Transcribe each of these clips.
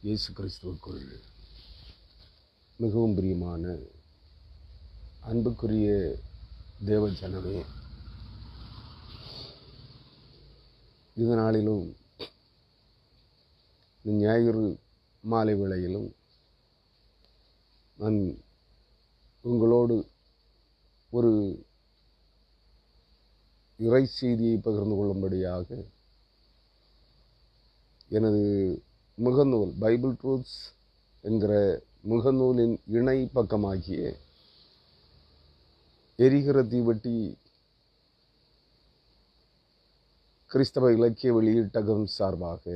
இயேசு கிறிஸ்துவுக்குள் மிகவும் பிரியமான அன்புக்குரிய தேவ ஜனமே, இந்த நாளிலும் ஞாயிறு மாலை வேளையிலும் நான் உங்களோடு ஒரு இறை செய்தியை பகிர்ந்து கொள்ளும்படியாக எனது முகநூல் பைபிள் ட்ரூத்ஸ் என்கிற முகநூலின் இணை பக்கமாகிய எரிகிற தீவட்டி கிறிஸ்தவ இலக்கிய வெளியீட்டகம் சார்பாக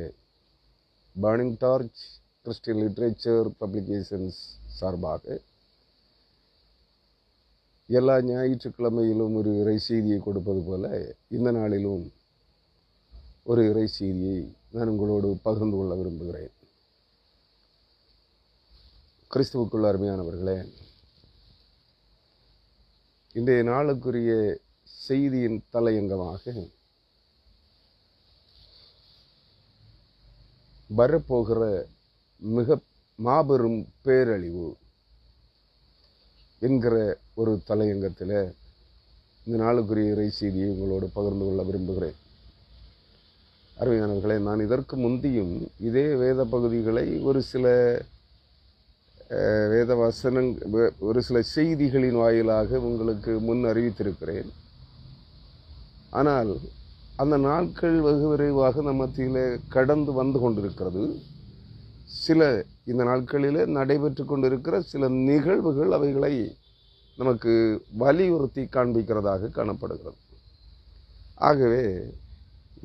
burning torch Christian literature publications சார்பாக எல்லா ஞாயிற்றுக்கிழமையிலும் ஒரு இறை செய்தியை கொடுப்பது போல இந்த நாளிலும் ஒரு இறை செய்தியை நான் உங்களோடு பகிர்ந்து கொள்ள விரும்புகிறேன். கிறிஸ்துவுக்குள் அருமையானவர்களே, இன்றைய நாளுக்குரிய செய்தியின் தலையங்கமாக வரப்போகிற மிக மாபெரும் பேரழிவு என்கிற ஒரு தலையங்கத்தில் இந்த நாளுக்குரிய இறை செய்தியை உங்களோடு பகிர்ந்து கொள்ள விரும்புகிறேன். அருமையானவர்களே, நான் இதற்கு முந்தியும் இதே வேத பகுதிகளை ஒரு சில ஒரு சில செய்திகளின் வாயிலாக உங்களுக்கு முன் அறிவித்திருக்கிறேன். ஆனால் அந்த நாட்கள் வெகு விரைவாக நம்ம மத்தியில் கடந்து வந்து கொண்டிருக்கிறது. சில இந்த நாட்களில் நடைபெற்று கொண்டிருக்கிற சில நிகழ்வுகள் அவைகளை நமக்கு வலியுறுத்தி காண்பிக்கிறதாக காணப்படுகிறது. ஆகவே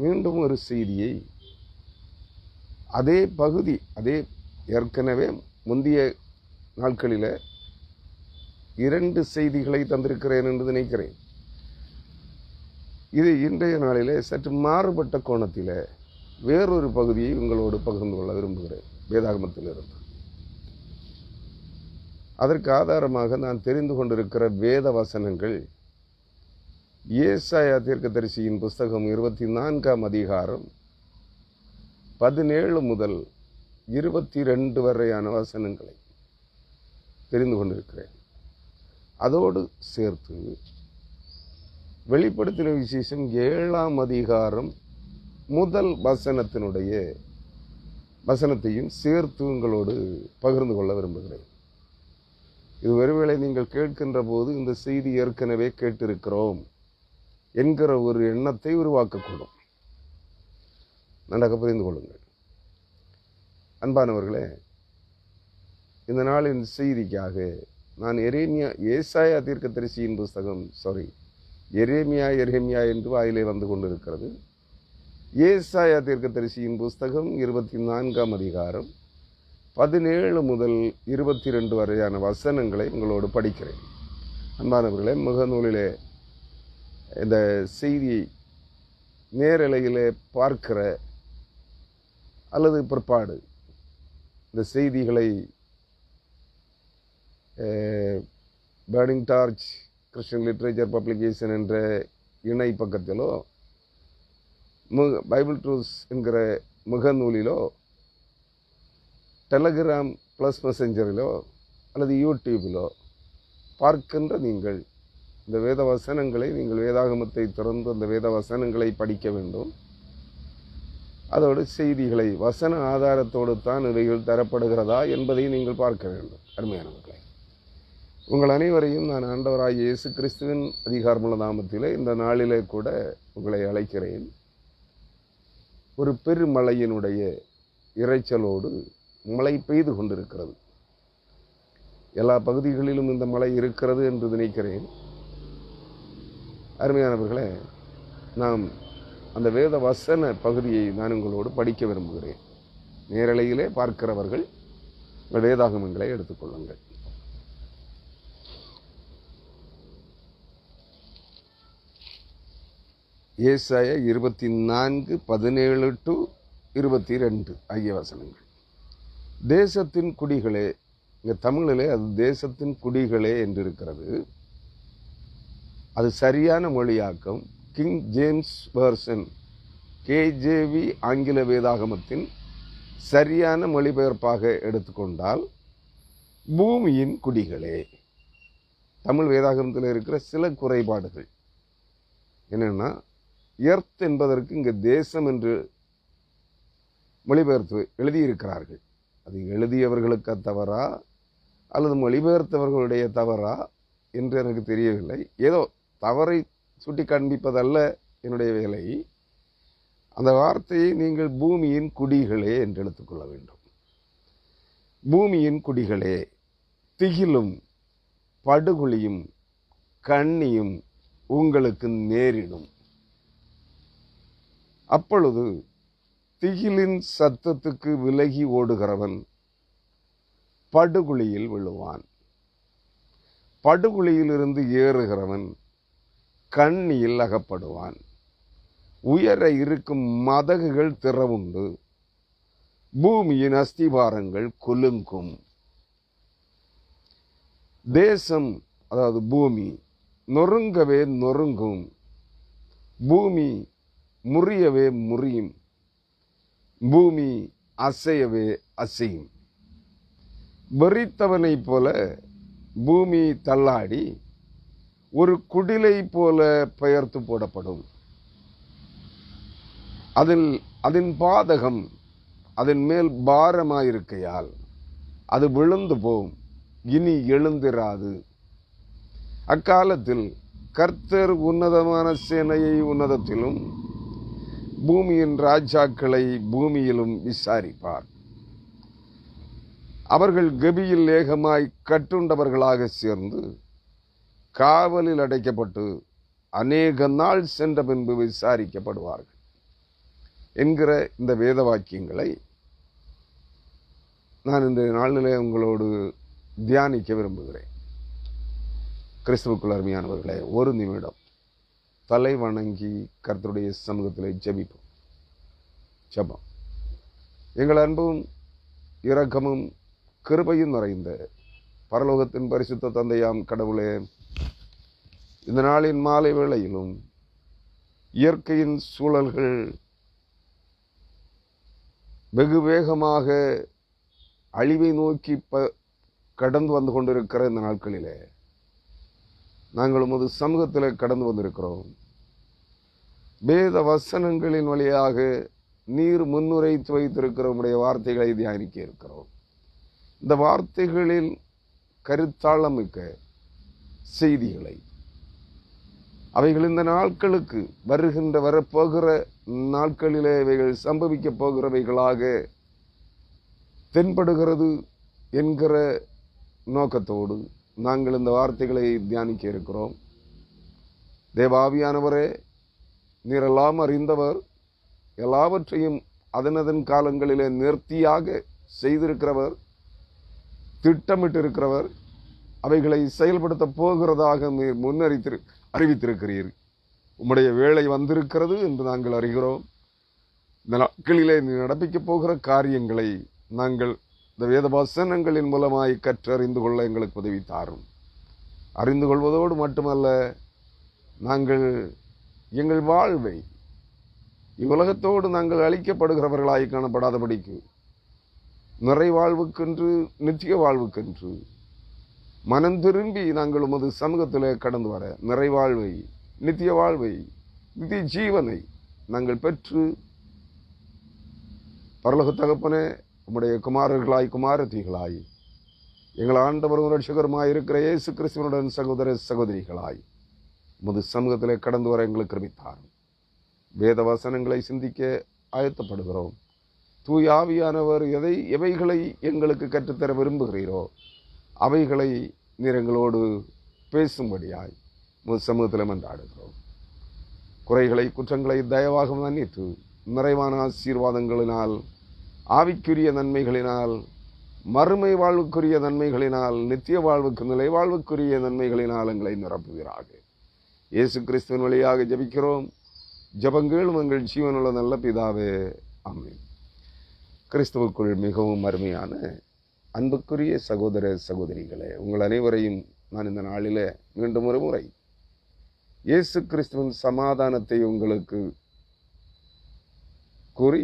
மீண்டும் ஒரு செய்தியை அதே பகுதி ஏற்கனவே முந்தைய நாட்களில் 2 செய்திகளை தந்திருக்கிறேன் என்று நினைக்கிறேன். இது இன்றைய நாளிலே சற்று மாறுபட்ட கோணத்தில் வேறொரு பகுதியை உங்களோடு பகிர்ந்து கொள்ள விரும்புகிறேன் வேதாகமத்திலிருந்து. அதற்கு ஆதாரமாக நான் தெரிந்து கொண்டிருக்கிற வேத வசனங்கள் ஏசாயா தீர்க்கதரிசியின் புஸ்தகம் 24ஆம் அதிகாரம் 17 முதல் 22 வரையான வசனங்களை தெரிந்து கொண்டிருக்கிறேன். அதோடு சேர்த்து வெளிப்படுத்தின விசேஷம் 7ஆம் அதிகாரம் முதல் வசனத்தையும் சேர்த்து உங்களோடு பகிர்ந்து கொள்ள விரும்புகிறேன். இது ஒருவேளை நீங்கள் கேட்கின்ற போது இந்த செய்தி ஏற்கனவே கேட்டிருக்கிறோம் என்கிற ஒரு எண்ணத்தை உருவாக்கக்கூடும். நன்றாக புரிந்து கொள்ளுங்கள். அன்பானவர்களே, இந்த நாளின் செய்திக்காக நான் ஏசாயா தீர்க்கதரிசியின் புஸ்தகம் எரேமியா என்று வாயிலே வந்து கொண்டிருக்கிறது. ஏசாயா தீர்க்கதரிசியின் புஸ்தகம் 24ஆம் அதிகாரம் 17 முதல் 22 வரையான வசனங்களை உங்களோடு படிக்கிறேன். அன்பானவர்களே, முகநூலிலே இந்த செய்தியை நேரலையிலே பார்க்கிற அல்லது பிற்பாடு இந்த செய்திகளை burning torch Christian literature publication என்ற இணை பக்கத்திலோ பைபிள் ட்ரூத்ஸ் என்கிற முகநூலிலோ டெலகிராம் ப்ளஸ் மெசஞ்சரிலோ அல்லது யூடியூபிலோ பார்க்கின்ற நீங்கள் இந்த வேத வசனங்களை நீங்கள் வேதாகமத்தை திறந்து அந்த வேத வசனங்களை படிக்க வேண்டும். அதோடு செய்திகளை வசன ஆதாரத்தோடு தான் இவைகள் தரப்படுகிறதா என்பதை நீங்கள் பார்க்க வேண்டும். அருமையானவர்களே, உங்கள் அனைவரையும் நான் ஆண்டவராகிய இயேசு கிறிஸ்துவின் அதிகாரமுள்ள நாமத்திலே இந்த நாளிலே கூட உங்களை அழைக்கிறேன். ஒரு பெருமழையினுடைய இரைச்சலோடு மழை பெய்து கொண்டிருக்கிறது. எல்லா பகுதிகளிலும் இந்த மழை இருக்கிறது என்று நினைக்கிறேன். அருமையானவர்களே, நாம் அந்த வேத வசன பகுதியை நான் உங்களோடு படிக்க விரும்புகிறேன். நேரலையிலே பார்க்கிறவர்கள் உங்கள் வேதாகமங்களை எடுத்துக்கொள்ளுங்கள். ஏசாயா 24:17 to 22 ஆகிய வசனங்கள். தேசத்தின் குடிகளே, இங்கே தமிழிலே அது தேசத்தின் குடிகளே என்று இருக்கிறது. அது சரியான மொழியாக்கம் கிங் ஜேம்ஸ் வெர்சன் KJV ஆங்கில வேதாகமத்தின் சரியான மொழிபெயர்ப்பாக எடுத்துக்கொண்டால் பூமியின் குடிகளே. தமிழ் வேதாகமத்தில் இருக்கிற சில குறைபாடுகள் என்னென்னா, எர்த் என்பதற்கு இங்கே தேசம் என்று மொழிபெயர்த்து எழுதியிருக்கிறார்கள். அது எழுதியவர்களுக்கு தவறா அல்லது மொழிபெயர்த்தவர்களுடைய தவறா என்று எனக்கு தெரியவில்லை. ஏதோ தவறை சுட்டி காண்பிப்பதல்ல என்னுடைய வேலை. அந்த வார்த்தையை நீங்கள் பூமியின் குடிகளே என்று எடுத்துக்கொள்ள வேண்டும். பூமியின் குடிகளே, திகிலும் படுகொலியும் கண்ணியும் உங்களுக்கு நேரிடும். அப்பொழுது திகிலின் சத்தத்துக்கு விலகி ஓடுகிறவன் படுகுழியில் விழுவான். படுகுழியிலிருந்து ஏறுகிறவன் கண்ணியில் அகப்படுவான். உயர இருக்கும் மதகுகள் திறவுண்டு, பூமியின் அஸ்திபாரங்கள் குலுங்கும். தேசம், அதாவது பூமி, நொறுங்கவே நொறுங்கும். பூமி முறியவே முறியும். பூமி அசையவே அசையும். வெறித்தவனைப் போல பூமி தள்ளாடி ஒரு குடிலை போல பெயர்த்து போடப்படும். அதன் பாதகம் அதன் மேல் பாரமாயிருக்கையால் அது விழுந்து போம், இனி எழுந்திராது. அக்காலத்தில் கர்த்தர் உன்னதமான சேனையை உன்னதத்திலும் பூமியின் ராஜாக்களை பூமியிலும் விசாரிப்பார். அவர்கள் கெபியில் ஏகமாய் கட்டுண்டவர்களாக சேர்ந்து காவலில் அடைக்கப்பட்டு அநேக நாள் சென்ற பின்பு விசாரிக்கப்படுவார்கள் என்கிற இந்த வேத வாக்கியங்களை நான் இந்த நாளிலே உங்களோடு தியானிக்க விரும்புகிறேன். கிறிஸ்துவுக்குள் அருமையானவர்களே, ஒரு நிமிடம் தலை வணங்கி கர்த்தருடைய சமூகத்தில் ஜெபிப்போம். ஜெபம். எங்கள் அன்பும் இரக்கமும் கிருபையும் நிறைந்த பரலோகத்தின் பரிசுத்த தந்தையாம் கடவுளே, இந்த நாளின் மாலை வேளையிலும் இயற்கையின் சூழல்கள் வெகு வேகமாக அழிவை நோக்கி கடந்து வந்து கொண்டிருக்கிற இந்த நாட்களிலே நாங்கள் உமது சமூகத்தில் கடந்து வந்திருக்கிறோம். வேத வசனங்களின் வழியாக நீர் முன்னுரைத்து வைத்திருக்கிற உடைய வார்த்தைகளை தியானிக்க இருக்கிறோம். இந்த வார்த்தைகளில் கருத்தாளமிக்க செய்திகளை அவைகள் இந்த நாட்களுக்கு வருகின்ற வரப்போகிற நாட்களிலே இவைகள் சம்பவிக்க போகிறவைகளாக தென்படுகிறது என்கிற நோக்கத்தோடு நாங்கள் இந்த வார்த்தைகளை தியானிக்க இருக்கிறோம். தேவாவியானவரே, நீரெல்லாம் அறிந்தவர், எல்லாவற்றையும் அதனதன் காலங்களிலே நேர்த்தியாக செய்திருக்கிறவர், திட்டமிட்டிருக்கிறவர், அவைகளை செயல்படுத்த போகிறதாக அறிவித்திருக்கிறீர். உம்முடைய வேலை வந்திருக்கிறது என்று நாங்கள் அறிகிறோம். இந்த நாட்களிலே நீ நடப்பிக்கப் போகிற காரியங்களை நாங்கள் இந்த வேத வசனங்களின் மூலமாய் கற்றறிந்து கொள்ள எங்களுக்கு உதவி தாரும். அறிந்து கொள்வதோடு மட்டுமல்ல, நாங்கள் எங்கள் வாழ்வை இவ்வுலகத்தோடு நாங்கள் அழிக்கப்படுகிறவர்களாய் காணப்படாதபடிக்கு நிறைவாழ்வுக்கென்று நித்திய வாழ்வுக்கென்று மனம் திரும்பி நாங்கள் உமது சமூகத்தில் கடந்து வர நிறைவாழ்வை, நித்திய வாழ்வை, நித்திய ஜீவனை நாங்கள் பெற்று பரலோக தகப்பனே, உம்முடைய குமாரர்களாய் குமாரத்திகளாய் எங்கள் ஆண்டவரும் ரட்சகருமாய் இருக்கிற இயேசு கிறிஸ்துவனுடன் சகோதர சகோதரிகளாய் உமது சமூகத்தில் கடந்து வர எங்களுக்கு கிருபித்தாரும். வேத வசனங்களை சிந்திக்க ஆயத்தப்படுகிறோம். தூய ஆவியானவர் எவைகளை எங்களுக்கு கற்றுத்தர விரும்புகிறீரோ அவைகளை நீர் எங்களோடு பேசும்படியாய் உமது சமூகத்தில் மன்றாடுகிறோம். குறைகளை குற்றங்களை தயவாக மன்னித்து நிறைவான ஆசீர்வாதங்களினால், ஆவிக்குரிய நன்மைகளினால், மறுமை வாழ்வுக்குரிய நன்மைகளினால், நித்திய வாழ்வுக்கு நிலை வாழ்வுக்குரிய நன்மைகளினால் எங்களை நிரப்புகிறாக. இயேசு கிறிஸ்துவின் வழியாக ஜெபிக்கிறோம். ஜெபங்களும் எங்கள் ஜீவனுள்ள நல்ல பிதாவே, ஆமென். கிறிஸ்துவுக்குள் மிகவும் அருமையான அன்புக்குரிய சகோதர சகோதரிகளே, உங்கள் அனைவரையும் நான் இந்த நாளிலே மீண்டும் ஒரு முறை இயேசு கிறிஸ்துவின் சமாதானத்தை உங்களுக்கு கூறி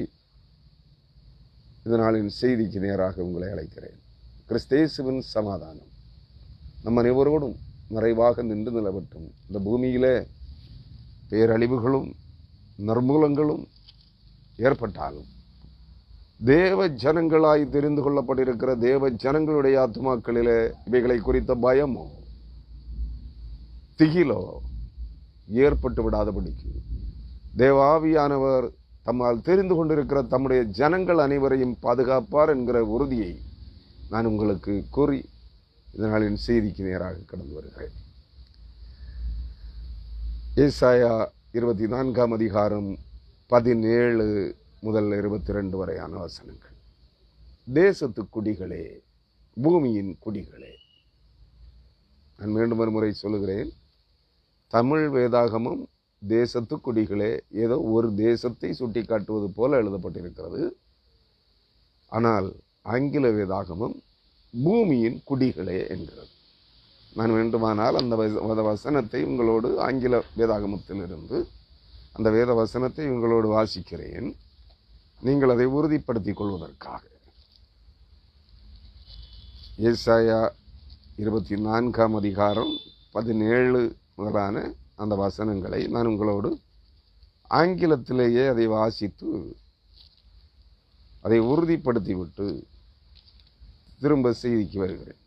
இந்த நாளின் செய்திக்கு நேராக உங்களை அழைக்கிறேன். கிறிஸ்தேசுவின் சமாதானம் நம் அனைவரோடும் மறைவாக நின்று நிலவட்டும். இந்த பூமியிலே பேரழிவுகளும் நற்மூலங்களும் ஏற்பட்டாலும் தேவ ஜனங்களாய் தெரிந்து கொள்ளப்பட்டிருக்கிற தேவ ஜனங்களுடைய ஆத்மாக்களிலே இவைகளை குறித்த பயமோ திகிலோ ஏற்பட்டு விடாதபடிக்கு தேவாவியானவர் தம்மால் தெரிந்து கொண்டிருக்கிற தம்முடைய ஜனங்கள் அனைவரையும் பாதுகாப்பார் என்கிற உறுதியை நான் உங்களுக்கு கூறி இதனாலின் செய்திக்கு நேராக கடந்து வருகிறேன். ஏசாயா 24 அதிகாரம் 17 முதல் 22 வரையான வசனங்கள். தேசத்து குடிகளே, பூமியின் குடிகளே. நான் மீண்டும் ஒரு முறை சொல்லுகிறேன், தமிழ் வேதாகமும் தேசத்து குடிகளே ஏதோ ஒரு தேசத்தை சுட்டி காட்டுவது போல எழுதப்பட்டிருக்கிறது. ஆனால் ஆங்கில வேதாகமும் பூமியின் குடிகளே என்கிறது. நான் வேண்டுமானால் அந்த வசனத்தை உங்களோடு ஆங்கில வேதாகமத்திலிருந்து அந்த வேத வசனத்தை உங்களோடு வாசிக்கிறேன், நீங்கள் அதை உறுதிப்படுத்திக் கொள்வதற்காக. ஏசாயா 24 அதிகாரம் 17 முதலான அந்த வசனங்களை நான் உங்களோடு ஆங்கிலத்திலேயே அதை வாசித்து அதை உறுதிப்படுத்திவிட்டு திரும்ப செய்திக்கு வருகிறேன்.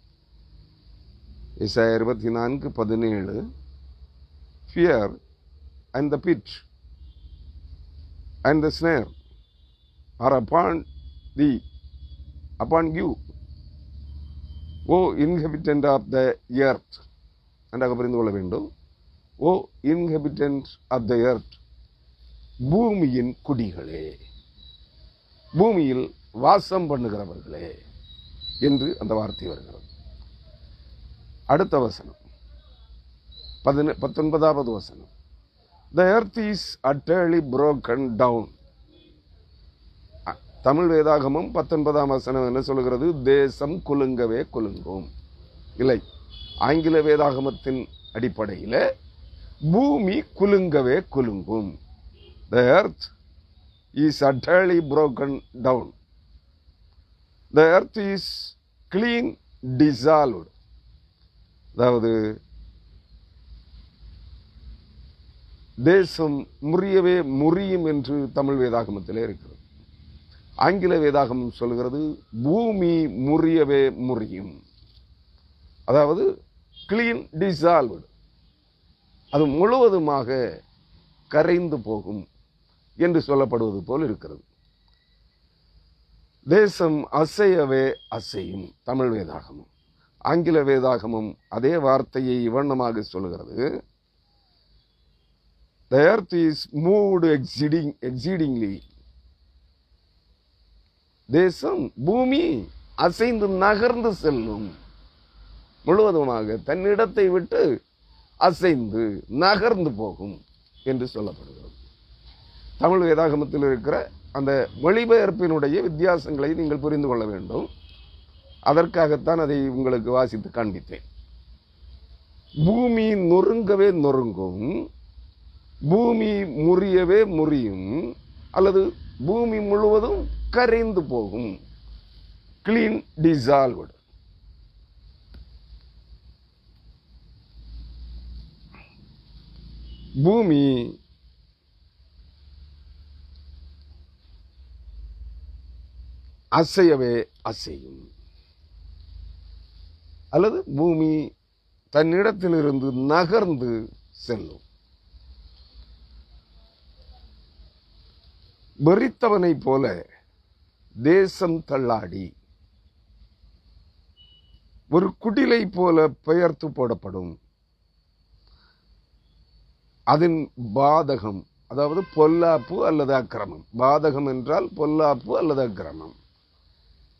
ஏசாயா 24:17 Fear and the pit and the snare are upon thee, upon you, O inhabitant of the earth. நன்றாக புரிந்து கொள்ள வேண்டும். ஓ inhabitant of the earth, பூமியின் குடிகளே, பூமியில் வாசம் பண்ணுகிறவர்களே என்று அந்த வார்த்தை வருகிறது. அடுத்த வசனம் 19வது வசனம். The earth is utterly broken down. Tamil வேதாகமும் 19ஆம் வசனம் என்ன சொல்கிறது? தேசம் குலுங்கவே குலுங்கும். இல்லை, ஆங்கில வேதாகமத்தின் அடிப்படையில் பூமி குலுங்கவே குலுங்கும். The earth is utterly broken down. The earth is clean dissolved. அதாவது தேசம் முறியவே முறியும் என்று தமிழ் வேதாகமத்திலே இருக்கிறது. ஆங்கில வேதாகமம் சொல்கிறது பூமி முறியவே முறியும். அதாவது கிளீன் டிசால்வ்டு, அது முழுவதுமாக கரைந்து போகும் என்று சொல்லப்படுவது போல் இருக்கிறது. தேசம் அசையவே அசையும் தமிழ் வேதாகமும். ஆங்கில வேதாகமும் அதே வார்த்தையை இவ்வண்ணமாக சொல்கிறது. The earth is moved exceedingly. தேசம், பூமி அசைந்து நகர்ந்து செல்லும், முழுவதுமாக தன்னிடத்தை விட்டு அசைந்து நகர்ந்து போகும் என்று சொல்லப்படுகிறது. தமிழ் வேதாகமத்தில் இருக்கிற அந்த மொழிபெயர்ப்பினுடைய வித்தியாசங்களை நீங்கள் புரிந்து கொள்ள வேண்டும். அதற்காகத்தான் அதை உங்களுக்கு வாசித்து காண்பித்தேன். பூமி நொறுங்கவே நொறுங்கும், பூமி முறியவே முறியும், அல்லது பூமி முழுவதும் கரைந்து போகும். Clean dissolved. பூமி அசையவே அசையும், அல்லது பூமி தன்னிடத்திலிருந்து நகர்ந்து செல்லும். வெறித்தவனை போல தேசம் தள்ளாடி ஒரு குடிலை போல பெயர்த்து போடப்படும். அதன் பாதகம், அதாவது பொல்லாப்பு அல்லது அக்கிரமம். பாதகம் என்றால் பொல்லாப்பு அல்லது அக்கிரமம்.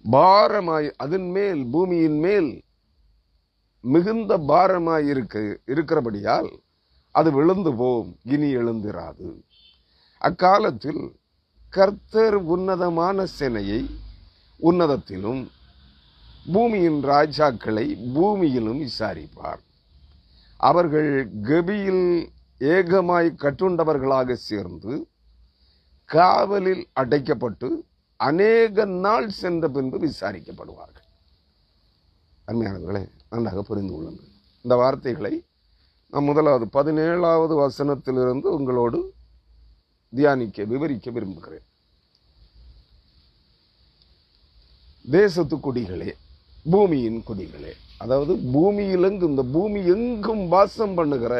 பாரமாய் அதன் மேல், பூமியின் மேல் மிகுந்த பாரமாய் இருக்கிறபடியால் அது விழுந்து போம், இனி எழுந்திராது. அக்காலத்தில் கர்த்தர் உன்னதமான சேனையை உன்னதத்திலும் பூமியின் ராஜாக்களை பூமியிலும் விசாரிப்பார். அவர்கள் கெபியில் ஏகமாய் கட்டுண்டவர்களாக சேர்ந்து காவலில் அடைக்கப்பட்டு அநேக நாள் சென்ற பின்பு விசாரிக்கப்படுவார்கள். அருமையானவர்களே, நன்றாக புரிந்து கொள்ளுங்கள். இந்த வார்த்தைகளை நான் முதலாவது 17வது வசனத்திலிருந்து உங்களோடு விவரிக்க விரும்புகிறேன். தேசத்து குடிகளே, பூமியின் குடிகளே, அதாவது பூமியிலெங்கும், இந்த பூமி எங்கும் வாசம் பண்ணுகிற,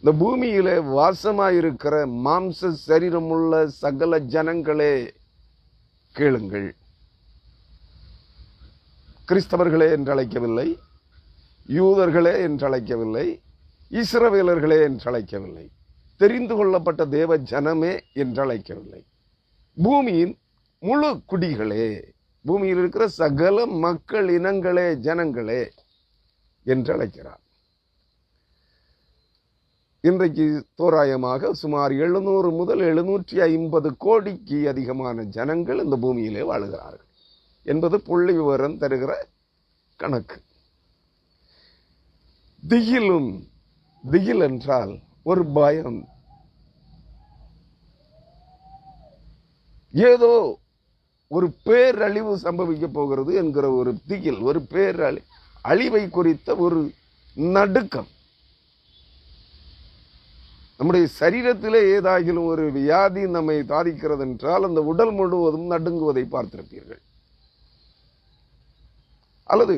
இந்த பூமியிலே வாசமாயிருக்கிற மாம்ச சரீரமுள்ள சகல ஜனங்களே கேளுங்கள். கிறிஸ்தவர்களே என்று அழைக்கவில்லை, யூதர்களே என்று அழைக்கவில்லை, இஸ்ரவேலர்களே என்று அழைக்கவில்லை, தெரிந்து கொள்ளப்பட்ட தேவ ஜனமே என்று அழைக்கவில்லை. பூமியின் முழு குடிகளே, பூமியில் இருக்கிற சகல மக்கள் இனங்களே, ஜனங்களே என்று அழைக்கிறார். இன்றைக்கு தோராயமாக சுமார் 700 முதல் 750 கோடிக்கு அதிகமான ஜனங்கள் இந்த பூமியிலே வாழுகிறார்கள் என்பது புள்ளி விவரம் தருகிற கணக்கு. திகில் என்றால் ஒரு பயம், ஏதோ ஒரு பேரழிவு சம்பவிக்க போகிறது என்கிற ஒரு திகில், ஒரு அழிவை குறித்த ஒரு நடுக்கம். நம்முடைய சரீரத்திலே ஏதாகிலும் ஒரு வியாதி நம்மை பாதிக்கிறது என்றால் அந்த உடல் முழுவதும் நடுங்குவதை பார்த்திருப்பீர்கள். அல்லது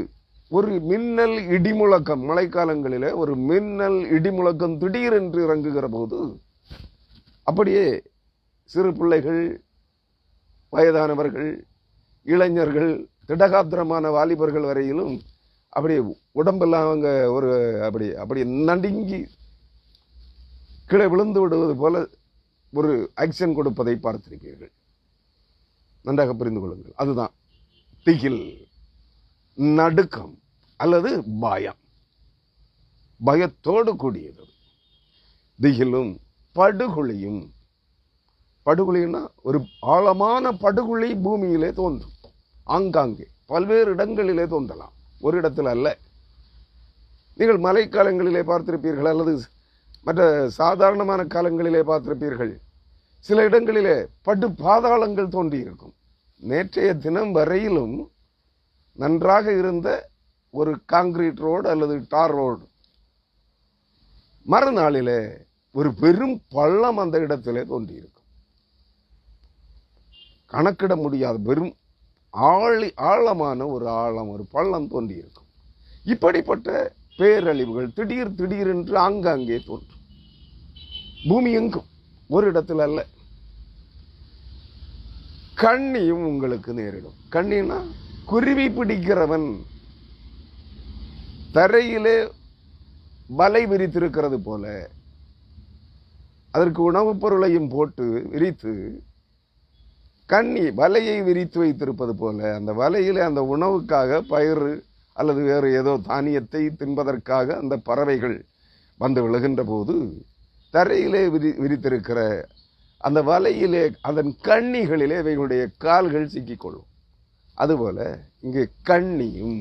ஒரு மின்னல் இடிமுழக்கம், மழைக்காலங்களிலே ஒரு மின்னல் இடிமுழக்கம் திடீரென்று இறங்குகிற போது அப்படியே சிறு பிள்ளைகள், வயதானவர்கள், இளைஞர்கள், திடகாத்திரமான வாலிபர்கள் வரையிலும் அப்படியே உடம்பெல்லாம் அவங்க ஒரு அப்படி நடுங்கி கீழே விழுந்து விடுவது போல ஒரு ஆக்ஷன் கொடுப்பதை பார்த்திருப்பீர்கள். நன்றாக புரிந்து கொள்ளுங்கள். அதுதான் திகில், நடுக்கம் அல்லது பயம், பயத்தோடு கூடியது. திகிலும் படுகொலியும், படுகொலின்னா ஒரு ஆழமான படுகொலி பூமியிலே தோன்றும். ஆங்காங்கே பல்வேறு இடங்களிலே தோன்றலாம், ஒரு இடத்தில் அல்ல. நீங்கள் மழைக்காலங்களிலே பார்த்திருப்பீர்கள், அல்லது மற்ற சாதாரணமான காலங்களிலே பார்த்திருப்பீர்கள். சில இடங்களிலே படு பாதாளங்கள் தோன்றியிருக்கும். நேற்றைய தினம் வரையிலும் நன்றாக இருந்த ஒரு காங்கிரீட் ரோடு அல்லது டார் ரோடு, மறுநாளிலே ஒரு பெரும் பள்ளம் அந்த இடத்திலே தோன்றியிருக்கும். கணக்கிட முடியாத பெரும் ஆழமான ஒரு பள்ளம் தோன்றியிருக்கும். இப்படிப்பட்ட பேரழிவுகள் திடீரென்று ஆங்காங்கே தோன்றும். பூமி எங்கும், ஒரு இடத்துல அல்ல. கண்ணியும் உங்களுக்கு நேரிடும். கண்ணினா குருவி பிடிக்கிறவன் தரையிலே வலை விரித்திருக்கிறது போல, அதற்கு உணவுப் பொருளையும் போட்டு விரித்து கண்ணி வலையை விரித்து வைத்திருப்பது போல, அந்த வலையிலே அந்த உணவுக்காக பயிறு அல்லது வேறு ஏதோ தானியத்தை தின்பதற்காக அந்த பறவைகள் வந்து விழுகின்ற போது தரையிலே விரித்திருக்கிற அந்த வலையிலே, அதன் கண்ணிகளிலே இவைகளுடைய கால்கள் சிக்கிக்கொள்ளும். அதுபோல இங்கே கண்ணியும்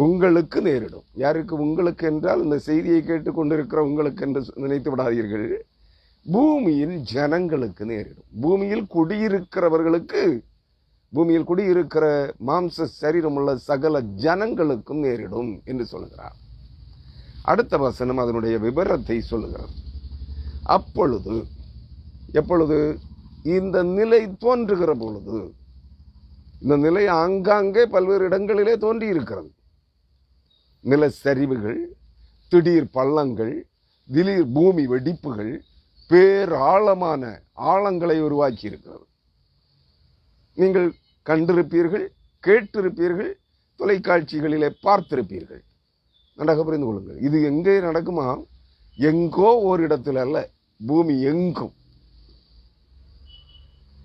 உங்களுக்கு நேரிடும். யாருக்கு உங்களுக்கு என்றால், இந்த செய்தியை கேட்டுக்கொண்டிருக்கிற உங்களுக்கு என்று நினைத்து விடாதீர்கள். பூமியின் ஜனங்களுக்கு நேரிடும். பூமியில் குடியிருக்கிறவர்களுக்கு, பூமியில் குடியிருக்கிற மாம்ச சரீரம் உள்ள சகல ஜனங்களுக்கும் நேரிடும் என்று சொல்கிறார். அடுத்த வசனம் அதனுடைய விபரத்தை சொல்லுகிறது. அப்பொழுது, எப்பொழுது? இந்த நிலை தோன்றுகிற பொழுது. இந்த நிலை ஆங்காங்கே பல்வேறு இடங்களிலே தோன்றி இருக்கிறது. நிலச்சரிவுகள், திடீர் பள்ளங்கள், திடீர் பூமி வெடிப்புகள், பேராழமான ஆழங்களை உருவாக்கி இருக்கிறது. நீங்கள் கண்டிருப்பீர்கள், கேட்டிருப்பீர்கள், தொலைக்காட்சிகளிலே பார்த்திருப்பீர்கள். நன்றாக புரிந்து கொள்ளுங்கள். இது எங்கே நடக்குமா? எங்கோ ஒரு இடத்தில் அல்ல, பூமி எங்கும்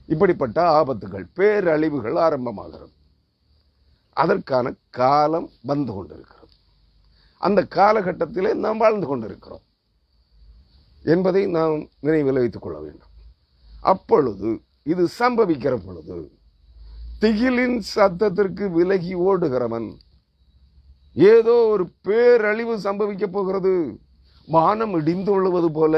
இப்படிப்பட்ட ஆபத்துகள், பேரழிவுகள் ஆரம்பமாகிறது. அதற்கான காலம் வந்து கொண்டிருக்கிறது. அந்த காலகட்டத்திலே நாம் வாழ்ந்து கொண்டிருக்கிறோம் என்பதை நாம் நினைவில் வைத்துக் கொள்ள வேண்டும். அப்பொழுது, இது சம்பவிக்கிற பொழுது, திகிலின் சத்தத்திற்கு விலகி ஓடுகிறவன், ஏதோ ஒரு பேரழிவு சம்பவிக்க போகிறது, வானம் இடிந்து விழுவது போல,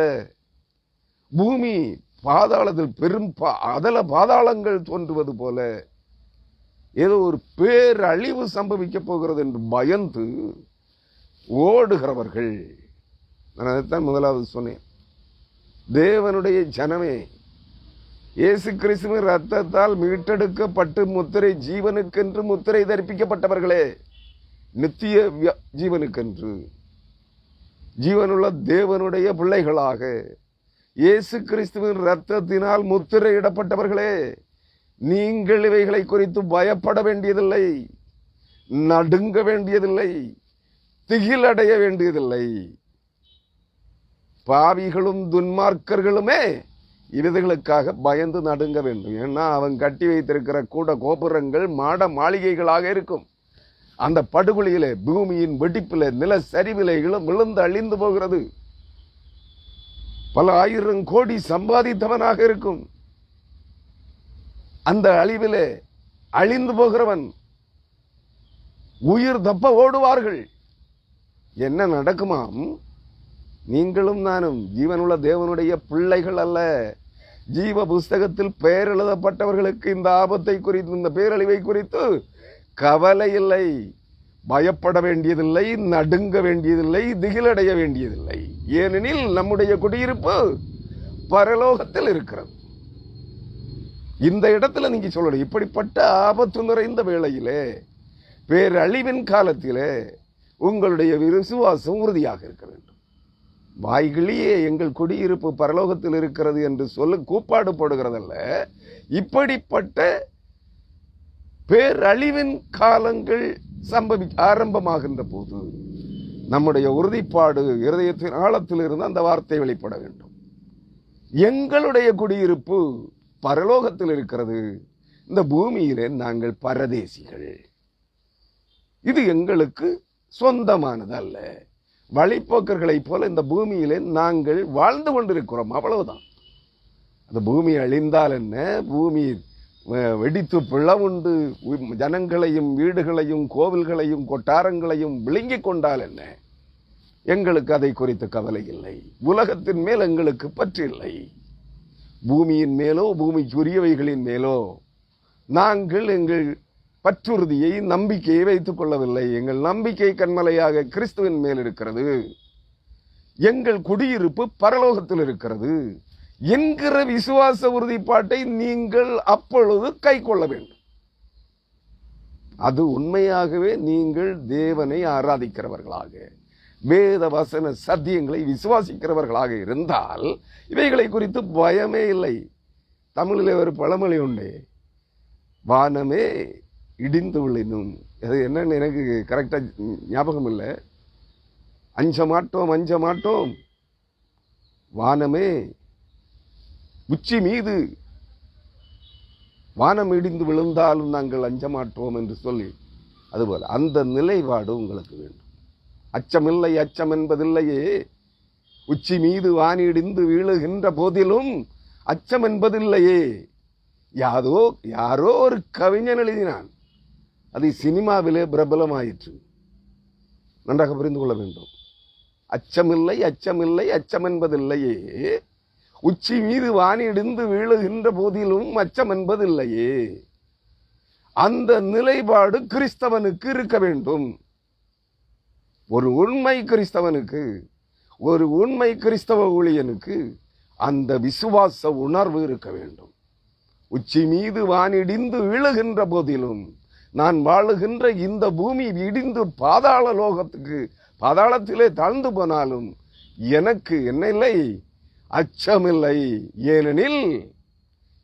பூமி பாதாளத்தில் பெரும் அதல பாதாளங்கள் தோன்றுவது போல ஏதோ ஒரு பேரழிவு சம்பவிக்க போகிறது என்று பயந்து ஓடுகிறவர்கள். நான் அதைத்தான் முதலாவது சொன்னேன். தேவனுடைய ஜனமே, இயேசு கிறிஸ்துவின் ரத்தத்தால் மீட்டெடுக்கப்பட்டு முத்திரை ஜீவனுக்கென்று முத்திரை தரிப்பிக்கப்பட்டவர்களே, நித்திய ஜீவனுக்கென்று ஜீவனுள்ள தேவனுடைய பிள்ளைகளாக இயேசு கிறிஸ்துவின் ரத்தத்தினால் முத்திரையிடப்பட்டவர்களே, நீங்கள் இவைகளை குறித்து பயப்பட வேண்டியதில்லை, நடுங்க வேண்டியதில்லை, திகிலடைய வேண்டியதில்லை. பாவிகளும் துன்மார்க்கர்களுமே இவைகளுக்காக பயந்து நடுங்க வேண்டும். ஏன்னா அவன் கட்டி வைத்திருக்கிற கூட கோபுரங்கள் மாட மாளிகைகளாக இருக்கும். அந்த படுகொலியிலே, பூமியின் வெடிப்பிலே, நில சரிவிலே விழுந்து அழிந்து போகிறது. பல ஆயிரம் கோடி சம்பாதித்தவனாக இருக்கும். அந்த அழிவிலே அழிந்து போகிறவன் உயிர் தப்ப ஓடுவார்கள். என்ன நடக்குமாம்? நீங்களும் நானும் ஜீவனுள்ள தேவனுடைய பிள்ளைகள் அல்ல. ஜீவ புஸ்தகத்தில் பெயர் எழுதப்பட்டவர்களுக்கு இந்த ஆபத்தை குறித்து, இந்த பேரழிவை குறித்து கவலை இல்லை, பயப்பட வேண்டியதில்லை, நடுங்க வேண்டியதில்லை, திகிலடைய வேண்டியதில்லை. ஏனெனில் நம்முடைய குடியிருப்பு பரலோகத்தில் இருக்கிறது. இந்த இடத்துல நீங்க சொல்லணும், இப்படிப்பட்ட ஆபத்து நிறைந்த வேளையிலே, பேரழிவின் காலத்திலே உங்களுடைய விசுவாசம் உறுதியாக இருக்க வேண்டும். வாய்களியே எங்கள் குடியிருப்பு பரலோகத்தில் இருக்கிறது என்று சொல்ல கூப்பாடு போடுகிறதல்ல. இப்படிப்பட்ட பேரழிவின் காலங்கள் ஆரம்பமாகின்ற போது நம்முடைய உறுதிப்பாடு இருதயத்தின் ஆழத்தில் இருந்து அந்த வார்த்தை வெளிப்பட வேண்டும். எங்களுடைய குடியிருப்பு பரலோகத்தில் இருக்கிறது, இந்த பூமியிலே நாங்கள் பரதேசிகள், இது எங்களுக்கு சொந்தமானது அல்ல. வழிப்போக்கர்களை போல இந்த பூமியிலே நாங்கள் வாழ்ந்து கொண்டிருக்கிறோம், அவ்வளவுதான். அந்த பூமி அழிந்தால் என்ன, பூமி வெடித்து பிளவுண்டு ஜனங்களையும் வீடுகளையும் கோவில்களையும் கொட்டாரங்களையும் விழுங்கி கொண்டால் என்ன, எங்களுக்கு அதை குறித்து கவலை இல்லை. உலகத்தின் மேல் எங்களுக்கு பற்று இல்லை. பூமியின் மேலோ பூமிக்குரியவைகளின் மேலோ நாங்கள் எங்கள் பற்றுறுதியை, நம்பிக்கையை வைத்துக் கொள்ளவில்லை. எங்கள் நம்பிக்கை கண்மலையாக கிறிஸ்துவின் மேல் இருக்கிறது. எங்கள் குடியிருப்பு பரலோகத்தில் இருக்கிறது என்கிற விசுவாச உறுதிப்பாட்டை நீங்கள் அப்பொழுது கை கொள்ள வேண்டும். அது உண்மையாகவே நீங்கள் தேவனை ஆராதிக்கிறவர்களாக, வேத வசன சத்தியங்களை விசுவாசிக்கிறவர்களாக இருந்தால் இவைகளை குறித்து பயமே இல்லை. தமிழிலே ஒரு பழமொழி உண்டு, வானமே இடிந்து விழினும். அது என்னன்னு எனக்கு கரெக்டா ஞாபகம் இல்லை. அஞ்ச மாட்டோம் வானமே உச்சி மீது வானம் இடிந்து விழுந்தாலும் நாங்கள் அஞ்ச மாட்டோம் என்று சொல்லி, அதுபோல அந்த நிலைப்பாடு உங்களுக்கு வேண்டும். அச்சமில்லை, அச்சம் என்பதில்லையே. உச்சி மீது வானி இடிந்து வீழுகின்ற போதிலும் அச்சம் என்பதில்லையே. யாரோ ஒரு கவிஞன் எழுதினான், அது சினிமாவிலே பிரபலமாயிற்று. நன்றாக புரிந்து கொள்ள வேண்டும். அச்சமில்லை, அச்சமில்லை, அச்சம் என்பதில்லையே. உச்சி மீது வானி இடிந்து வீழுகின்ற போதிலும் அச்சம் என்பதில்லையே. அந்த நிலைப்பாடு கிறிஸ்தவனுக்கு இருக்க வேண்டும். ஒரு உண்மை கிறிஸ்தவனுக்கு, ஒரு உண்மை கிறிஸ்தவ ஊழியனுக்கு அந்த விசுவாச உணர்வு இருக்க வேண்டும். உச்சி மீது வானிடிந்து விழுகின்ற போதிலும், நான் வாழுகின்ற இந்த பூமி இடிந்து பாதாள லோகத்துக்கு, பாதாளத்திலே தாழ்ந்து போனாலும் எனக்கு என்ன இல்லை, அச்சமில்லை. ஏனெனில்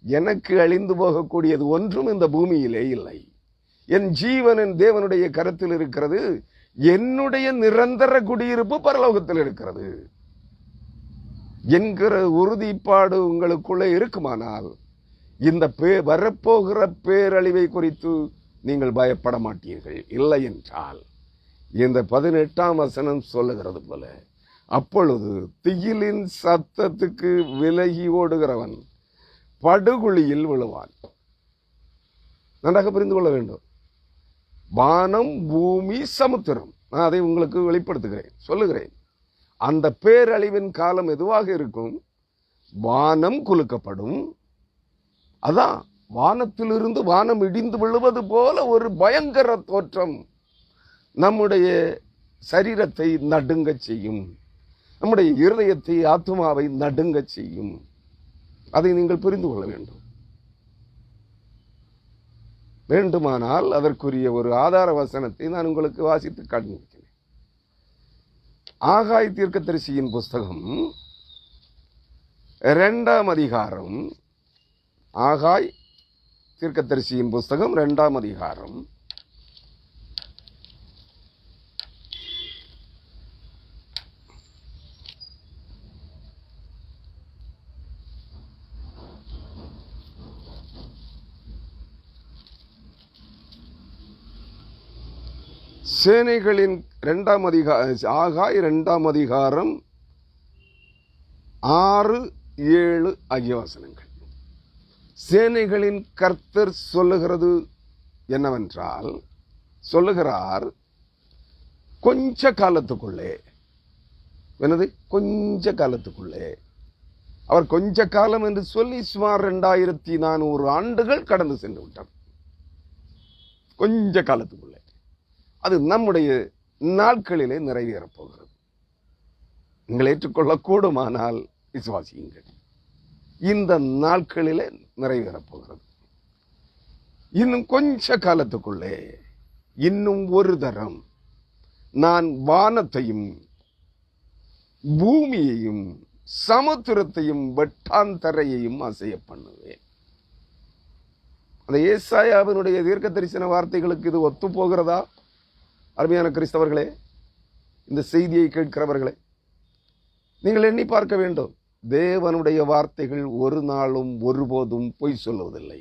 எனக்கு அழிந்து போகக்கூடியது ஒன்றும் இந்த பூமியிலே இல்லை. என் ஜீவனின் தேவனுடைய கருத்தில் இருக்கிறது. என்னுடைய நிரந்தர குடியிருப்பு பரலோகத்தில் இருக்கிறது என்கிற உறுதிப்பாடு உங்களுக்குள்ளே இருக்குமானால், இந்த வரப்போகிற பேரழிவை குறித்து நீங்கள் பயப்பட மாட்டீர்கள். இல்லை என்றால் இந்த 18ஆம் வசனம் சொல்லுகிறது போல, அப்பொழுது திகிலின் சத்தத்துக்கு விலகி ஓடுகிறவன் படுகுழியில் விழுவான். நன்றாக புரிந்து கொள்ள வேண்டும். வானம், பூமி, சமுத்திரம், நான் அதை உங்களுக்கு வெளிப்படுத்துகிறேன், சொல்லுகிறேன். அந்த பேரழிவின் காலம் எதுவாக இருக்கும்? வானம் குலுக்கப்படும். அதான் வானத்திலிருந்து வானம் இடிந்து விழுவது போல ஒரு பயங்கர தோற்றம் நம்முடைய சரீரத்தை நடுங்க செய்யும், நம்முடைய இருதயத்தை ஆத்துமாவை நடுங்க செய்யும். அதை நீங்கள் புரிந்து கொள்ள வேண்டும். வேண்டுமானால் அதற்குரிய ஒரு ஆதார வசனத்தை நான் உங்களுக்கு வாசித்து காண்பிக்கிறேன். ஆகாய் தீர்க்கதரிசியின் புஸ்தகம் 2ஆம் அதிகாரம், ஆகாய் தீர்க்கதரிசியின் புஸ்தகம் 2ஆம் அதிகாரம் சேனைகளின் 2ஆம் அதிகாரம், ஆகாய் 2ஆம் அதிகாரம் 6, 7 ஆகிய வசனங்கள். சேனைகளின் கர்த்தர் சொல்லுகிறது என்னவென்றால், சொல்லுகிறார், கொஞ்ச காலத்துக்குள்ளே, என்னது கொஞ்ச காலத்துக்குள்ளே, அவர் கொஞ்ச காலம் என்று சொல்லி சுமார் 2400 ஆண்டுகள் கடந்து சென்று விட்டார். கொஞ்ச காலத்துக்குள்ளே அது நம்முடைய நாட்களிலே நிறைவேறப் போகிறது. நீங்கள் ஏற்றுக்கொள்ளக்கூடுமானால் விசுவாசியுங்கள். இந்த நாட்களிலே நிறைவேறப் போகிறது. இன்னும் கொஞ்ச காலத்துக்குள்ளே, இன்னும் ஒரு தரம் நான் வானத்தையும் பூமியையும் சமுத்திரத்தையும் வெட்டாந்தரையையும் அசைய பண்ணுவேன். அந்த ஏசாயாவினுடைய தீர்க்க தரிசன வார்த்தைகளுக்கு இது ஒத்து போகிறதா? அருமையான கிறிஸ்தவர்களே, இந்த செய்தியை கேட்கிறவர்களே, நீங்கள் எண்ணி பார்க்க வேண்டும். தேவனுடைய வார்த்தைகள் ஒரு நாளும் ஒருபோதும் பொய் சொல்லுவதில்லை,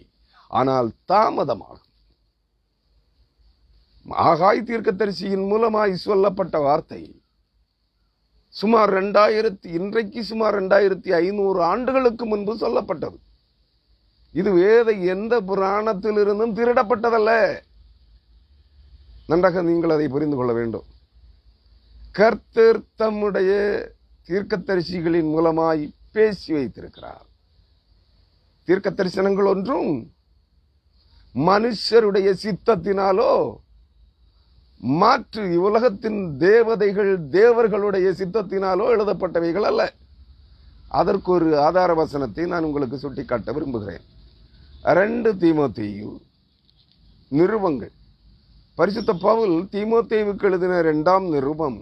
ஆனால் தாமதமாகும். ஆகாய் தீர்க்கதரிசியின் மூலமாய் சொல்லப்பட்ட வார்த்தை சுமார் 2500 ஆண்டுகளுக்கு முன்பு சொல்லப்பட்டது. இது வேத எந்த புராணத்திலிருந்தும் திருடப்பட்டதல்ல. நன்றாக நீங்கள் அதை புரிந்து கொள்ள வேண்டும். கர்த்தர் தம்முடைய தீர்க்கதரிசிகளின் மூலமாய் பேசி வைத்திருக்கிறார். தீர்க்க தரிசனங்கள் ஒன்றும் மனுஷருடைய சித்தத்தினாலோ மாற்று உலகத்தின் தேவதைகள் தேவர்களுடைய சித்தத்தினாலோ எழுதப்பட்டவைகள் அல்ல. அதற்கு ஒரு ஆதார வசனத்தை நான் உங்களுக்கு சுட்டிக்காட்ட விரும்புகிறேன். 2 தீமோத்தேயு நிருபங்கள். பரிசுத்த பவுல் தீமோத்தேயுவுக்கு எழுதின 2ஆம் நிருபம்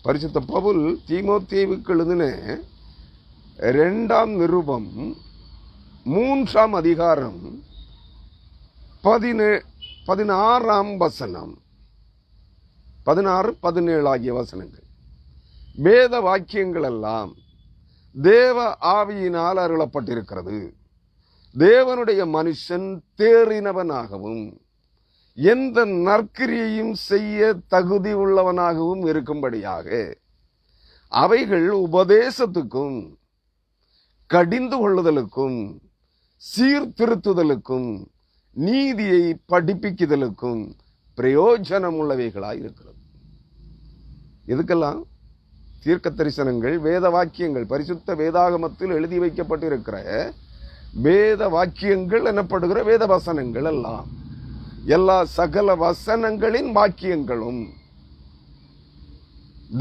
பரிசுத்த பவுல் தீமோத்தேயுவுக்கு எழுதின 2ஆம் நிருபம் 3ஆம் அதிகாரம் 16ஆம் வசனம், 16, 17 ஆகிய வசனங்கள். வேத வாக்கியங்கள் எல்லாம் தேவ ஆவியினால் அருளப்பட்டிருக்கிறது. தேவனுடைய மனுஷன் தேறினவனாகவும் எந்த நற்கிரியையும் செய்ய தகுதி உள்ளவனாகவும் இருக்கும்படியாக அவைகள் உபதேசத்துக்கும் கடிந்து கொள்ளுதலுக்கும் சீர்திருத்துதலுக்கும் நீதியை படிப்பிக்குதலுக்கும் பிரயோஜனம் உள்ளவைகளாய் இருக்கிறது. இதுக்கெல்லாம் தீர்க்க தரிசனங்கள், வேத வாக்கியங்கள், பரிசுத்த வேதாகமத்தில் எழுதி வைக்கப்பட்டிருக்கிற வேத வாக்கியங்கள் எனப்படுகிற வேத வசனங்கள் எல்லாம், எல்லா சகல வசனங்களின் வாக்கியங்களும்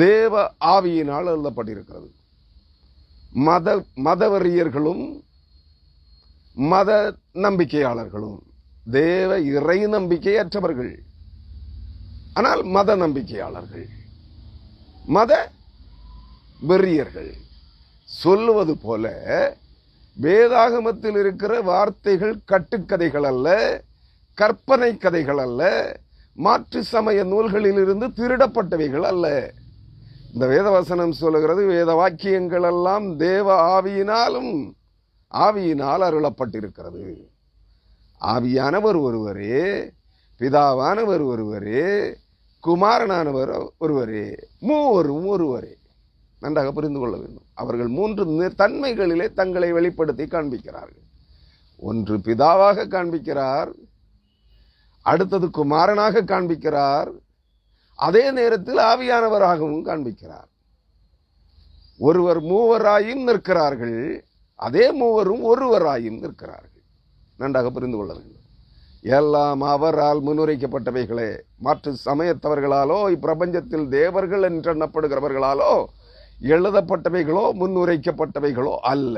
தேவ ஆவியினால் எழுதப்பட்டிருக்கிறது. மதவெறியர்களும் மத நம்பிக்கையாளர்களும் தேவ இறை நம்பிக்கையற்றவர்கள், ஆனால் மத நம்பிக்கையாளர்கள், மத வெறியர்கள் சொல்லுவது போல வேதாகமத்தில் இருக்கிற வார்த்தைகள் கட்டுக்கதைகள் அல்ல, கற்பனை கதைகள் அல்ல, மாற்று சமய நூல்களிலிருந்து திருடப்பட்டவைகள் அல்ல. இந்த வேதவசனம் சொல்லுகிறது, வேத வாக்கியங்கள் எல்லாம் தேவ ஆவியினால் அருளப்பட்டிருக்கிறது. ஆவியானவர் ஒருவரே, பிதாவானவர் ஒருவரே, குமாரனானவர் ஒருவரே, மூவரும் ஒருவரே. நன்றாக புரிந்து கொள்ள வேண்டும். அவர்கள் 3 தன்மைகளிலே தங்களை வெளிப்படுத்தி காண்பிக்கிறார்கள். ஒன்று பிதாவாக காண்பிக்கிறார், அடுத்தது குமாரனாக காண்பிக்கிறார், அதே நேரத்தில் ஆவியானவராகவும் காண்பிக்கிறார். ஒருவர் மூவராயும் நிற்கிறார்கள், அதே மூவரும் ஒருவராயும் நிற்கிறார்கள். நன்றாக புரிந்து கொள்ள வேண்டும். எல்லாம் அவரால் முன்னுரைக்கப்பட்டவைகளே, மாற்று சமயத்தவர்களாலோ இப்பிரபஞ்சத்தில் தேவர்கள் என்றெண்ணப்படுகிறவர்களாலோ எழுதப்பட்டவைகளோ முன்னுரைக்கப்பட்டவைகளோ அல்ல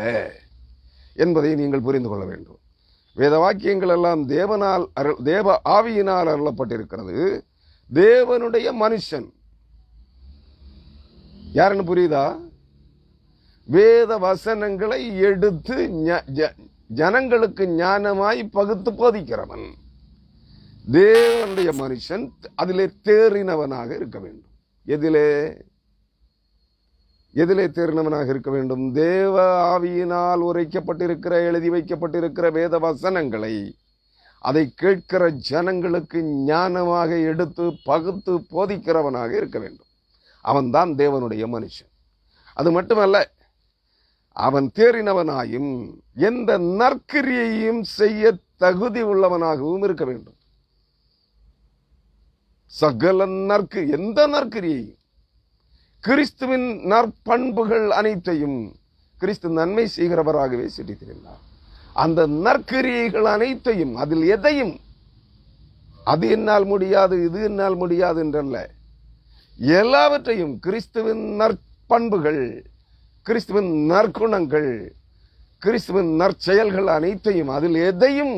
என்பதை நீங்கள் புரிந்து கொள்ள வேண்டும். வேத வாக்கியங்கள் எல்லாம் தேவ ஆவியினால் அருளப்பட்டிருக்கிறது. தேவனுடைய மனுஷன் யாருன்னு புரியுதா? வேத வசனங்களை எடுத்து ஜனங்களுக்கு ஞானமாய் பகுத்து போதிக்கிறவன் தேவனுடைய மனுஷன். அதிலே தேறினவனாக இருக்க வேண்டும். எதிலே தேறினவனாக இருக்க வேண்டும்? தேவ ஆவியினால் உரைக்கப்பட்டிருக்கிற, எழுதி வைக்கப்பட்டிருக்கிற வேத வசனங்களை அதை கேட்கிற ஜனங்களுக்கு ஞானமாக எடுத்து பகுத்து போதிக்கிறவனாக இருக்க வேண்டும். அவன்தான் தேவனுடைய மனுஷன். அது மட்டுமல்ல, அவன் தேறினவனாயும் எந்த நற்கிரியையும் செய்ய தகுதி உள்ளவனாகவும் இருக்க வேண்டும். சகல எந்த நற்கிரியையும், கிறிஸ்துவின் நற்பண்புகள் அனைத்தையும் கிறிஸ்து நன்மை செய்கிறவராகவே சிட்டித்திருந்தார். அந்த நற்கிரியைகள் அனைத்தையும், அதில் எதையும் அது என்னால் முடியாது இது என்னால் முடியாது என்றல்ல, எல்லாவற்றையும் கிறிஸ்துவின் நற்பண்புகள், கிறிஸ்துவின் நற்குணங்கள், கிறிஸ்துவின் நற்செயல்கள் அனைத்தையும், அதில் எதையும்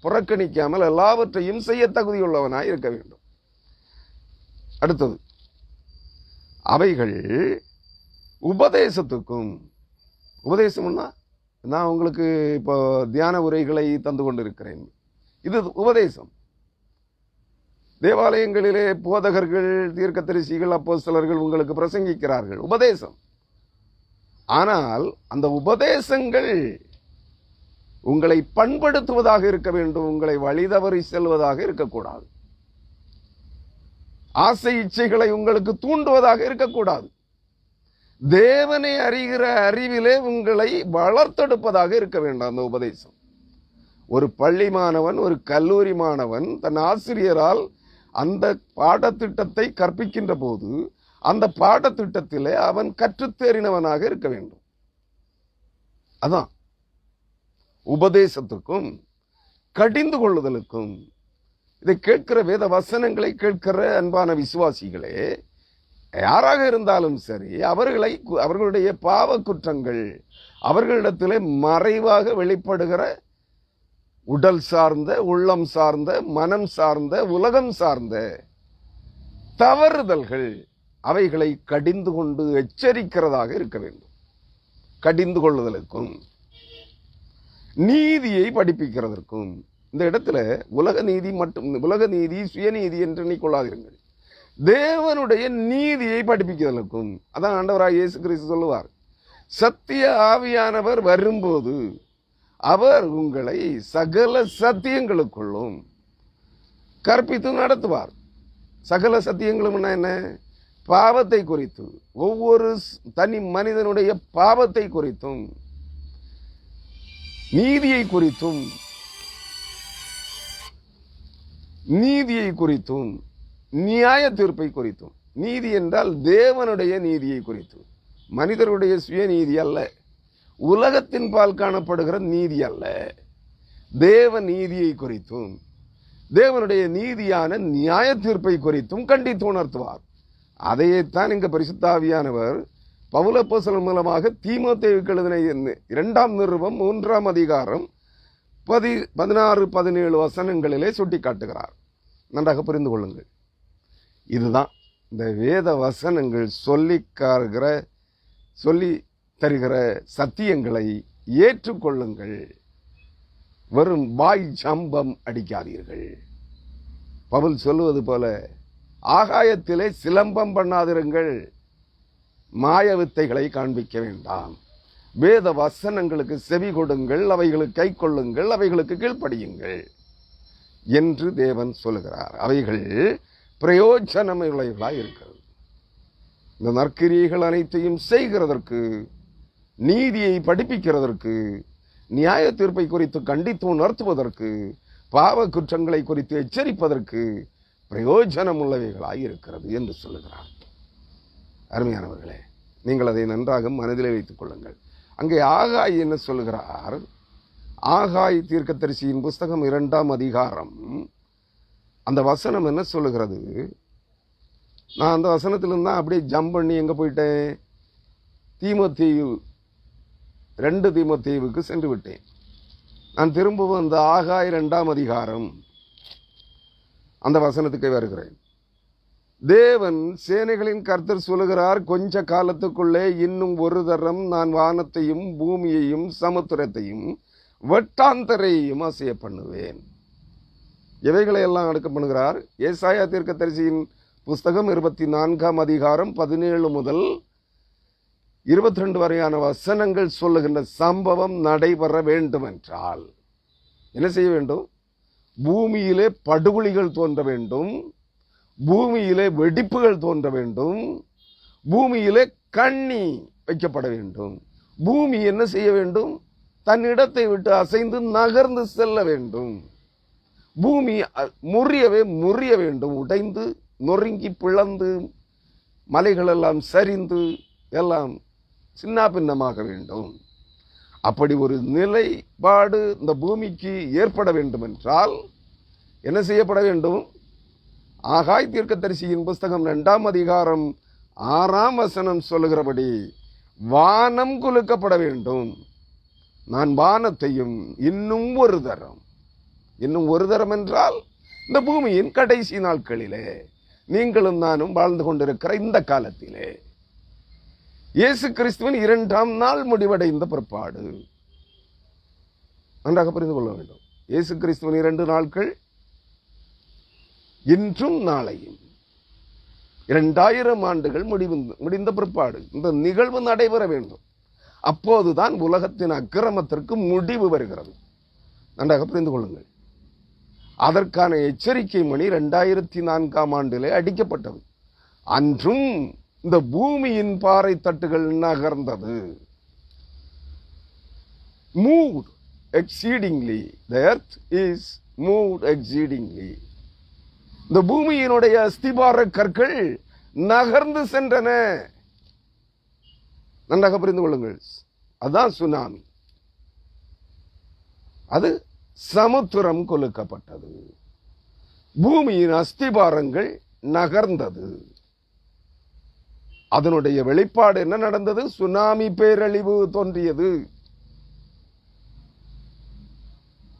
புறக்கணிக்காமல் எல்லாவற்றையும் செய்ய தகுதியுள்ளவனாய் இருக்க வேண்டும். அடுத்தது, அவைகள் உபதேசத்துக்கும், உபதேசம்னா நான் உங்களுக்கு இப்போ தியான உரைகளை தந்து கொண்டிருக்கிறேன், இது உபதேசம். தேவாலயங்களிலே போதகர்கள், தீர்க்கதரிசிகள், அப்போஸ்தலர்கள் உங்களுக்கு பிரசங்கிக்கிறார்கள், உபதேசம். ஆனால் அந்த உபதேசங்கள் உங்களை பண்படுத்துவதாக இருக்க வேண்டும், உங்களை வழிதவறி செல்வதாக இருக்கக்கூடாது. ஆசை இச்சைகளை உங்களுக்கு தூண்டுவதாக இருக்கக்கூடாது. தேவனை அறிகிற அறிவிலே உங்களை வளர்த்தெடுப்பதாக இருக்க வேண்டும் அந்த உபதேசம். ஒரு பள்ளி மாணவன், ஒரு கல்லூரி மாணவன் தன் ஆசிரியரால் அந்த பாடத்திட்டத்தை கற்பிக்கின்ற போது அந்த பாடத்திட்டத்திலே அவன் கற்றுத்தேறினவனாக இருக்க வேண்டும். அதான் உபதேசத்துக்கும் கடிந்து கொள்ளுதலுக்கும். இதை கேட்கிற வேத வசனங்களை கேட்கிற அன்பான விசுவாசிகளே, யாராக இருந்தாலும் சரி, அவர்களுடைய பாவ குற்றங்கள், அவர்களிடத்திலே மறைவாக வெளிப்படுகிற உடல் சார்ந்த, உள்ளம் சார்ந்த, மனம் சார்ந்த, உலகம் சார்ந்த தவறுதல்கள், அவைகளை கடிந்து கொண்டு எச்சரிக்கிறதாக இருக்க வேண்டும். கடிந்து கொள்ளுதலுக்கும் நீதியை படிப்பிக்கிறதற்கும். இந்த இடத்துல உலக நீதி சுயநீதி என்று எண்ணிக்கொள்ளாதீர்கள். தேவனுடைய நீதியை படிப்பிக்கிறதற்கும். அதான் ஆண்டவராக இயேசு கிறிஸ்து சொல்லுவார், சத்திய ஆவியானவர் வரும்போது அவர் உங்களை சகல சத்தியங்களுக்குள்ளும் கற்பித்து நடத்துவார். சகல சத்தியங்களும் என்ன? பாவத்தை குறித்து, ஒவ்வொரு தனி மனிதனுடைய பாவத்தை குறித்தும், நீதியை குறித்தும், நியாய தீர்ப்பை குறித்தும். நீதி என்றால் தேவனுடைய நீதியை குறித்தும், மனிதருடைய சுயநீதி அல்ல, உலகத்தின் பால் காணப்படுகிற நீதி அல்ல, தேவ நீதியை குறித்தும், தேவனுடைய நீதியான நியாய தீர்ப்பை குறித்தும் கண்டித்து உணர்த்துவார். அதையேத்தான் இங்க பரிசுத்த ஆவியானவர் பவுல் அப்போஸ்தலன் மூலமாக தீமோத்தேயுவுக்கு எழுதின 2ஆம் நிருபம் 3ஆம் அதிகாரம் 16-17 வசனங்களிலே சுட்டி காட்டுகிறார். நன்றாக புரிந்து கொள்ளுங்கள். இதுதான் இந்த வேத வசனங்கள் சொல்லி தருகிற சத்தியங்களை ஏற்றுக்கொள்ளுங்கள். வெறும் வாய் ஜம்பம் அடிக்காதீர்கள். பவுல் சொல்லுவது போல ஆகாயத்திலே சிலம்பம் பண்ணாதிருங்கள், மாய வித்தைகளை காண்பிக்க வேண்டாம். வேத வசனங்களுக்கு செவி கொடுங்கள், அவைகளுக்கு கை கொள்ளுங்கள், அவைகளுக்கு கீழ்ப்படியுங்கள் என்று தேவன் சொல்லுகிறார். அவைகள் பிரயோஜனமுள்ளவைகளாய் இருக்கிறது. இந்த நற்கிரியைகள் அனைத்தையும் செய்கிறதற்கு, நீதியை படிப்பிக்கிறதற்கு, நியாய தீர்ப்பை குறித்து கண்டித்து உணர்த்துவதற்கு, பாவ குற்றங்களை குறித்து எச்சரிப்பதற்கு பிரயோஜனம் உள்ளவைகளாய் இருக்கிறது என்று சொல்லுகிறார். அருமையானவர்களே, நீங்கள் அதை நன்றாக மனதிலே வைத்துக் கொள்ளுங்கள். அங்கே ஆகாய் என்ன சொல்லுகிறார்? ஆகாய் தீர்க்கதரிசியின் புஸ்தகம் 2ஆம் அதிகாரம் அந்த வசனம் என்ன சொல்லுகிறது? நான் அந்த வசனத்திலிருந்து தான் அப்படியே ஜம்ப் பண்ணி எங்க போயிட்டேன்? தீமோத்தேயு 2 தீமோத்தேயுவுக்கு சென்று விட்டேன். நான் திரும்பவும் அந்த ஆகாய் 2ஆம் அதிகாரம் அந்த வசனத்துக்கு வருகிறேன். தேவன் சேனைகளின் கர்த்தர் சொல்லுகிறார், கொஞ்ச காலத்துக்குள்ளே இன்னும் ஒரு தரம் நான் வானத்தையும் பூமியையும் சமுத்திரத்தையும் வட்டாந்தரையும் அசைய பண்ணுவேன். இவைகளை எல்லாம் அடக்க பண்ணுகிறார். ஏசாயா தீர்க்கதரிசியின் புஸ்தகம் 24ஆம் அதிகாரம் 17 முதல் 22 வரையான வசனங்கள் சொல்லுகின்ற சம்பவம் நடைபெற வேண்டும் என்றால் என்ன செய்ய வேண்டும்? பூமியிலே படுகொலிகள் தோன்ற வேண்டும், பூமியிலே வெடிப்புகள் தோன்ற வேண்டும், பூமியிலே கண்ணி வைக்கப்பட வேண்டும். பூமி என்ன செய்ய வேண்டும்? தன் இடத்தை விட்டு அசைந்து நகர்ந்து செல்ல வேண்டும். பூமி முறிய வேண்டும், உடைந்து நொறுங்கி பிளந்து மலைகள் எல்லாம் சரிந்து எல்லாம் சின்ன பின்னமாக வேண்டும். அப்படி ஒரு நிலைப்பாடு இந்த பூமிக்கு ஏற்பட வேண்டும் என்றால் என்ன செய்யப்பட வேண்டும்? ஆகாய் தீர்க்கதரிசியின் புஸ்தகம் 2ஆம் அதிகாரம் 6ஆம் வசனம் சொல்லுகிறபடி வானம் குலுக்கப்பட வேண்டும். நான் வானத்தையும் இன்னும் ஒரு தரம் என்றால் இந்த பூமியின் கடைசி நாட்களிலே நீங்களும் நானும் வாழ்ந்து கொண்டிருக்கிற இந்த காலத்திலே இயேசு கிறிஸ்துவின் 2ஆம் நாள் முடிவடைந்த பிற்பாடு நன்றாக புரிந்து கொள்ள வேண்டும். இயேசு கிறிஸ்துவின் 2 நாட்கள் இன்றும் நாளையும் 2000 ஆண்டுகள் முடிந்த பிற்பாடு இந்த நிகழ்வு நடைபெற வேண்டும். அப்போதுதான் உலகத்தின் அக்கிரமத்திற்கு முடிவு வருகிறது. நன்றாக புரிந்து கொள்ளுங்கள். அதற்கான எச்சரிக்கை மணி 2004ஆம் ஆண்டிலே அடிக்கப்பட்டது. அன்றும் இந்த பூமியின் பாறை தட்டுகள் நகர்ந்தது. Moved exceedingly. The earth is moved exceedingly. இந்த பூமியினுடைய அஸ்திபார கற்கள் நகர்ந்து சென்றன. நன்றாக புரிந்து கொள்ளுங்கள். அதுதான் சுனாமி. அது சமுத்திரம் கொலுக்கப்பட்டது. பூமியின் அஸ்திபாரங்கள் நகர்ந்தது. அதனுடைய வெளிப்பாடு என்ன நடந்தது? சுனாமி பேரழிவு தோன்றியது.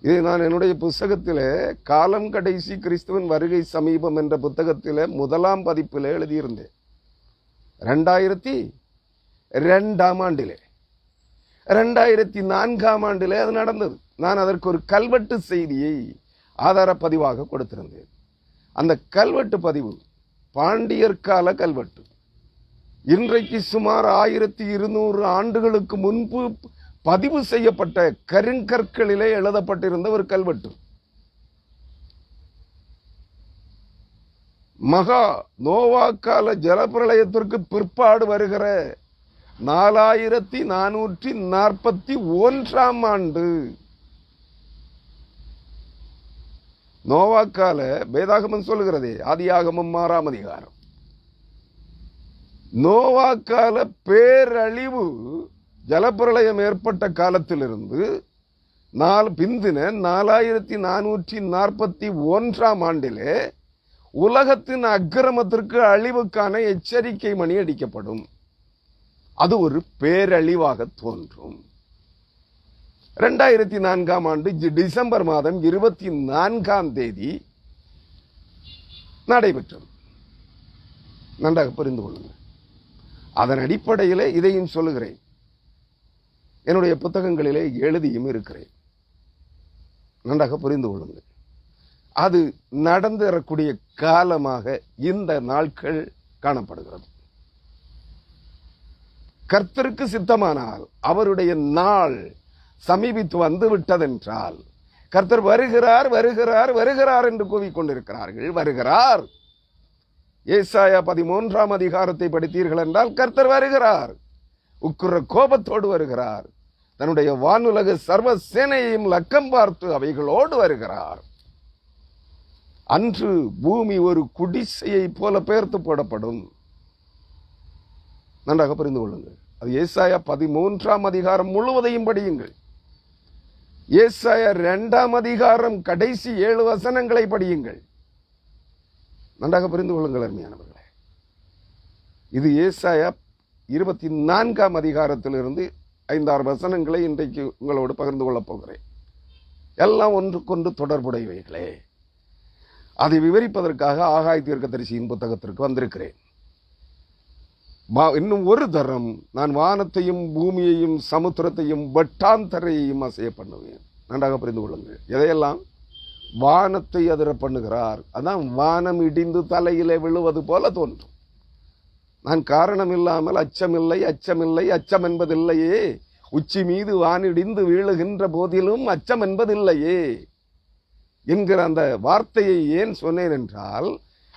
இதை நான் என்னுடைய புத்தகத்திலே காலம் கடைசி கிறிஸ்துவின் வருகை சமீபம் என்ற புத்தகத்திலே 1ஆம் பதிப்பிலே எழுதியிருந்தேன். 2002ஆம் ஆண்டிலே 2004ஆம் ஆண்டிலே அது நடந்தது. நான் அதற்கு ஒரு கல்வெட்டு செய்தியை ஆதார பதிவாக கொடுத்திருந்தேன். அந்த கல்வெட்டு பதிவு பாண்டியர் கால கல்வெட்டு. இன்றைக்கு சுமார் 1200 ஆண்டுகளுக்கு முன்பு பதிவு செய்யப்பட்ட கருங்கற்களிலே எழுதப்பட்டிருந்த ஒரு கல்வெட்டு. மகா நோவா கால ஜலப்பிரளயத்திற்கு பிற்பாடு வருகிற 4441ஆம் ஆண்டு நோவா கால வேதாகமம் சொல்லுகிறதே, ஆதியாகமம் 6ஆம் அதிகாரம், நோவா கால பேரழிவு ஜலப்பிரளயம் ஏற்பட்ட காலத்திலிருந்து பிந்தின 4441ஆம் ஆண்டிலே உலகத்தின் அக்கிரமத்திற்கு அழிவுக்கான எச்சரிக்கை மணி அடிக்கப்படும். அது ஒரு பேரழிவாக தோன்றும். 2004ஆம் ஆண்டு டிசம்பர் மாதம் 24ஆம் தேதி நடைபெற்றது. நன்றாக புரிந்து கொள்ளுங்கள். அதன் அடிப்படையிலே இதையும் சொல்லுகிறேன். என்னுடைய புத்தகங்களிலே எழுதியும் இருக்கிறேன். நன்றாக புரிந்து கொள்ளுங்கள். அது நடந்தேறக்கூடிய காலமாக இந்த நாட்கள் காணப்படுகிறது. கர்த்தருக்கு சித்தமானால் அவருடைய நாள் சமீபித்து வந்து விட்டதென்றால், கர்த்தர் வருகிறார் வருகிறார் வருகிறார் என்று கூவிக்கொண்டிருக்கிறார்கள். வருகிறார். ஏசாயா 13ஆம் அதிகாரத்தை படித்தீர்கள் என்றால் கர்த்தர் வருகிறார், உக்கிர கோபத்தோடு வருகிறார், தன்னுடைய வானுலக சர்வ சேனையையும் லக்கம் பார்த்து அவைகளோடு வருகிறார். அன்று பூமி ஒரு குடிசையை போல பெயர்த்து போடப்படும். நன்றாக புரிந்து கொள்ளுங்கள். அது ஏசாயா 13ஆம் அதிகாரம் முழுவதையும் படியுங்கள். ஏசாயா 2ஆம் அதிகாரம் கடைசி 7 வசனங்களை படியுங்கள். நன்றாக புரிந்து கொள்ளுங்கள் அருமையானவர்களே. இது ஏசாயா 24ஆம் அதிகாரத்திலிருந்து 5-6 வசனங்களை இன்றைக்கு உங்களோடு பகிர்ந்து கொள்ளப் போகிறேன். எல்லாம் ஒன்றுக்கொன்று தொடர்புடையவைகளே. அதை விவரிப்பதற்காக ஆகாய தீர்க்கதரிசியின் புத்தகத்திற்கு வந்திருக்கிறேன். இன்னும் ஒரு தரம் நான் வானத்தையும் பூமியையும் சமுத்திரத்தையும் வெட்டாந்தரையையும் அசைய பண்ணுவேன். நன்றாக புரிந்து கொள்ளுங்கள். எதையெல்லாம்? வானத்தை அதிர பண்ணுகிறார். அதான் வானம் இடிந்து தலையிலே விழுவது போல தோன்றும். நான் காரணம் இல்லாமல் அச்சமில்லை அச்சமில்லை அச்சம் என்பதில்லையே, உச்சி மீது வானிடிந்து வீழுகின்ற போதிலும் அச்சம் என்பதில்லையே என்கிற அந்த வார்த்தையை ஏன் சொன்னேன் என்றால்,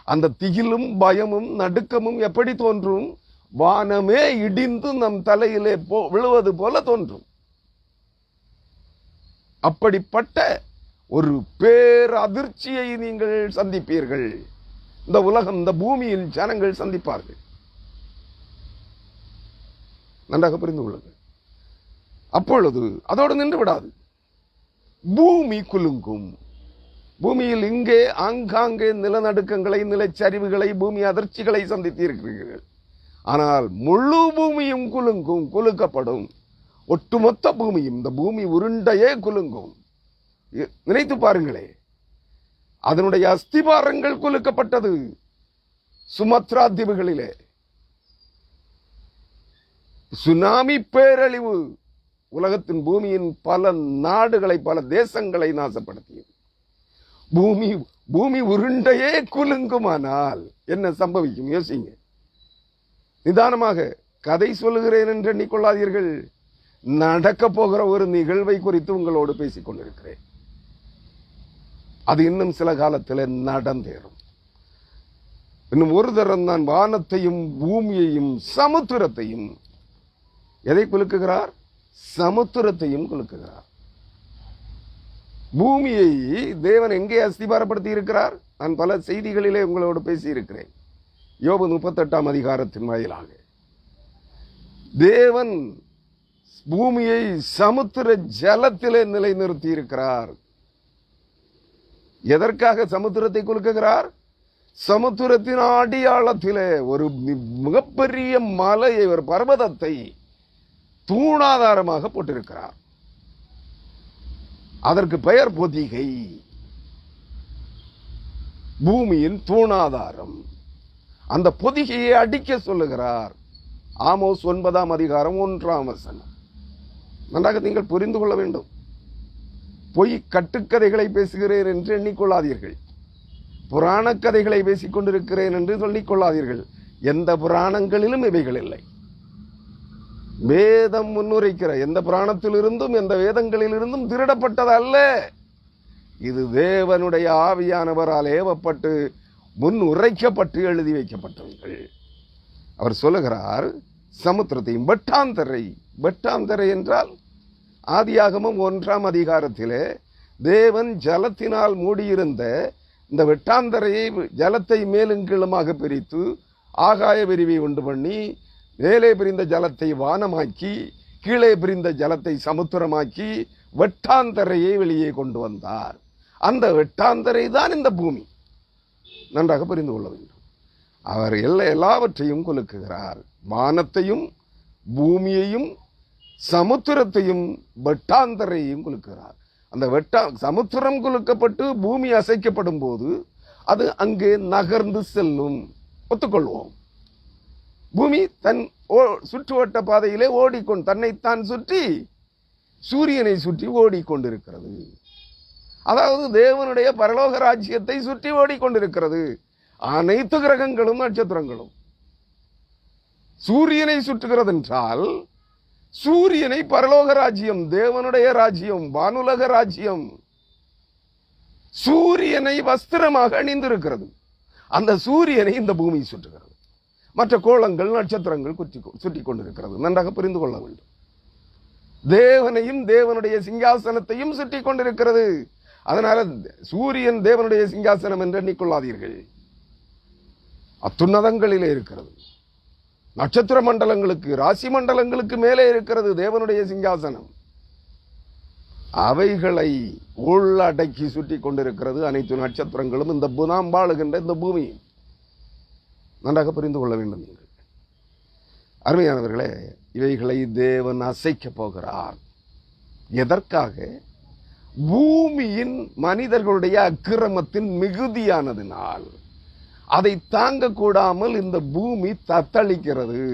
அந்த திகிலும் பயமும் நடுக்கமும் எப்படி தோன்றும்? வானமே இடிந்து நம் தலையிலே விழுவது போல தோன்றும். அப்படிப்பட்ட ஒரு பேர் அதிர்ச்சியை நீங்கள் சந்திப்பீர்கள். இந்த உலகம், இந்த பூமியின் ஜனங்கள் சந்திப்பார்கள். நன்றாக புரிந்து கொள்ளுங்கள். அப்பொழுது அதோடு நின்று விடாது. பூமி குலுங்கும். பூமியில் இங்கே ஆங்காங்கே நிலநடுக்கங்களை, நிலச்சரிவுகளை, பூமி அதிர்ச்சிகளை சந்தித்திருக்கிறீர்கள். ஆனால் முழு பூமியும் குலுங்கும், குலுக்கப்படும். ஒட்டுமொத்த பூமியும், இந்த பூமி உருண்டையே குலுங்கும். நினைத்து பாருங்களே, அதனுடைய அஸ்திபாரங்கள் குலுக்கப்பட்டது சுமத்ரா தீவுகளிலே. சுனாமி பேரழிவு உலகத்தின் பூமியின் பல நாடுகளை, பல தேசங்களை நாசப்படுத்தியது. பூமி உருண்டையே குலுங்குமானால் என்ன சம்பவிக்கும்? யோசிங்க. நிதானமாக கதை சொல்லுகிறேன் என்று எண்ணிக்கொள்ளாதீர்கள். நடக்க போகிற ஒரு நிகழ்வை குறித்து உங்களோடு பேசிக் கொண்டிருக்கிறேன். அது இன்னும் சில காலத்தில் நடந்தேறும். இன்னும் ஒரு தரம் நான் வானத்தையும் பூமியையும் சமுத்திரத்தையும், எதை குலுக்குகிறார்? சமுத்திரத்தையும் குலுக்குகிறார். பூமியை தேவன் எங்கே அஸ்திபாரப்படுத்தி இருக்கிறார்? நான் பல செய்திகளிலே உங்களோடு பேசி இருக்கிறேன். யோபு 38ஆம் அதிகாரத்தின் வாயிலாக தேவன் பூமியை சமுத்திர ஜலத்திலே நிலைநிறுத்தி இருக்கிறார். எதற்காக சமுத்திரத்தை குலுக்குகிறார்? சமுத்திரத்தின் அடியாளத்திலே ஒரு மிகப்பெரிய மலையை, ஒரு பர்வதத்தை தூணாதாரமாக போட்டிருக்கிறார். அதற்கு பெயர் பொதிகை. பூமியின் தூணாதாரம். அந்த பொதிகையை அடிக்க சொல்லுகிறார். ஆமோஸ் 9ஆம் அதிகாரம் 1ஆம் வசனம். நன்றாக நீங்கள் புரிந்து கொள்ள வேண்டும். பொய் கட்டுக்கதைகளை பேசுகிறேன் என்று எண்ணிக்கொள்ளாதீர்கள். புராண கதைகளை பேசிக் கொண்டிருக்கிறேன் என்று சொல்லிக்கொள்ளாதீர்கள். எந்த புராணங்களிலும் இவைகள் இல்லை. வேதம் முன்னுரைக்கிற எந்த புராணத்திலிருந்தும் எந்த வேதங்களிலிருந்தும் திருடப்பட்டதல்ல. இது தேவனுடைய ஆவியானவரால் ஏவப்பட்டு முன் உரைக்கப்பட்டு எழுதி வைக்கப்பட்டவர்கள். அவர் சொல்லுகிறார், சமுத்திரத்தையும் வெட்டாந்தரை. வெட்டாந்தரை என்றால் ஆதியாகமம் 1ஆம் அதிகாரத்திலே தேவன் ஜலத்தினால் மூடியிருந்த இந்த வெட்டாந்தரையை, ஜலத்தை மேலும் கீழுமாக பிரித்து ஆகாய விரிவை உண்டு பண்ணி, மேலே பிரிந்த ஜலத்தை வானமாக்கி, கீழே பிரிந்த ஜலத்தை சமுத்திரமாக்கி, வெட்டாந்தரையை வெளியே கொண்டு வந்தார். அந்த வெட்டாந்தரை தான் இந்த பூமி. நன்றாக புரிந்து கொள்ள வேண்டும். அவர் எல்லாவற்றையும் குலுக்குகிறார். வானத்தையும் பூமியையும் சமுத்திரத்தையும் வெட்டாந்தரையையும் குலுக்குகிறார். அந்த சமுத்திரம் குலுக்கப்பட்டு பூமி அசைக்கப்படும் போது அது அங்கே நகர்ந்து செல்லும். ஒத்துக்கொள்வோம். பூமி தன் சுற்றுவட்ட பாதையிலே தன்னைத்தான் சுற்றி சூரியனை சுற்றி ஓடிக்கொண்டிருக்கிறது. அதாவது தேவனுடைய பரலோக ராஜ்யத்தை சுற்றி ஓடிக்கொண்டிருக்கிறது. அனைத்து கிரகங்களும் நட்சத்திரங்களும் சூரியனை சுற்றுகிறது என்றால், சூரியனை பரலோக ராஜ்யம், தேவனுடைய ராஜ்யம், வானுலக ராஜ்யம் சூரியனை வஸ்திரமாக அணிந்திருக்கிறது. அந்த சூரியனை இந்த பூமி சுற்றுகிறது, மற்ற கோளங்கள் நட்சத்திரங்கள் சுற்றி கொண்டிருக்கிறது. நன்றாக புரிந்து கொள்ள வேண்டும். தேவனையும் தேவனுடைய சிங்காசனத்தையும் சுற்றி கொண்டிருக்கிறது. அதனால சூரியன் தேவனுடைய சிங்காசனம் என்று எண்ணிக்கொள்ளாதீர்கள். அத்துன்னதங்களிலே இருக்கிறது. நட்சத்திர மண்டலங்களுக்கு, ராசி மண்டலங்களுக்கு மேலே இருக்கிறது தேவனுடைய சிங்காசனம். அவைகளை உள்ளடக்கி சுற்றி கொண்டிருக்கிறது அனைத்து நட்சத்திரங்களும், இந்த நாம் வாழுகின்ற இந்த பூமி. நன்றாக புரிந்து கொள்ள வேண்டும் நீங்கள். அருமையானவர்களே, இவைகளை தேவன் அசைக்க போகிறார். எதற்காக? பூமியின் மனிதர்களுடைய அக்கிரமத்தின் மிகுதியானதினால் அதை தாங்க கூடாமல் இந்த பூமி தத்தளிக்கிறது.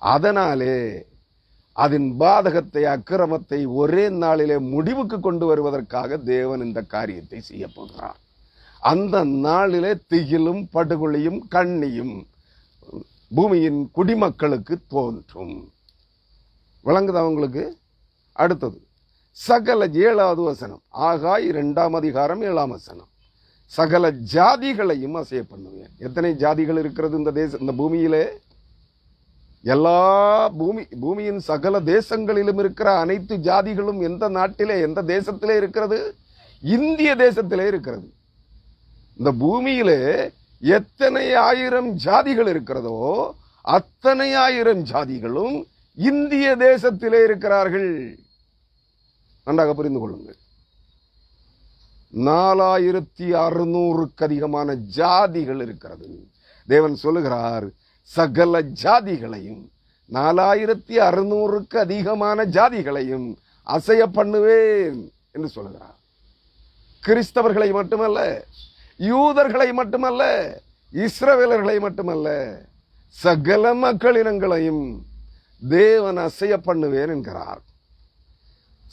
அதனாலே அதன் பாதகத்தை, அக்கிரமத்தை ஒரே நாளிலே முடிவுக்கு கொண்டு வருவதற்காக தேவன் இந்த காரியத்தை செய்ய போகிறார். அந்த நாளிலே திகிலும் படுகொலையும் கண்ணியும் பூமியின் குடிமக்களுக்கு தோன்றும். விளங்குதா உங்களுக்கு? அடுத்தது சகல 7வது வசனம், ஆகாய் 2ஆம் அதிகாரம் 7ஆம் வசனம். சகல ஜாதிகளையும் அசைய பண்ணுவேன். எத்தனை ஜாதிகள் இருக்கிறது இந்த பூமியிலே? எல்லா பூமியின் சகல தேசங்களிலும் இருக்கிற அனைத்து ஜாதிகளும் எந்த நாட்டிலே, எந்த தேசத்திலே இருக்கிறது? இந்திய தேசத்திலே இருக்கிறது. இந்த பூமியிலே எத்தனை ஆயிரம் ஜாதிகள் இருக்கிறதோ அத்தனை ஆயிரம் ஜாதிகளும் இந்திய தேசத்திலே இருக்கிறார்கள். நன்றாக புரிந்து கொள்ளுங்கள். 4600க்கு அதிகமான ஜாதிகள் இருக்கிறது. தேவன் சொல்லுகிறார், சகல ஜாதிகளையும், 4600க்கு அதிகமான ஜாதிகளையும் அசைய பண்ணுவேன் என்று சொல்லுகிறார். கிறிஸ்தவர்களை மட்டுமல்ல, யூதர்களை மட்டுமல்ல, இஸ்ரவேலர்களை மட்டுமல்ல, சகல மக்களினங்களையும் தேவன் அசைய பண்ணுவேன் என்கிறார்.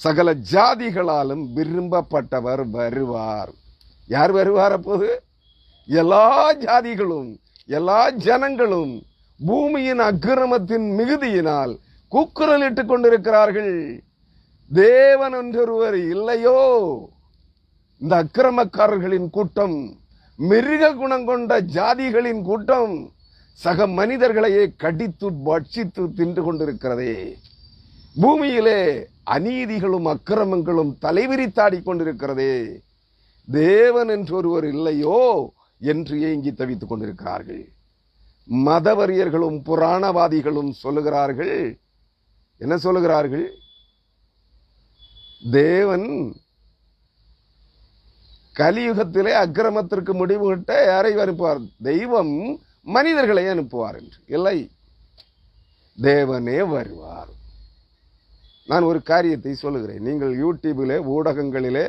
சகல ஜாதிகளாலும் விரும்பப்பட்டவர் வருவார். யார் வருவார்? அப்போது எல்லா ஜாதிகளும், எல்லா ஜனங்களும் பூமியின் அக்கிரமத்தின் மிகுதியினால் கூக்குரலிட்டுக் கொண்டிருக்கிறார்கள். தேவன் என்றொருவர் இல்லையோ? இந்த அக்கிரமக்காரர்களின் கூட்டம், மிருக குணம் கொண்ட ஜாதிகளின் கூட்டம் சக மனிதர்களையே கடித்து பட்சித்து தின்று கொண்டிருக்கிறதே. பூமியிலே அநீதிகளும் அக்கிரமங்களும் தலைவிரித்தாடி கொண்டிருக்கிறதே. தேவன் என்று ஒருவர் இல்லையோ என்று ஏங்கி தவித்துக் கொண்டிருக்கிறார்கள். மதவரியர்களும் புராணவாதிகளும் சொல்லுகிறார்கள். என்ன சொல்லுகிறார்கள்? தேவன் கலியுகத்திலே அக்கிரமத்திற்கு முடிவு கட்ட யாரை அனுப்புவார்? தெய்வம் மனிதர்களை அனுப்புவார் என்று. இல்லை, தேவனே வருவார். நான் ஒரு காரியத்தை சொல்லுகிறேன். நீங்கள் யூடியூபிலே, ஊடகங்களிலே,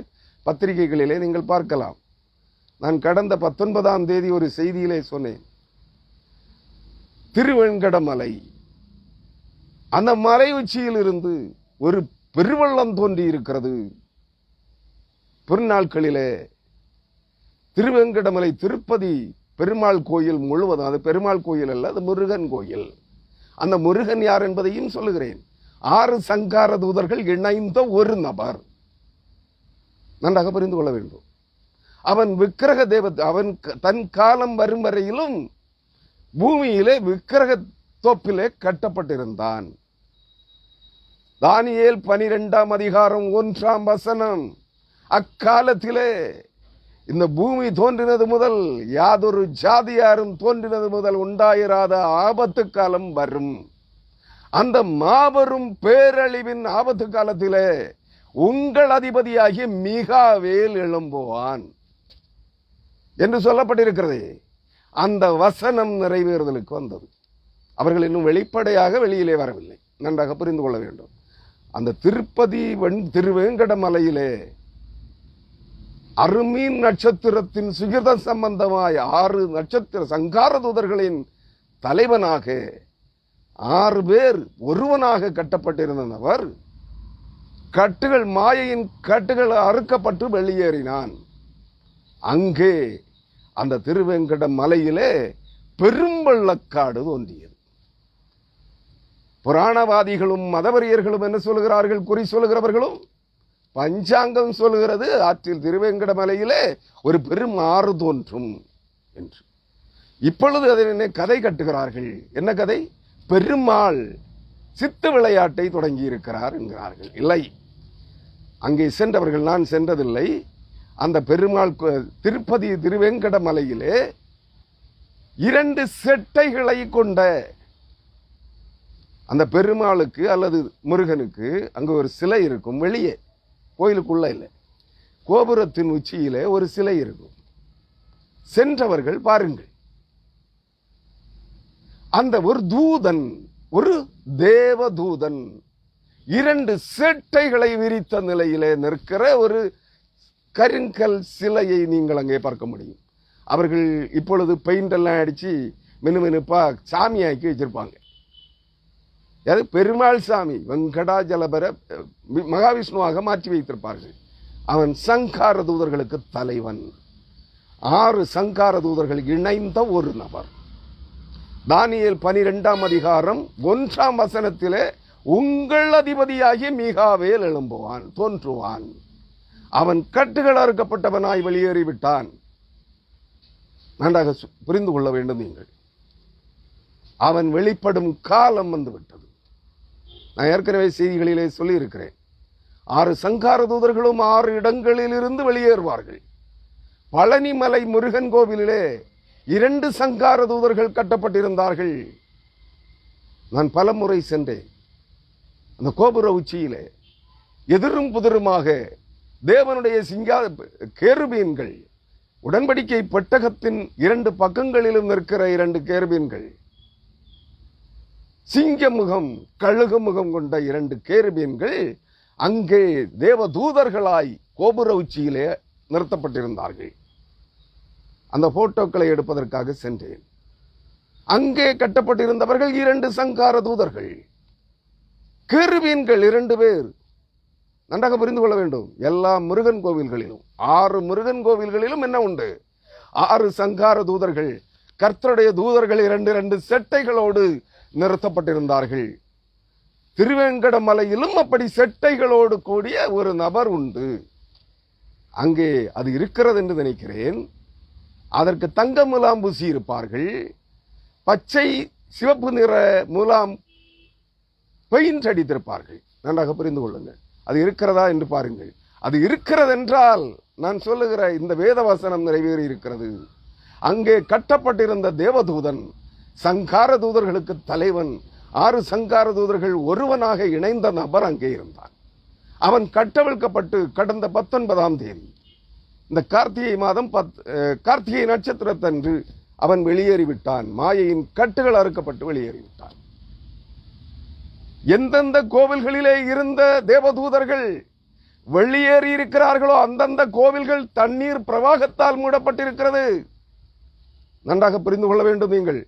பத்திரிகைகளிலே நீங்கள் பார்க்கலாம். நான் கடந்த 19ஆம் தேதி ஒரு செய்தியிலே சொன்னேன். திருவெங்கடமலை, அந்த மலை உச்சியில் இருந்து ஒரு பெருவெள்ளம் தோன்றி இருக்கிறது. பிறநாட்களிலே திருவெங்கடமலை திருப்பதி பெருமாள் கோயில் முழுவதும், அது பெருமாள் கோயில் அல்ல, அது முருகன் கோயில். அந்த முருகன் யார் என்பதையும் சொல்லுகிறேன். 6 சங்கார தூதர்கள் இணைந்த ஒரு நபர். நன்றாக புரிந்து கொள்ள வேண்டும். அவன் விக்கிரக தேவத்தை, அவன் தன் காலம் வரும் வரையிலும் பூமியிலே விக்கிரக தோப்பிலே கட்டப்பட்டிருந்தான். தானியேல் 12ஆம் அதிகாரம் 1ஆம் வசனம், அக்காலத்திலே இந்த பூமி தோன்றினது முதல், யாதொரு ஜாதியாரும் தோன்றினது முதல் உண்டாயிராத ஆபத்து காலம் வரும். அந்த மாபெரும் பேரழிவின் ஆபத்து காலத்திலே உங்கள் அதிபதியாகிய மிகாவேல் எழும்புவான் என்று சொல்லப்பட்டிருக்கிறது. அந்த வசனம் நிறைவேறுதலுக்கு வந்தது. அவர்கள் இன்னும் வெளிப்படையாக வெளியிலே வரவில்லை. நன்றாக புரிந்து கொள்ள வேண்டும். அந்த திருவேங்கடமலையிலே அருமீன் நட்சத்திரத்தின் சுகிர்த சம்பந்தமாய் 6 நட்சத்திர சங்கார தூதர்களின் தலைவனாக 6 பேர் ஒருவனாக கட்டப்பட்டிருந்தவர் கட்டுகள், மாயையின் கட்டுகள் அறுக்கப்பட்டு வெளியேறினான். அங்கே அந்த திருவேங்கட மலையிலே பெரும்பள்ளக்காடு தோன்றியது. புராணவாதிகளும் மதவரியர்களும் என்ன சொல்கிறார்கள்? குறி சொல்கிறவர்களும் பஞ்சாங்கம் சொல்கிறது, ஆற்றில் திருவேங்கட மலையிலே ஒரு பெரும் ஆறு தோன்றும் என்று. இப்பொழுது அதனை கதை கட்டுகிறார்கள். என்ன கதை? பெருமாள் சித்து விளையாட்டை தொடங்கி இருக்கிறார் என்கிறார்கள். இல்லை, அங்கே சென்றவர்கள், நான் சென்றதில்லை. அந்த பெருமாள் திருப்பதி திருவேங்கட மலையிலே 2 செட்டைகளை கொண்ட அந்த பெருமாளுக்கு அல்லது முருகனுக்கு அங்கு ஒரு சிலை இருக்கும். வெளியே, கோயிலுக்குள்ள இல்லை, கோபுரத்தின் உச்சியிலே ஒரு சிலை இருக்கும். சென்றவர்கள் பாருங்கள், அந்த ஒரு தூதன், ஒரு தேவதூதன் 2 செட்டைகளை விரித்த நிலையிலே நிற்கிற ஒரு கருங்கல் சிலையை நீங்கள் அங்கே பார்க்க முடியும். அவர்கள் இப்பொழுது பெயிண்ட் எல்லாம் அடிச்சு மினுமினுப்பா சாமியாக்கி வச்சிருப்பாங்க. அது பெருமாள் சாமி வெங்கடாஜலபர மகாவிஷ்ணுவாக மாற்றி வைத்திருப்பார்கள். அவன் சங்கார தூதர்களுக்கு தலைவன். 6 சங்கார தூதர்கள் இணைந்த ஒரு நபர். தானியேல் 12ஆம் அதிகாரம் 1ஆம் வசனத்திலே உங்கள் அதிபதியாகிய மீகாவேல் எழும்புவான், தோன்றுவான். அவன் கட்டுகள் அறுக்கப்பட்டவனாய் வெளியேறிவிட்டான். நன்றாக புரிந்து கொள்ள வேண்டும் நீங்கள். அவன் வெளிப்படும் காலம் வந்துவிட்டது. நான் ஏற்கனவே செய்திகளிலே சொல்லி இருக்கிறேன். 6 சங்கார தூதர்களும் 6 இடங்களில் இருந்து வெளியேறுவார்கள். பழனிமலை முருகன் கோவிலிலே 2 சங்கார தூதர்கள் கட்டப்பட்டிருந்தார்கள். நான் பல முறை சென்றேன். அந்த கோபுர உச்சியிலே எதிரும் புதிருமாக தேவனுடைய கேருபீன்கள், உடன்படிக்கை பெட்டகத்தின் 2 பக்கங்களிலும் நிற்கிற 2 கேருபீன்கள், சிங்க முகம் கழுகு முகம் கொண்ட 2 கேருபீன்கள் அங்கே தேவ தூதர்களாய் கோபுர உச்சியிலே நிறுத்தப்பட்டிருந்தார்கள். அந்த போட்டோக்களை எடுப்பதற்காக சென்றேன். அங்கே கட்டப்பட்டிருந்தவர்கள் 2 சங்கார தூதர்கள். கேருபீன்கள் 2 பேர். நன்றாக புரிந்து கொள்ள வேண்டும். எல்லா முருகன் கோவில்களிலும் 6 முருகன் கோவில்களிலும் என்ன உண்டு? 6 சங்கார தூதர்கள், கர்த்தருடைய தூதர்கள் 2 செட்டைகளோடு நிறுத்தப்பட்டிருந்தார்கள். திருவேங்கட மலையிலும் அப்படி செட்டைகளோடு கூடிய ஒரு நபர் உண்டு. அங்கே அது இருக்கிறது என்று நினைக்கிறேன். அதற்கு தங்க முலாம் பூசி இருப்பார்கள். பச்சை சிவப்பு நிற முலாம் பெயிண்ட் அடித்திருப்பார்கள். நன்றாக புரிந்து கொள்ளுங்கள். அது இருக்கிறதா என்று பாருங்கள். அது இருக்கிறது என்றால் நான் சொல்லுகிற இந்த வேத வசனம் நிறைவேறி இருக்கிறது. அங்கே கட்டப்பட்டிருந்த தேவதூதன் சங்கார தூதர்களுக்கு தலைவன். 6 சங்கார தூதர்கள் ஒருவனாக இணைந்த நபர் அங்கே இருந்தான். அவன் கட்டவிழ்க்கப்பட்டு கடந்த 19ஆம் தேதி இந்த கார்த்திகை மாதம் கார்த்திகை நட்சத்திரத்தன்று அவன் வெளியேறிவிட்டான். மாயையின் கட்டுகள் அறுக்கப்பட்டு வெளியேறிவிட்டான். எந்தெந்த கோவில்களிலே இருந்த தேவதூதர்கள் வெளியேறி இருக்கிறார்களோ அந்தந்த கோவில்கள் தண்ணீர் பிரவாகத்தால் மூடப்பட்டிருக்கிறது. நன்றாக புரிந்து கொள்ள வேண்டும் நீங்கள்.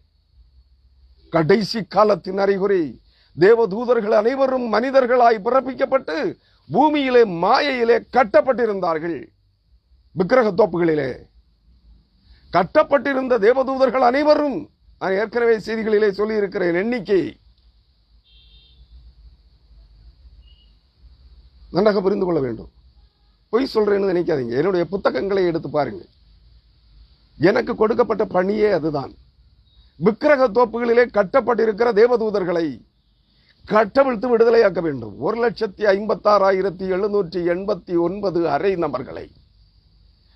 கடைசி காலத்தின் அறிகுறி. தேவதூதர்கள் அனைவரும் மனிதர்களாய் பிறப்பிக்கப்பட்டு பூமியிலே மாயையிலே கட்டப்பட்டிருந்தார்கள். விக்கிரக தோப்புகளிலே கட்டப்பட்டிருந்த தேவதூதர்கள் அனைவரும், நான் ஏற்கனவே செய்திகளிலே சொல்லி இருக்கிறேன் எண்ணிக்கை. நன்றாக புரிந்து கொள்ள வேண்டும். பொய் சொல்றேன்னு நினைக்காதீங்க. என்னுடைய புத்தகங்களை எடுத்து பாருங்க. எனக்கு கொடுக்கப்பட்ட பணியே அதுதான். விக்கிரக தோப்புகளிலே கட்டப்பட்டிருக்கிற தேவதூதர்களை கட்டவிழ்த்து விடுதலையாக்க வேண்டும். 1,56,789 அரை நபர்களை,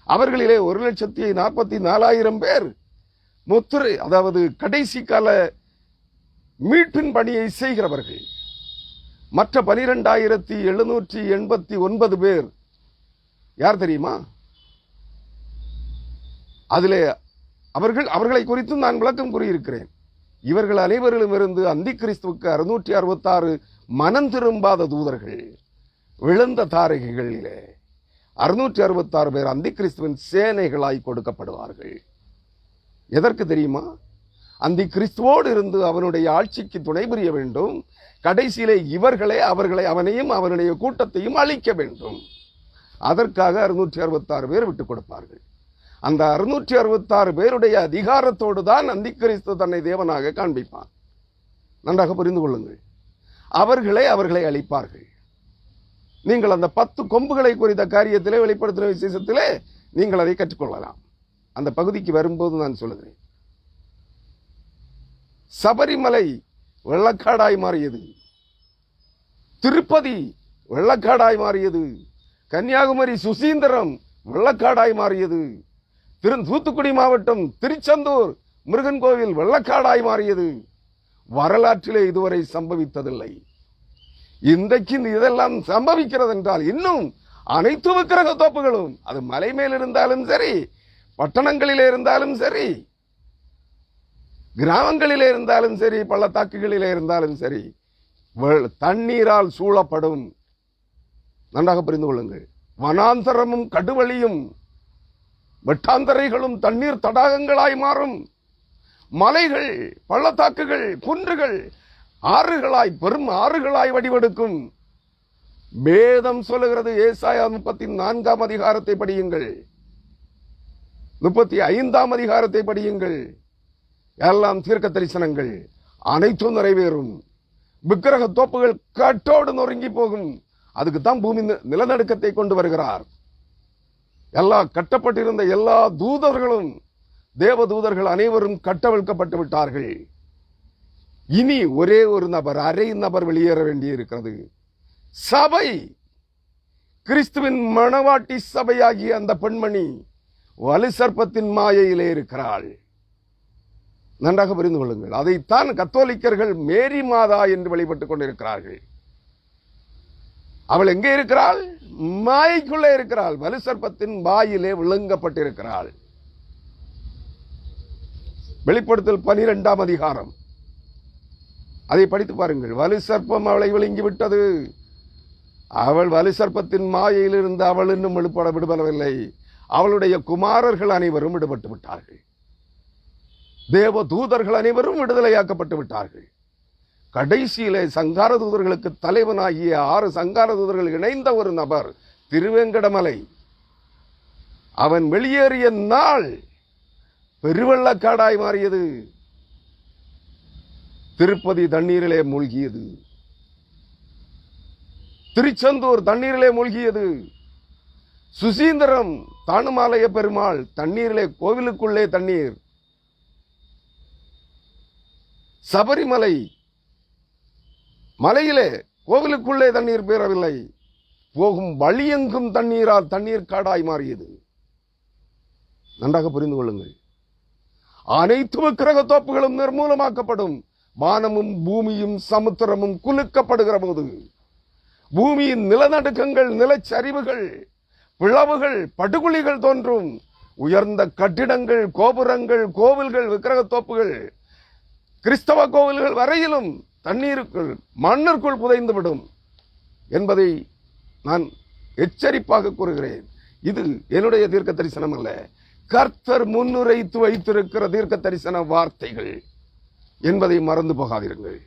அவர்களிலே 1,44,000 பேர் முத்திரை, அதாவது கடைசி கால மீட்பின் பணியை செய்கிறவர்கள். மற்ற 12,789 பேர் யார் தெரியுமா? அதிலே அவர்களை குறித்தும் நான் விளக்கம் கூறியிருக்கிறேன். இவர்கள் அனைவரிலும் இருந்து அந்தி கிறிஸ்துவுக்கு 666 மனம் திரும்பாத தூதர்கள், விழுந்த தாரகைகளிலே 666 பேர் அந்தி கிறிஸ்துவின் சேனைகளாய் கொடுக்கப்படுவார்கள். எதற்கு தெரியுமா? அந்தி கிறிஸ்துவோடு இருந்து அவனுடைய ஆட்சிக்கு துணை புரிய வேண்டும். கடைசியிலே அவனையும் அவனுடைய கூட்டத்தையும் அழிக்க வேண்டும். அதற்காக 666 பேர் விட்டுக் கொடுப்பார்கள். அந்த 666 பேருடைய அதிகாரத்தோடு தான் அந்தி கிறிஸ்து தன்னை தேவனாக காண்பிப்பான். நன்றாக புரிந்து கொள்ளுங்கள். அவர்களை அழிப்பார்கள். நீங்கள் அந்த 10 கொம்புகளை குறித்த காரியத்திலே வெளிப்படுத்தின விசேஷத்திலே நீங்கள் அதை கற்றுக்கொள்ளலாம். அந்த பகுதிக்கு வரும்போது நான் சொல்லுகிறேன். சபரிமலை வெள்ளக்காடாய் மாறியது, திருப்பதி வெள்ளக்காடாய் மாறியது, கன்னியாகுமரி சுசீந்திரம் வெள்ளக்காடாய் மாறியது, தூத்துக்குடி மாவட்டம் திருச்செந்தூர் முருகன் கோவில் வெள்ளக்காடாய் மாறியது. வரலாற்றிலே இதுவரை சம்பவித்ததில்லை. இன்றைக்கு இதெல்லாம் சம்பவிக்கிறது என்றால் இன்னும் அனைத்து விக்கிரக தோப்புகளும், அது மலை மேல் இருந்தாலும் சரி, பட்டணங்களிலே இருந்தாலும் சரி, கிராமங்களிலே இருந்தாலும் சரி, பள்ளத்தாக்குகளிலே இருந்தாலும் சரி, தண்ணீரால் சூழப்படும். நன்றாக புரிந்து கொள்ளுங்கள். வனாந்தரமும் கடுவழியும் வெட்டாந்தரைகளும் தண்ணீர் தடாகங்களாய் மாறும். மலைகள், பள்ளத்தாக்குகள், குன்றுகள் ஆறுகளாய், பெரும் ஆறுகளாய் வடிவெடுக்கும். வேதம் சொல்லுகிறது. ஏசாயா 34ஆம் அதிகாரத்தை படியுங்கள், 35ஆம் அதிகாரத்தை படியுங்கள். எல்லாம் தீர்க்க தரிசனங்கள், அனைத்தும் நிறைவேறும். விக்கிரக தோப்புகள் கட்டோடு நொறுங்கி போகும். அதுக்குத்தான் பூமி நிலநடுக்கத்தை கொண்டு வருகிறார். எல்லா கட்டப்பட்டிருந்த எல்லா தூதர்களும், தேவ தூதர்கள் அனைவரும் கட்டவிழ்க்கப்பட்டு விட்டார்கள். இனி ஒரே ஒரு நபர், அரை நபர் வெளியேற வேண்டியிருக்கிறது. சபை, கிறிஸ்துவின் மணவாட்டி சபையாகிய அந்த பெண்மணி வலு சர்ப்பத்தின் மாயையிலே இருக்கிறாள். நன்றாக புரிந்து கொள்ளுங்கள். அதைத்தான் கத்தோலிக்கர்கள் மேரி மாதா என்று வழிபட்டுக் கொண்டிருக்கிறார்கள். அவள் எங்கே இருக்கிறாள்? மாயைக்குள்ளே இருக்கிறாள். வலு சர்ப்பத்தின் வாயிலே விழுங்கப்பட்டிருக்கிறாள். வெளிப்படுத்தல் 12ஆம் அதிகாரம், அதை படித்து பாருங்கள். வலு சர்ப்பம் அவளை விழுங்கி விட்டது. அவள் வலு சர்ப்பத்தின் மாயையிலிருந்து அவள் இன்னும் விடுபடவில்லை. அவளுடைய குமாரர்கள் அனைவரும் விடுபட்டு விட்டார்கள். தேவ தூதர்கள் அனைவரும் விடுதலையாக்கப்பட்டு விட்டார்கள். கடைசியிலே சங்கார தூதர்களுக்கு தலைவனாகிய 6 சங்கார தூதர்கள் இணைந்த ஒரு நபர் திருவேங்கடமலை. அவன் வெளியேறிய நாள் பெருவெள்ளக்காடாய் மாறியது. திருப்பதி தண்ணீரிலே மூழ்கியது. திருச்செந்தூர் தண்ணீரிலே மூழ்கியது. சுசீந்திரம் தானுமாலய பெருமாள் தண்ணீரிலே, கோவிலுக்குள்ளே தண்ணீர். சபரிமலை மலையிலே கோவிலுக்குள்ளே தண்ணீர் பெறவில்லை. போகும் வழியெங்கும் தண்ணீரால் தண்ணீர் காடாய் மாறியது. நன்றாக புரிந்து கொள்ளுங்கள். அனைத்து விக்கிரக தோப்புகளும் நிர்மூலமாக்கப்படும். வானமும் பூமியும் சமுத்திரமும் குலுக்கப்படுகிற போது, பூமியின் நிலநடுக்கங்கள், நிலச்சரிவுகள், பிளவுகள், படுகுழிகள் தோன்றும். உயர்ந்த கட்டிடங்கள், கோபுரங்கள், கோவில்கள், விக்கிரக தோப்புகள், கிறிஸ்தவ கோவில்கள் வரையிலும் தண்ணீருக்குள், மண்ணிற்குள் புதைந்துவிடும் என்பதை நான் எச்சரிப்பாக கூறுகிறேன். இது என்னுடைய தீர்க்க தரிசனம் அல்ல, கர்த்தர் முன்னுரைத்து வைத்திருக்கிற தீர்க்க தரிசன வார்த்தைகள் என்பதை மறந்து போகாதீர்கள்.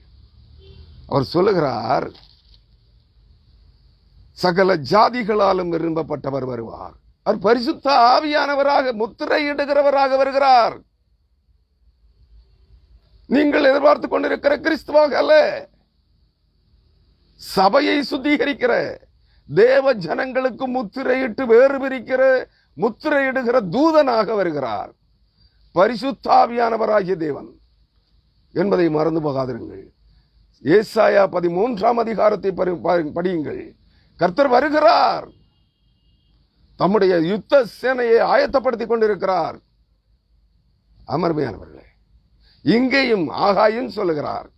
அவர் சொல்லுகிறார், சகல ஜாதிகளாலும் விரும்பப்பட்டவர் வருவார். அவர் பரிசுத்த ஆவியானவராக, முத்திரையிடுகிறவராக வருகிறார். நீங்கள் எதிர்பார்த்து கொண்டிருக்கிற கிறிஸ்துவாக அல்ல, சபையை சுத்திகரிக்கிற, தேவ ஜனங்களுக்கு முத்திரையிட்டு வேறு பிரிக்கிற, முத்திரையிடுகிற தூதனாக வருகிறார். பரிசுத்தாவியானவராகிய தேவன் என்பதை மறந்து போகாதிருங்கள். ஏசாயா 13ஆம் அதிகாரத்தை படியுங்கள். கர்த்தர் வருகிறார். தம்முடைய யுத்த சேனையை ஆயத்தப்படுத்திக் கொண்டிருக்கிறார். அமர்மையானவர்களே, இங்கேயும் ஆகாயும் சொல்லுகிறார்,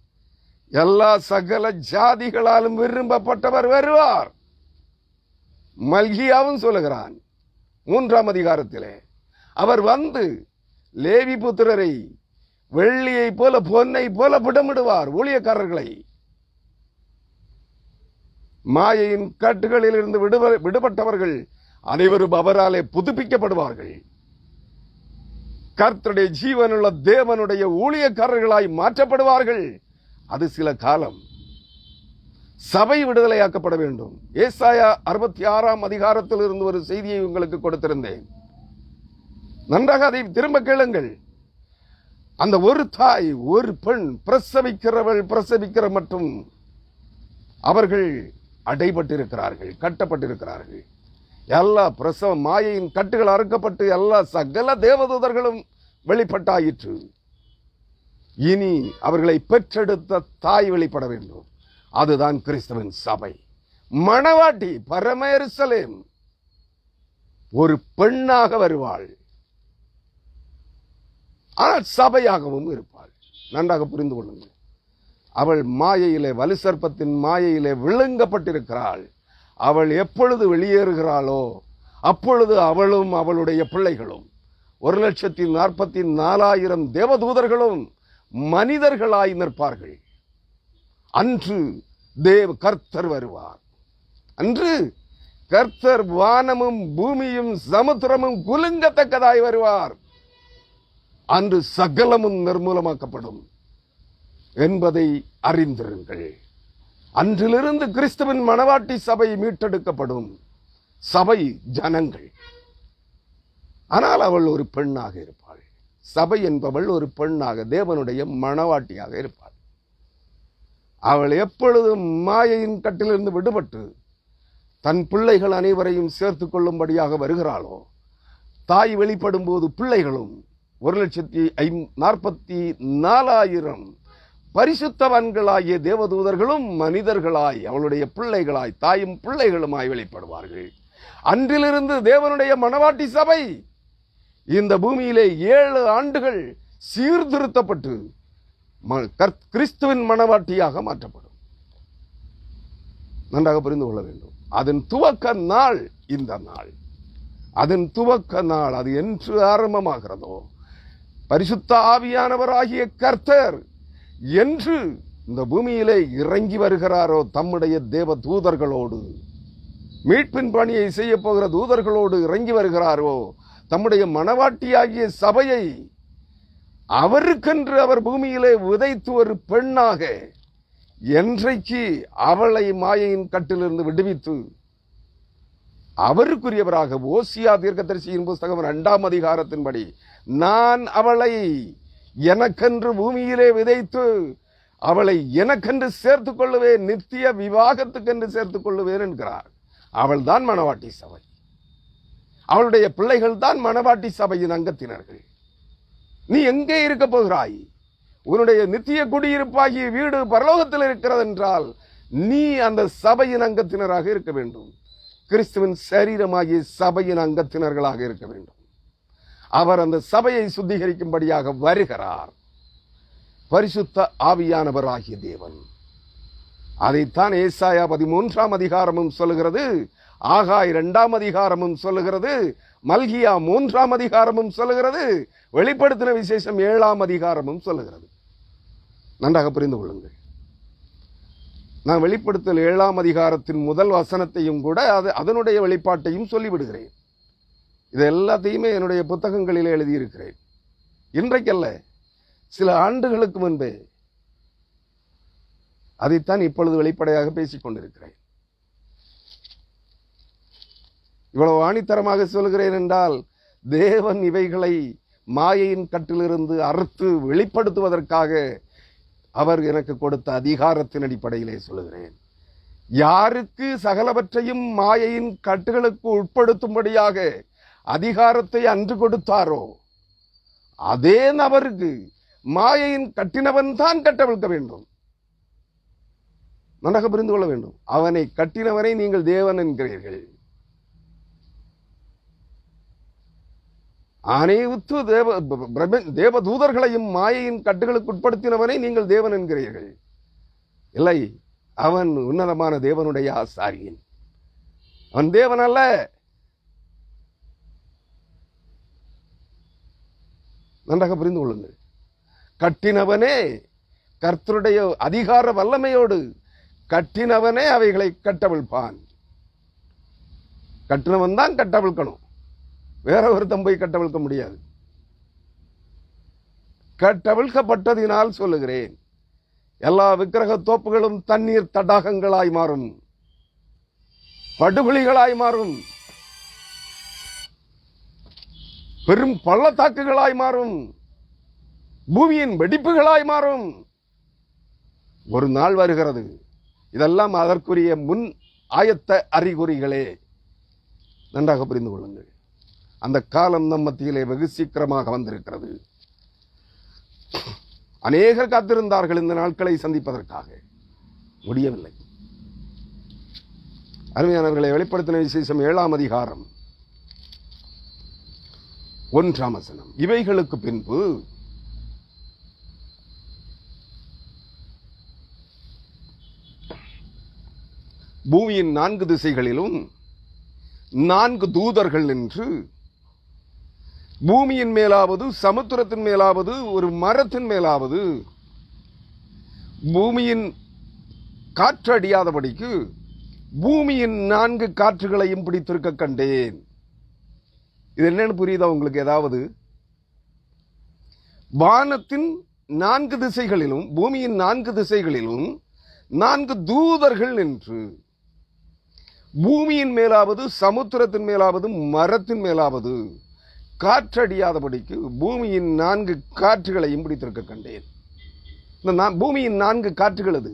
எல்லா சகல ஜாதிகளாலும் விரும்பப்பட்டவர் வருவார். மல்கியாவும் சொல்லுகிறான் 3ஆம் அதிகாரத்திலே, அவர் வந்து லேவி புத்திரரை வெள்ளியை போல பொன்னை போல புடமிடுவார். ஊழியக்காரர்களை மாயையின் கட்டுகளில் இருந்து விடுபட்டவர்கள் அனைவரும் அவராலே புதுப்பிக்கப்படுவார்கள். கர்த்தருடைய ஜீவனுள்ள தேவனுடைய ஊழியக்காரர்களாய் மாற்றப்படுவார்கள். அது சில காலம். சபை விடுதலையாக்கப்பட வேண்டும். ஏசாயா 66ஆம் அதிகாரத்தில் இருந்து ஒரு செய்தியை உங்களுக்கு கொடுத்திருந்தேன். நன்றாக அதை திரும்ப கேளுங்கள். அந்த ஒரு தாய், ஒரு பெண் பிரசவிக்கிற மட்டும் அவர்கள் அடைபட்டிருக்கிறார்கள், கட்டப்பட்டிருக்கிறார்கள். எல்லா பிரசவ மாயையின் கட்டுகள் அறுக்கப்பட்டு எல்லா சகல தேவதூதர்களும் வெளிப்பட்டாயிற்று. இனி அவர்களை பெற்றெடுத்த தாய் வெளிப்பட வேண்டும். அதுதான் கிறிஸ்துவின் சபை. மணவாட்டி பரம எருசலேம் ஒரு பெண்ணாக வருவாள், ஆனால் சபையாகவும் இருப்பாள். நன்றாக புரிந்து கொள்ளுங்கள். அவள் மாயையிலே, வலு சர்ப்பத்தின் மாயையிலே விழுங்கப்பட்டிருக்கிறாள். அவள் எப்பொழுது வெளியேறுகிறாளோ அப்பொழுது அவளும் அவளுடைய பிள்ளைகளும் 1,44,000 தேவதூதர்களும் மனிதர்களாய் நிற்பார்கள். அன்று கர்த்தர் வருவார். அன்று கர்த்தர் வானமும் பூமியும் சமுத்திரமும் குலுங்கத்தக்கதாய் வருவார். அன்று சகலமும் நிர்மூலமாக்கப்படும் என்பதை அறிந்திருங்கள். அன்றிலிருந்து கிறிஸ்துவின் மணவாட்டி சபை மீட்டெடுக்கப்படும். சபை ஜனங்கள், ஆனால் அவள் ஒரு பெண்ணாக இருப்பாள். சபை என்பவள் ஒரு பெண்ணாக, தேவனுடைய மணவாட்டியாக இருப்பாள். அவள் எப்பொழுதும் மாயையின் கட்டிலிருந்து விடுபட்டு தன் பிள்ளைகள் அனைவரையும் சேர்த்து கொள்ளும்படியாக வருகிறாளோ, தாய் வெளிப்படும் போது பிள்ளைகளும் 1,44,000 பரிசுத்தவான்களாகிய தேவதூதர்களும் மனிதர்களாய் அவளுடைய பிள்ளைகளாய் தாயும் பிள்ளைகளுமாய் வெளிப்படுவார்கள். அன்றிலிருந்து தேவனுடைய மணவாட்டி சபை இந்த பூமியிலே 7 ஆண்டுகள் சீர்திருத்தப்பட்டு கிறிஸ்துவின் மணவாட்டியாக மாற்றப்படும். நன்றாக புரிந்து கொள்ள வேண்டும். அதன் துவக்க நாள் இந்த நாள். அதன் துவக்க நாள் அது என்று ஆரம்பமாகிறதோ, பரிசுத்த ஆவியானவராகிய கர்த்தர் என்று இந்த பூமியிலே இறங்கி வருகிறாரோ, தம்முடைய தேவ தூதர்களோடு மீட்பின் பணியை செய்ய போகிற தூதர்களோடு இறங்கி வருகிறாரோ, தம்முடைய மணவாட்டியாகிய சபையை அவருக்கென்று அவர் பூமியிலே விதைத்து ஒரு பெண்ணாக என்றைக்கு அவளை மாயையின் கட்டிலிருந்து விடுவித்து அவருக்குரியவராக, ஓசியா தீர்க்கதரிசியின் புஸ்தகம் 2ஆம் அதிகாரத்தின்படி, நான் அவளை எனக்கென்று பூமியிலே விதைத்து அவளை எனக்கென்று சேர்த்துக் கொள்ளுவேன், நித்திய விவாகத்துக்கென்று சேர்த்துக் கொள்ளுவேன் என்கிறார். அவள் தான் மணவாட்டி சபை. அவளுடைய பிள்ளைகள் தான் மணவாட்டி சபையின் அங்கத்தினர்கள். நீ எங்கே இருக்க போகிறாய்? உன்னுடைய நித்திய குடியிருப்பாகிய வீடு பரலோகத்தில் இருக்கிறது என்றால் நீ அந்த சபையின் அங்கத்தினராக இருக்க வேண்டும். கிறிஸ்துவின் சரீரமாகிய சபையின் அங்கத்தினர்களாக இருக்க வேண்டும். அவர் அந்த சபையை சுத்திகரிக்கும்படியாக வருகிறார். பரிசுத்த ஆவியானவராகிய தேவன். அதைத்தான் ஏசாயா 13ஆம் அதிகாரமும் சொல்லுகிறது, ஆகாய் 2ஆம் அதிகாரமும் சொல்லுகிறது, மல்கியா 3ஆம் அதிகாரமும் சொல்லுகிறது, வெளிப்படுத்தின விசேஷம் 7ஆம் அதிகாரமும் சொல்லுகிறது. நன்றாக புரிந்து கொள்ளுங்கள். நான் வெளிப்படுத்தல் 7ஆம் அதிகாரத்தின் முதல் வசனத்தையும் கூட அதனுடைய வெளிப்பாட்டையும் சொல்லிவிடுகிறேன். இது எல்லாத்தையுமே என்னுடைய புத்தகங்களில் எழுதியிருக்கிறேன். இன்றைக்கல்ல, சில ஆண்டுகளுக்கு முன்பே அதைத்தான் இப்பொழுது வெளிப்படையாக பேசிக் கொண்டிருக்கிறேன். இவ்வளவு ஆணித்தரமாக சொல்கிறேன் என்றால், தேவன் இவைகளை மாயையின் கட்டிலிருந்து அறுத்து வெளிப்படுத்துவதற்காக அவர் எனக்கு கொடுத்த அதிகாரத்தின் அடிப்படையிலே சொல்லுகிறேன். யாருக்கு சகலவற்றையும் மாயையின் கட்டுகளுக்கு உட்படுத்தும்படியாக அதிகாரத்தை அன்று கொடுத்தாரோ, அதே நபருக்கு மாயையின் கட்டினவன் தான் கட்டவிழ்க்க வேண்டும். நன்றாக புரிந்து கொள்ள வேண்டும். அவனை கட்டினவனை நீங்கள் தேவன் என்கிறீர்கள். அனைத்து தேவ தூதர்களையும் மாயையின் கட்டுகளுக்கு உட்படுத்தினவனை நீங்கள் தேவன் என்கிறீர்கள். இல்லை, அவன் உன்னதமான தேவனுடைய ஆசாரியன். அவன் தேவன் அல்ல. நன்றாக புரிந்து கொள்ளுங்கள். கட்டினவனே, கர்த்தருடைய அதிகார வல்லமையோடு கட்டினவனே அவைகளை கட்டவிழ்ப்பான். கட்டினவன் தான் கட்டவிழ்க்கணும், வேற ஒருத்தன் போய் கட்டவிழ்க்க முடியாது. கட்டவிழ்க்கப்பட்டதினால் சொல்லுகிறேன், எல்லா விக்கிரக தோப்புகளும் தண்ணீர் தடாகங்களாய் மாறும், படுகொலிகளாய் மாறும், பெரும் பள்ளத்தாக்குகளாய் மாறும், பூமியின் வெடிப்புகளாய் மாறும். ஒரு நாள் வருகிறது. இதெல்லாம் அதற்குரிய முன் ஆயத்த அறிகுறிகளே. நன்றாக புரிந்து கொள்ளுங்கள். அந்த காலம் நம் மத்தியிலே வெகு சீக்கிரமாக வந்திருக்கிறது. அநேகர் காத்திருந்தார்கள் இந்த நாட்களை சந்திப்பதற்காக, முடியவில்லை. அருமையானவர்களை, வெளிப்படுத்தின விசேஷம் 7ஆம் அதிகாரம் 1ஆம் வசனம். இவைகளுக்கு பின்பு பூமியின் 4 திசைகளிலும் 4 தூதர்கள் நின்று பூமியின் மேலாவது, சமுத்திரத்தின் மேலாவது, ஒரு மரத்தின் மேலாவது பூமியின் காற்று அடியாதபடிக்கு பூமியின் 4 காற்றுகளையும் பிடித்திருக்க கண்டேன். இது என்னன்னு புரியுதா உங்களுக்கு? ஏதாவது வானத்தின் 4 திசைகளிலும் பூமியின் 4 திசைகளிலும் 4 தூதர்கள் நின்று பூமியின் மேலாவது, சமுத்திரத்தின் மேலாவது, மரத்தின் மேலாவது காற்றடியாதபடிக்கு பூமியின் 4 காற்றுகளையும் பிடித்திருக்க கண்டேன். இந்த பூமியின் 4 காற்றுகள் அது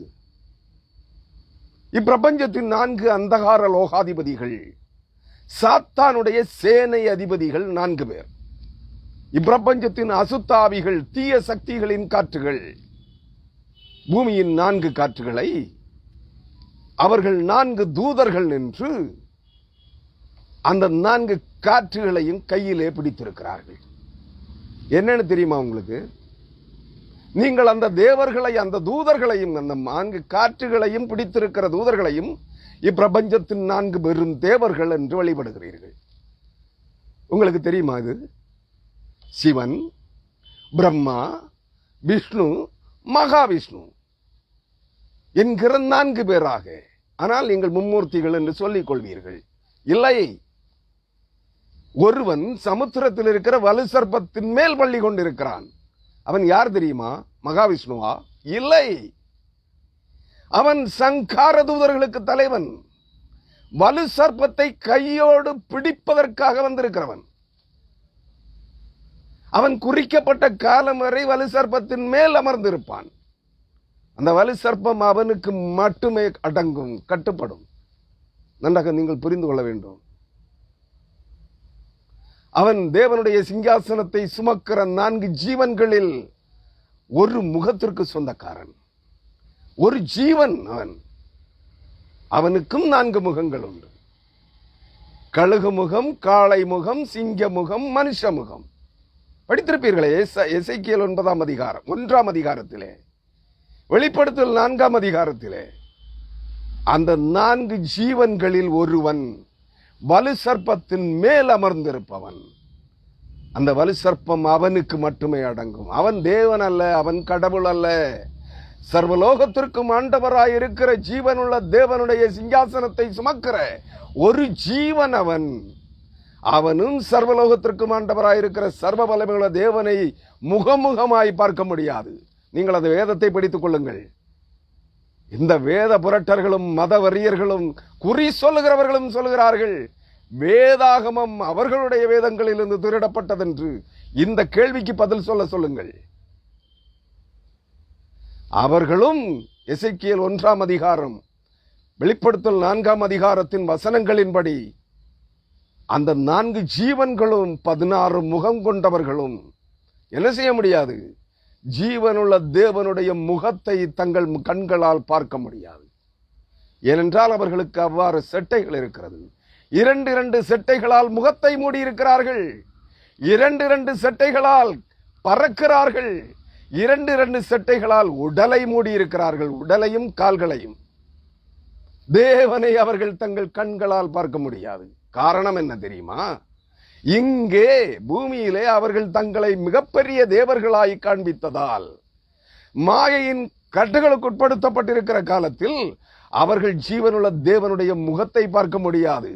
இப்பிரபஞ்சத்தின் 4 அந்தகார லோகாதிபதிகள், சாத்தானுடைய சேனை அதிபதிகள் 4 பேர். இப்பிரபஞ்சத்தின் அசுத்தாவிகள், தீய சக்திகளின் காற்றுகள். பூமியின் 4 காற்றுகளை அவர்கள் 4 தூதர்கள் நின்று அந்த 4 காற்றுகளையும் கையிலே பிடித்திருக்கிறார்கள். என்னன்னு தெரியுமா உங்களுக்கு? நீங்கள் அந்த தேவர்களை, அந்த தூதர்களையும், அந்த 4 காற்றுகளையும் பிடித்திருக்கிற தூதர்களையும் இப்பிரபஞ்சத்தின் 4 பெரும் தேவர்கள் என்று வழிபடுகிறீர்கள். உங்களுக்கு தெரியுமா? இது சிவன், பிரம்மா, விஷ்ணு, மகாவிஷ்ணு என்கிற 4 பேராக. ஆனால் நீங்கள் மும்மூர்த்திகள் என்று சொல்லிக் கொள்வீர்கள். இல்லை, ஒருவன் சமுத்திரத்தில் இருக்கிற வலு சர்ப்பத்தின் மேல் பள்ளி கொண்டிருக்கிறான். அவன் யார் தெரியுமா? மகாவிஷ்ணுவா? இல்லை, அவன் சங்கார தூதர்களுக்கு தலைவன். வலு சர்ப்பத்தை கையோடு பிடிப்பதற்காக வந்திருக்கிறவன். அவன் குறிக்கப்பட்ட காலம் வரை வலு சர்ப்பத்தின் மேல் அமர்ந்திருப்பான். அந்த வலு சர்ப்பம் அவனுக்கு மட்டுமே அடங்கும், கட்டுப்படும். நன்றாக நீங்கள் புரிந்து கொள்ள வேண்டும். அவன் தேவனுடைய சிங்காசனத்தை சுமக்கிற 4 ஜீவன்களில் ஒரு முகத்திற்கு சொந்தக்காரன். ஒரு ஜீவன் அவன். அவனுக்கும் 4 முகங்கள் உண்டு. கழுகு முகம், காளை முகம், சிங்க முகம், மனுஷ முகம். படித்திருப்பீர்களே எசேக்கியேல் 9ஆம் அதிகாரம் 1ஆம் அதிகாரத்திலே, வெளிப்படுத்தல் 4ஆம் அதிகாரத்திலே. அந்த 4 ஜீவன்களில் ஒருவன் வலு சர்ப்பத்தின் மேல் அமர்ந்திருப்பவன். அந்த வலு சர்ப்பம் அவனுக்கு மட்டுமே அடங்கும். அவன் தேவன் அல்ல, அவன் கடவுள் அல்ல. சர்வலோகத்திற்கும் ஆண்டவராய் இருக்கிற ஜீவனுள்ள தேவனுடைய சிங்காசனத்தை சுமக்கிற ஒரு ஜீவன் அவன். அவனும் சர்வலோகத்திற்கும் ஆண்டவராய் இருக்கிற சர்வ வல்லமையுள்ள தேவனை முகமுகமாய் பார்க்க முடியாது. நீங்கள் அந்த வேதத்தை படித்துக் கொள்ளுங்கள். இந்த வேத புரட்டர்களும் மதவரியர்களும் குறி சொல்லுகிறவர்களும் சொல்லுகிறார்கள், வேதாகமம் அவர்களுடைய வேதங்களிலிருந்து திருடப்பட்டதென்று. இந்த கேள்விக்கு பதில் சொல்லுங்கள். அவர்களும் எசேக்கியேல் 1ஆம் அதிகாரம், வெளிப்படுத்தல் 4ஆம் அதிகாரத்தின் வசனங்களின்படி அந்த 4 ஜீவன்களும் 16 முகம் கொண்டவர்களும் என்ன செய்ய முடியாது? ஜீவனுள்ள தேவனுடைய முகத்தை தங்கள் கண்களால் பார்க்க முடியாது. ஏனென்றால் அவர்களுக்கு அவ்வாறு செட்டைகள் இருக்கிறது. 2 செட்டைகளால் முகத்தை மூடியிருக்கிறார்கள். 2 செட்டைகளால் பறக்கிறார்கள். 2 செட்டைகளால் உடலை மூடியிருக்கிறார்கள், உடலையும் கால்களையும். தேவனை அவர்கள் தங்கள் கண்களால் பார்க்க முடியாது. காரணம் என்ன தெரியுமா? இங்கே பூமியிலே அவர்கள் தங்களை மிகப்பெரிய தேவர்களாய் காண்பித்ததால், மாயையின் கட்டுகளுக்கு உட்படுத்தப்பட்டிருக்கிற காலத்தில் அவர்கள் ஜீவனுள்ள தேவனுடைய முகத்தை பார்க்க முடியாது.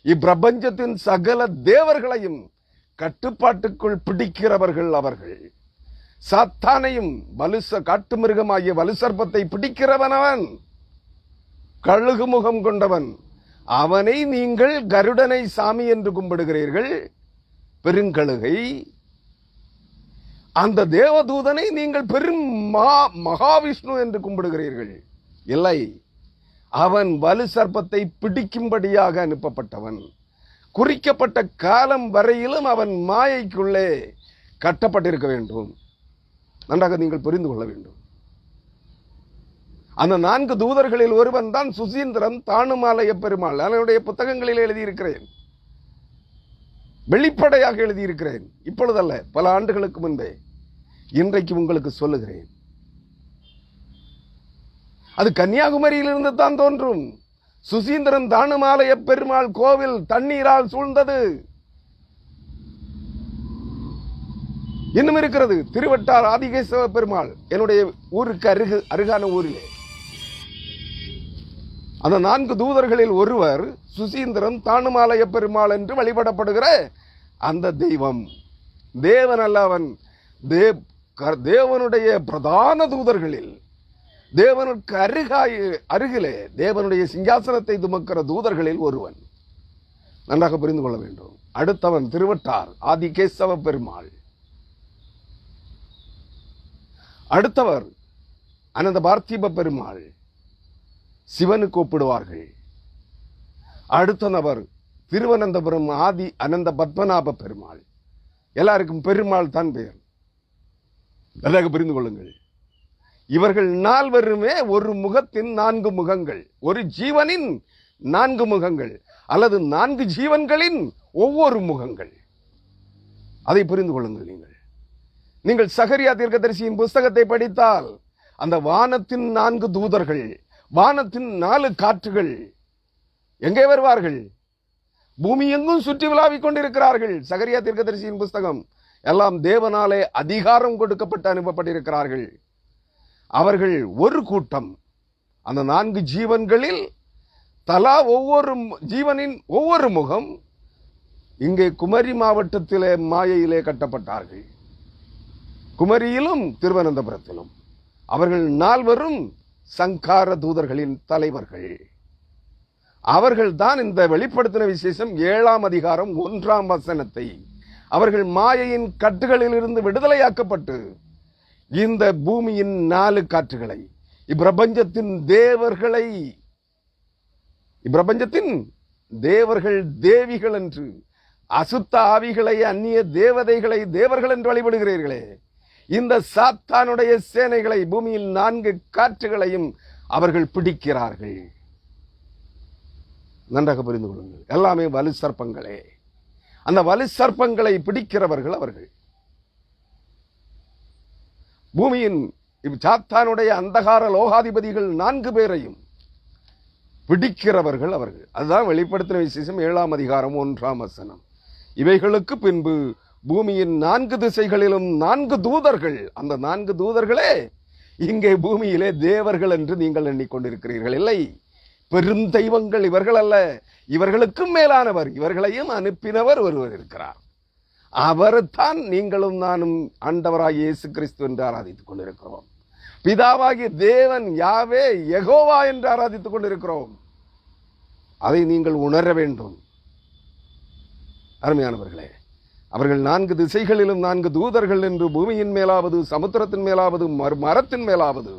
இப்பிரபஞ்சத்தின் சகல தேவர்களையும் கட்டுப்பாட்டுக்குள் பிடிக்கிறவர்கள் அவர்கள். சாத்தானையும் காட்டு மிருகமாகிய வலு சர்ப்பத்தை பிடிக்கிறவன் அவன். கழுகு முகம் கொண்டவன் அவனை நீங்கள் கருடனை சாமி என்று கும்பிடுகிறீர்கள், பெருங்கழுகை. அந்த தேவதூதனை நீங்கள் பெரும் மகாவிஷ்ணு என்று கும்பிடுகிறீர்கள். இல்லை, அவன் வலு சர்ப்பத்தை பிடிக்கும்படியாக அனுப்பப்பட்டவன். குறிக்கப்பட்ட காலம் வரையிலும் அவன் மாயைக்குள்ளே கட்டப்பட்டிருக்க வேண்டும். நன்றாக நீங்கள் புரிந்து கொள்ள வேண்டும். அந்த 4 தூதர்களில் ஒருவன் தான் சுசீந்திரம் தானுமாலய பெருமாள். என்னுடைய புத்தகங்களில் எழுதியிருக்கிறேன், வெளிப்படையாக எழுதியிருக்கிறேன். இப்பொழுதல்ல, பல ஆண்டுகளுக்கு முன்பே. இன்றைக்கு உங்களுக்கு சொல்லுகிறேன், அது கன்னியாகுமரியிலிருந்து தான் தோன்றும். சுசீந்திரம் தானுமாலய பெருமாள் கோவில் தண்ணீரால் சூழ்ந்தது. இன்னும் இருக்கிறது திருவட்டார் ஆதிகேசவ பெருமாள், என்னுடைய ஊருக்கு அருகான ஊரிலே. அந்த 4 தூதர்களில் ஒருவர் சுசீந்திரம் தானுமாலய பெருமாள் என்று வழிபடப்படுகிற அந்த தெய்வம். தேவன் அல்ல, அவன் தேவனுடைய பிரதான தூதர்களில், தேவனுக்கு அருகிலே தேவனுடைய சிங்காசனத்தை துமக்கிற தூதர்களில் ஒருவன். நன்றாக புரிந்து கொள்ள வேண்டும். அடுத்தவன் திருவட்டார் ஆதிகேசவ பெருமாள். அடுத்தவர் அனந்த பார்த்திப பெருமாள், சிவனுக்கு ஒப்பிடுவார்கள். அடுத்த நபர் திருவனந்தபுரம் ஆதி அனந்த பத்மநாப பெருமாள். எல்லாருக்கும் பெருமாள் தான் பெயர். நன்றாக புரிந்து கொள்ளுங்கள். இவர்கள் 4 ஒரு முகத்தின் 4 முகங்கள், ஒரு ஜீவனின் 4 முகங்கள், அல்லது 4 ஜீவன்களின் ஒவ்வொரு முகங்கள். அதை புரிந்து கொள்ளுங்கள். நீங்கள் சகரியா தீர்க்கதரிசியின் புஸ்தகத்தை படித்தால் அந்த வானத்தின் 4 தூதர்கள், வானத்தின் 4 காற்றுகள் எங்கே வருவார்கள்? பூமி எங்கும் சுற்றி விளாவிக் கொண்டிருக்கிறார்கள். சகரியா தீர்க்கதரிசியின் புஸ்தகம். எல்லாம் தேவனாலே அதிகாரம் கொடுக்கப்பட்டு அனுப்பப்பட்டிருக்கிறார்கள். அவர்கள் ஒரு கூட்டம். அந்த 4 ஜீவன்களில் தலா ஒவ்வொரு ஜீவனின் ஒவ்வொரு முகம் இங்கே குமரி மாவட்டத்திலே மாயையிலே கட்டப்பட்டார்கள். குமரியிலும் திருவனந்தபுரத்திலும். அவர்கள் 4 சங்கார தூதர்களின் தலைவர்கள். அவர்கள் தான் இந்த வெளிப்படுத்தின விசேஷம் 7ஆம் அதிகாரம் 1ஆம் வசனத்தை, அவர்கள் மாயையின் கட்டுகளில் இருந்து விடுதலையாக்கப்பட்டு இந்த பூமியின் 4 காற்றுகளை, இப்பிரபஞ்சத்தின் தேவர்கள் தேவிகள் என்று, அசுத்த ஆவிகளை அந்நிய தேவதைகளை தேவர்கள் என்று வழிபடுகிறீர்களே, இந்த சாத்தானுடைய சேனைகளை, பூமியில் 4 காற்றுகளையும் அவர்கள் பிடிக்கிறார்கள். நன்றாக புரிந்து கொள்ளுங்கள். எல்லாமே வலு சர்ப்பங்களே. அந்த வலு சர்ப்பங்களை பிடிக்கிறவர்கள் அவர்கள். பூமியின் சாத்தானுடைய அந்தகார லோகாதிபதிகள் 4 பேரையும் பிடிக்கிறவர்கள் அவர்கள். அதுதான் வெளிப்படுத்தின விசேஷம் 7ஆம் அதிகாரம் 1ஆம் வசனம். இவைகளுக்கு பின்பு பூமியின் 4 திசைகளிலும் 4 தூதர்கள். அந்த 4 தூதர்களே இங்கே பூமியிலே தேவர்கள் என்று நீங்கள் எண்ணிக்கொண்டிருக்கிறீர்கள். இல்லை, பெருந்தெய்வங்கள் இவர்கள் அல்ல. இவர்களுக்கும் மேலானவர், இவர்களையும் அனுப்பினவர் ஒருவர் இருக்கிறார். அவர்தான் நீங்களும் நானும் ஆண்டவராகிய இயேசு கிறிஸ்து என்று ஆராதித்துக் கொண்டிருக்கிறோம். பிதாவாகிய தேவன் யாவே யெகோவா என்று ஆராதித்துக் கொண்டிருக்கிறோம். அதை நீங்கள் உணர வேண்டும். அருமையானவர்களே, அவர்கள் 4 திசைகளிலும் 4 தூதர்கள் என்று, பூமியின் மேலாவது, சமுத்திரத்தின் மேலாவது, மரத்தின் மேலாவது,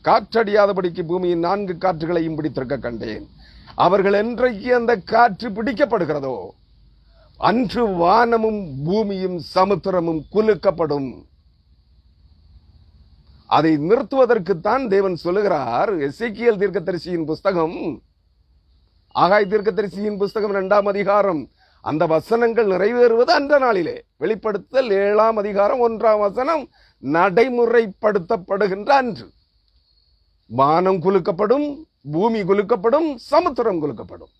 காற்றடியாதபடிக்கு பூமியின் 4 காற்றுகளையும் பிடித்திருக்க கண்டேன். அவர்கள் என்றைக்கு அந்த காற்று பிடிக்கப்படுகிறதோ அன்று வானமும் பூமியும் சமுத்திரமும் குலுக்கப்படும். அதை நிறுத்துவதற்குத்தான் தேவன் சொல்லுகிறார். எசேக்கியேல் தீர்க்கதரிசியின் புஸ்தகம், ஆகாய் தீர்க்கதரிசியின் புஸ்தகம் 2ஆம் அதிகாரம், அந்த வசனங்கள் நிறைவேறுவது அந்த நாளிலே. வெளிப்படுத்தல் 7ஆம் அதிகாரம் 1ஆம் வசனம் நடைமுறைப்படுத்தப்படுகின்ற அன்று வானம் குலுக்கப்படும், பூமி குலுக்கப்படும், சமுத்திரம் குலுக்கப்படும்.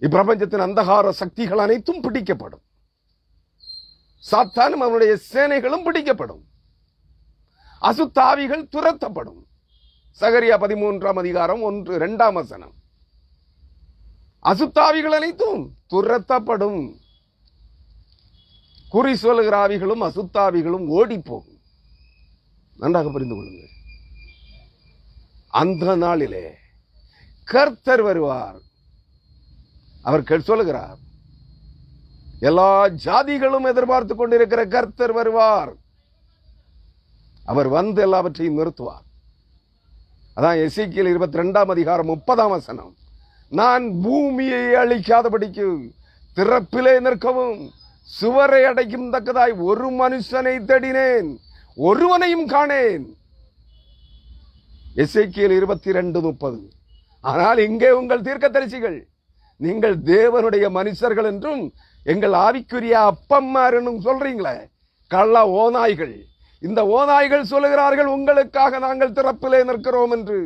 இப்பிரபஞ்சத்தின் அந்தகார சக்திகள் அனைத்தும் பிடிக்கப்படும். சாத்தானும் அவனுடைய சேனைகளும் பிடிக்கப்படும். அசுத்தாவிகள் துரத்தப்படும். சகரியா 13ஆம் அதிகாரம் 1-2ஆம் வசனம். அசுத்தாவிகள் அனைத்தும் துரத்தப்படும். குறி சொல்லுகிற ஆவிகளும் அசுத்தாவிகளும் ஓடி போகும். நன்றாக புரிந்து கொள்ளுங்கள். அந்த நாளிலே கர்த்தர் வருவார். அவர் சொல்லுகிறார், எல்லா ஜாதிகளும் எதிர்பார்த்து கொண்டிருக்கிற கர்த்தர் வருவார். அவர் வந்து எல்லாவற்றையும் நிறுத்துவார். அதான் எசேக்கியேல் 22ஆம் அதிகாரம் 30ஆம் வசனம். நான் பூமியை அழிக்காதபடிக்கு திறப்பிலே நிற்கவும் சுவரை அடைக்கும் தக்கதாய் ஒரு மனுஷனை தேடினேன், ஒருவனையும் காணேன். எசேக்கியேல் 22:30. ஆனால் இங்கே உங்கள் தீர்க்கதரிசிகள், நீங்கள் தேவனுடைய மனுஷர்கள் என்றும் எங்கள் ஆவிக்குரிய அப்பம்மார் என்றும் சொல்றீங்களே, கள்ள ஓநாய்கள். இந்த ஓநாய்கள் சொல்லுகிறார்கள் உங்களுக்காக நாங்கள் திறப்பிலே நிற்கிறோம் என்று.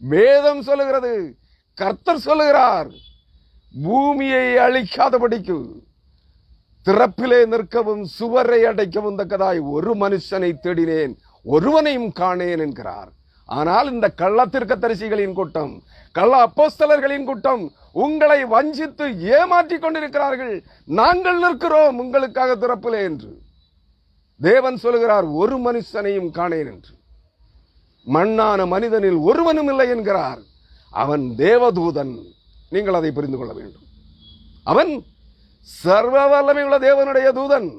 வேதம் சொல்லுகிறது, கர்த்தர் சொல்லுகிறார், பூமியை அழிக்காதபடிக்கு திறப்பிலே நிற்கவும் சுவரை அடைக்கவும் தக்கதாய் ஒரு மனுஷனை தேடினேன், ஒருவனையும் காணேன் என்கிறார். ஆனால் இந்த கள்ள தீர்க்கதரிசிகளின் கூட்டம், கள்ள அப்போஸ்தலர்களின் கூட்டம் உங்களை வஞ்சித்து ஏமாற்றிக் கொண்டிருக்கிறார்கள். நாங்கள் நிற்கிறோம் உங்களுக்காக திறப்பிலே என்று. தேவன் சொல்லுகிறார், ஒரு மனுஷனையும் காணேன் என்று. மண்ணான மனிதனில் ஒருவனும் இல்லை என்கிறார். அவன் தேவதூதன். நீங்கள் அதை புரிந்து கொள்ள வேண்டும். அவன் சர்வ வல்லமையுள்ள தேவனுடைய தூதன்.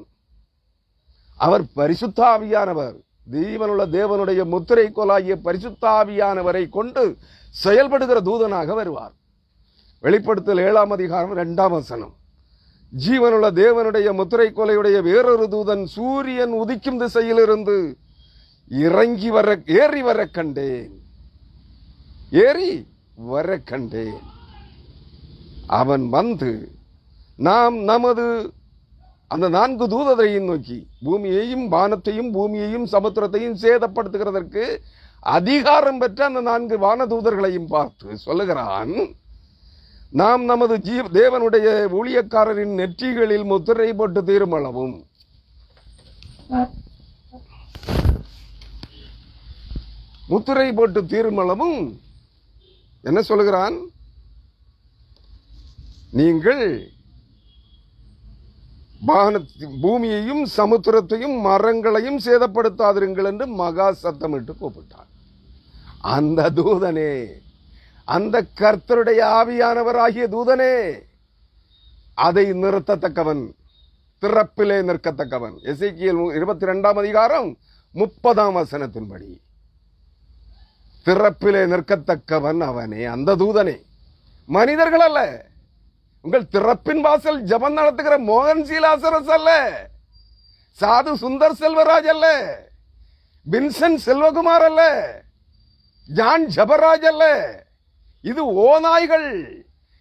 அவர் பரிசுத்த ஆவியானவர், ஜீவனுள்ள தேவனுடைய முத்திரை கோலாகிய பரிசுத்த ஆவியானவரை கொண்டு செயல்படுகிற தூதனாக வருவார். வெளிப்படுத்தல் 7:2. ஜீவனுள்ள தேவனுடைய முத்திரை கோலையுடைய வேறொரு தூதன் சூரியன் உதிக்கும் திசையிலிருந்து ஏறி வர கண்டேன். அவன் வந்து நாம் நமது அந்த 4 தூதரையும் நோக்கி, பூமியையும் வானத்தையும் பூமியையும் சமுத்திரத்தையும் சேதப்படுத்துகிறதற்கு அதிகாரம் பெற்ற அந்த 4 வானதூதர்களையும் பார்த்து சொல்லுகிறான், நாம் நமது தேவனுடைய ஊழியக்காரரின் நெற்றிகளில் முத்திரை போட்டு தீருமளவும் என்ன சொல்லுகிறான், நீங்கள் பூமியையும் சமுத்திரத்தையும் மரங்களையும் சேதப்படுத்தாதிருங்கள் என்று மகா சத்தமிட்டு கூப்பிட்டார். அந்த தூதனே, அந்த கர்த்தருடைய ஆவியானவராகிய தூதனே, அதை நிறுத்தத்தக்கவன், திறப்பிலே நிற்கத்தக்கவன். எசேக்கியேல் 22:30 திறப்பிலே நிற்கத்தக்கவன் அவனே, அந்த தூதனே. மனிதர்கள் அல்ல. உங்கள் திறப்பின் வாசல் ஜபம் நடத்துகிற மோகன் சீலாசரஸ் அல்ல, சாது சுந்தர் செல்வராஜ் அல்ல, வின்சன் செல்வகுமார் அல்ல, ஜான் ஜபராஜ் அல்ல. இது ஓநாய்கள்.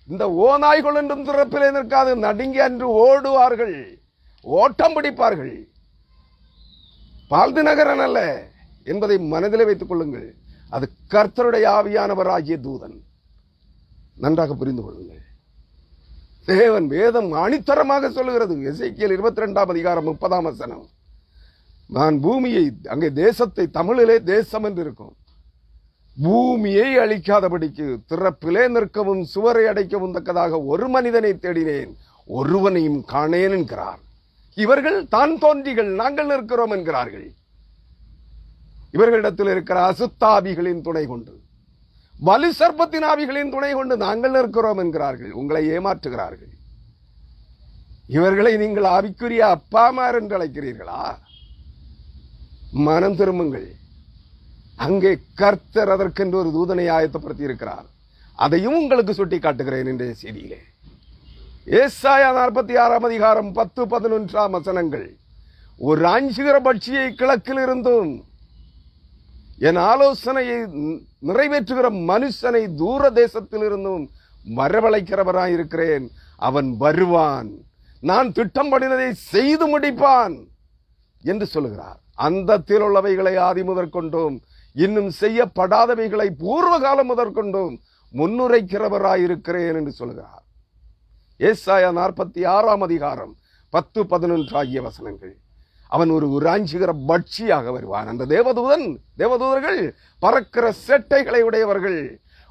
இந்த ஓநாய்கள் என்றும் திறப்பிலே நிற்காது, நடுங்கி அன்று ஓடுவார்கள், ஓட்டம் பிடிப்பார்கள். பால்திநகரன் அல்ல என்பதை மனதிலே வைத்துக் கொள்ளுங்கள். அது கர்த்தருடைய ஆவியானவர் ஆகிய தூதன். நன்றாக புரிந்து கொள்ளுங்கள். தேவன் வேதம் அணித்தரமாக சொல்லுகிறது. எசேக்கியேல் 22:30. நான் பூமியை, அங்கே தேசத்தை, தமிழிலே தேசம் என்று இருக்கும், பூமியை அழிக்காதபடிக்கு திறப்பிலே நிற்கவும் சுவரை அடைக்கவும் தக்கதாக ஒரு மனிதனை தேடினேன், ஒருவனையும் காணேன் என்கிறார். இவர்கள் தான் தோன்றிகள், நாங்கள் நிற்கிறோம் என்கிறார்கள். இவர்களிடத்தில் இருக்கிற அசுத்தாவிகளின் துணை கொண்டு, வலு சர்ப்பத்தின் ஆவிகளின் துணை கொண்டு நாங்கள் நிற்கிறோம் என்கிறார்கள். உங்களை ஏமாற்றுகிறார்கள். இவர்களை நீங்கள் ஆவிக்குரிய அப்பாமார் என்று அழைக்கிறீர்களா? மனம் திரும்புங்கள். அங்கே கர்த்தர் அதற்கென்று ஒரு தூதனை ஆயத்தப்படுத்தி இருக்கிறார். அதையும் உங்களுக்கு சுட்டி காட்டுகிறேன் இன்றைய செய்தியிலே. ஏசாயா 46:10-11 ஒரு அஞ்சுகிற பட்சியை கிழக்கில் இருந்தும் என் ஆலோசனையை நிறைவேற்றுகிற மனுஷனை தூர தேசத்தில் இருந்தும் வரவழைக்கிறவராயிருக்கிறேன். அவன் வருவான், நான் திட்டம் பண்ணினதை செய்து முடிப்பான் என்று சொல்லுகிறார். அந்தத்தில் உள்ளவைகளை ஆதி முதற்கொண்டும் இன்னும் செய்யப்படாதவைகளை பூர்வ காலம் முதற்கொண்டும் முன்னுரைக்கிறவராயிருக்கிறேன் என்று சொல்லுகிறார். ஏசாயா 46:10-11 அவன் ஒரு உராஞ்சுகிற பட்சியாக வருவான். அந்த தேவதூதர்கள் பறக்கிற செட்டைகளை உடையவர்கள்,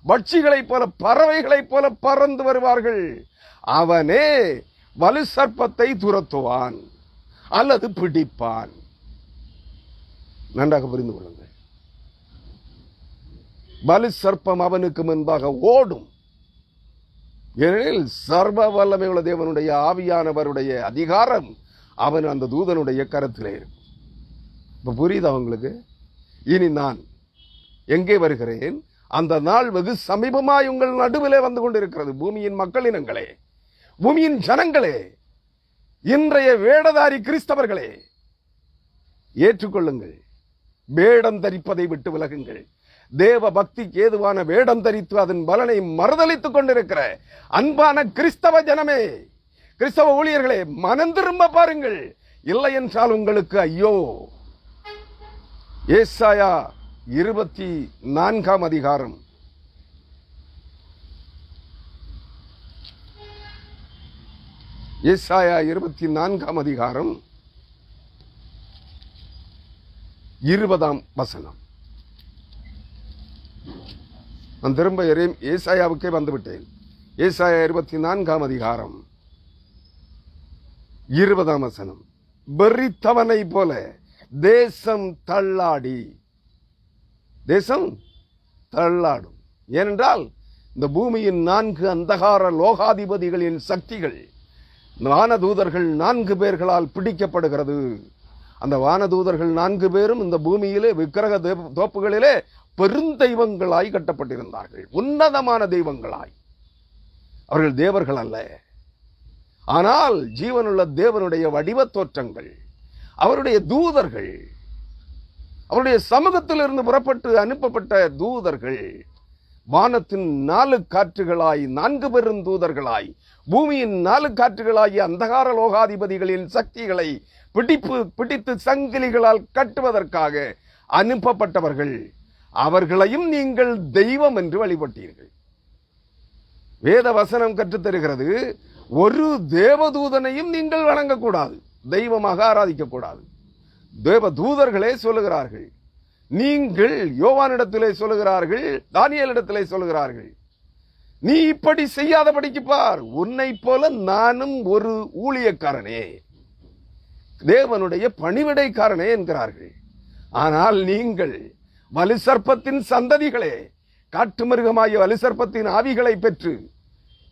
பட்சிகளைப் போல, பறவைகளைப் போல பறந்து வருவார்கள். அவனே வலு சர்ப்பத்தை துரத்துவான் அல்லது பிடிப்பான். நன்றாக புரிந்து கொள்ளுங்கள். வலு சர்ப்பம் அவனுக்கு முன்பாக ஓடும். ஏனெனில் சர்வ வல்லமை உள்ள தேவனுடைய ஆவியானவருடைய அதிகாரம் அவன் அந்த தூதனுடைய கருத்திலே இருக்கும். இப்ப புரியுதா உங்களுக்கு? இனி நான் எங்கே வருகிறேன், அந்த நாள் வெகு சமீபமாய் உங்கள் நடுவிலே வந்து கொண்டிருக்கிறது. பூமியின் மக்களினங்களே, பூமியின் ஜனங்களே, இன்றைய வேடதாரி கிறிஸ்தவர்களே, ஏற்றுக்கொள்ளுங்கள். வேடம் தரிப்பதை விட்டு விலகுங்கள். தேவ பக்திக்கு ஏதுவான வேடம் தரித்து அதன் பலனை மறுதளித்துக் கொண்டிருக்கிற அன்பான கிறிஸ்தவ ஜனமே, கிறிஸ்தவ ஊழியர்களே, மனம் திரும்ப பாருங்கள். இல்லை என்றால் உங்களுக்கு ஐயோ. ஏசாயா 24 அதிகாரம் 20 வசனம். நான் திரும்ப ஏசாயாவுக்கே வந்துவிட்டேன். ஏசாயா 24 அதிகாரம் 20 வசனம். வெறித்தவனை போல தேசம் தள்ளாடி, தேசம் தள்ளாடும். ஏனென்றால் இந்த பூமியின் 4 அந்தகார லோகாதிபதிகளின் சக்திகள் வானதூதர்கள் 4 பேர்களால் பிடிக்கப்படுகிறது. அந்த வானதூதர்கள் 4 பேரும் இந்த பூமியிலே விக்கிரக தோப்புகளிலே பெருந்தெய்வங்களாய் கட்டப்பட்டிருந்தார்கள். உன்னதமான தெய்வங்களாய். அவர்கள் தேவர்கள் அல்ல, ஆனால் ஜீவனுள்ள தேவனுடைய வடிவ தோற்றங்கள். அவருடைய தூதர்கள், அவருடைய சமூகத்திலிருந்து புறப்பட்டு அனுப்பப்பட்ட தூதர்கள் வானத்தின் 4 காற்றுகளாய், 4 பெரும் தூதர்களாய், பூமியின் 4 காற்றுகளாகிய அந்தகார லோகாதிபதிகளின் சக்திகளை பிடித்து சங்கிலிகளால் கட்டுவதற்காக அனுப்பப்பட்டவர்கள். அவர்களையும் நீங்கள் தெய்வம் என்று வழிபட்டீர்கள். வேத வசனம் கற்றுத்தருகிறது, ஒரு தேவதூதனையும் நீங்கள் வணங்கக்கூடாது, தெய்வமாக ஆராதிக்கக்கூடாது. தேவ தூதர்களே சொல்லுகிறார்கள். நீங்கள் யோவானிடத்திலே சொல்லுகிறார்கள், தானியேலிடத்திலே சொல்லுகிறார்கள், நீ இப்படி செய்யாதபடிக்கு பார், உன்னை போல நானும் ஒரு ஊழியக்காரனே, தேவனுடைய பணிவிடைக்காரனே என்கிறார்கள். ஆனால் நீங்கள் வலுசர்ப்பத்தின் சந்ததிகளே, காட்டு மிருகமாகிய வலுசர்ப்பத்தின் ஆவிகளை பெற்று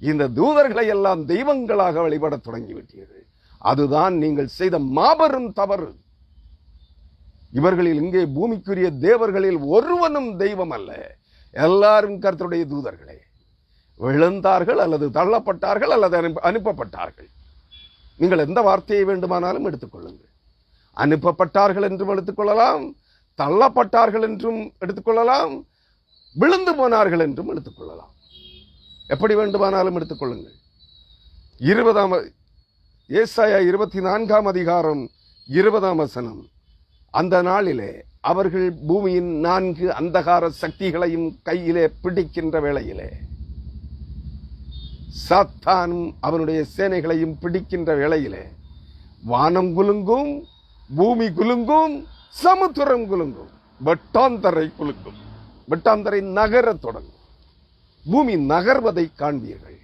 இந்த தூதர்களை எல்லாம் தெய்வங்களாக வழிபட தொடங்கிவிட்டீர்கள். அதுதான் நீங்கள் செய்த மாபெரும் தவறு. இவர்களில் இங்கே பூமிக்குரிய தேவர்களில் ஒருவனும் தெய்வம் அல்ல, எல்லாரும் கர்த்தருடைய தூதர்களே. விழுந்தார்கள் அல்லது தள்ளப்பட்டார்கள் அல்லது அனுப்பப்பட்டார்கள். நீங்கள் எந்த வார்த்தையை வேண்டுமானாலும் எடுத்துக்கொள்ளுங்கள். அனுப்பப்பட்டார்கள் என்றும் எடுத்துக்கொள்ளலாம், தள்ளப்பட்டார்கள் என்றும் எடுத்துக்கொள்ளலாம், விழுந்து போனார்கள் என்றும் எடுத்துக்கொள்ளலாம். எப்படி வேண்டுமானாலும் எடுத்துக்கொள்ளுங்கள். 20 ஏசாயா 24 அதிகாரம் 20 வசனம். அந்த நாளிலே அவர்கள் பூமியின் 4 அந்தகார சக்திகளையும் கையிலே பிடிக்கின்ற வேளையிலே, சாத்தானும் அவனுடைய சேனைகளையும் பிடிக்கின்ற வேளையிலே, வானம் குலுங்கும், பூமி குலுங்கும், சமுத்திரம் குலுங்கும், வெட்டாந்தரை குலுங்கும், வெட்டாந்தரை நகர தொடங்கும். பூமி நகர்வதை காண்பீர்கள்.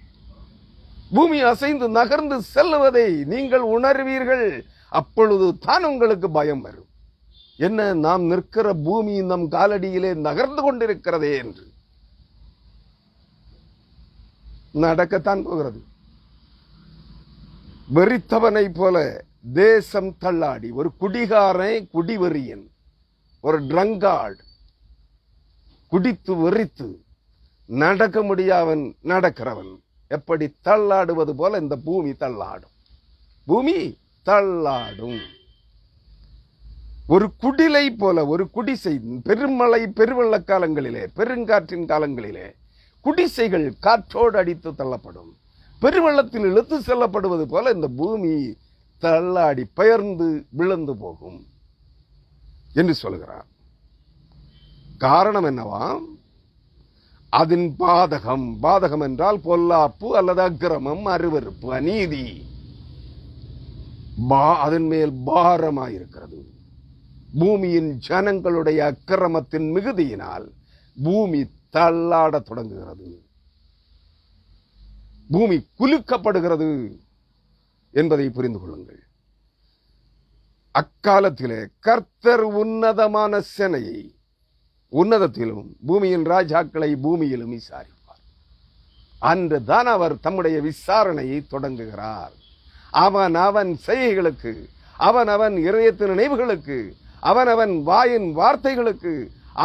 பூமி அசைந்து நகர்ந்து செல்லுவதை நீங்கள் உணர்வீர்கள். அப்பொழுது தான் உங்களுக்கு பயம் வரும். என்ன, நாம் நிற்கிற பூமி நம் காலடியிலே நகர்ந்து கொண்டிருக்கிறதே என்று. நடக்கத்தான் போகிறது. வெறித்தவனை போல தேசம் தள்ளாடி, ஒரு குடிகாரன், குடிவெறியன், ஒரு ட்ரங்கார்டு, குடித்து வெறித்து நடக்க முடியாதவன் நடக்கிறவன் எப்படி தள்ளாடுவது போல இந்த பூமி தள்ளாடும். பூமி தள்ளாடும். ஒரு குடிலை போல, ஒரு குடிசை, பெருமழை பெருவெள்ள காலங்களிலே, பெருங்காற்றின் காலங்களிலே குடிசைகள் காற்றோடு அடித்து தள்ளப்படும். பெருவெள்ளத்தில் இழுத்து செல்லப்படுவது போல இந்த பூமி தள்ளாடி பெயர்ந்து விழுந்து போகும் என்று சொல்கிறார். காரணம் என்னவாம்? அதன் பாதகம். பாதகம் என்றால் பொல்லாப்பு அல்லது அக்கிரமம், அருவருப்பு, அநீதி அதன் மேல் பாரமாயிருக்கிறது. பூமியின் ஜனங்களுடைய அக்கிரமத்தின் மிகுதியினால் பூமி தள்ளாட தொடங்குகிறது, பூமி குலுக்கப்படுகிறது என்பதை புரிந்து கொள்ளுங்கள். அக்காலத்திலே கர்த்தர் உன்னதமான சேனையை உன்னதத்திலும் பூமியின் ராஜாக்களை பூமியிலும் விசாரிப்பார். அன்றுதான் அவர் தம்முடைய விசாரணையை தொடங்குகிறார். அவன் செய்கைகளுக்கு, அவன் இதயத்தின் நினைவுகளுக்கு, அவன் வாயின் வார்த்தைகளுக்கு,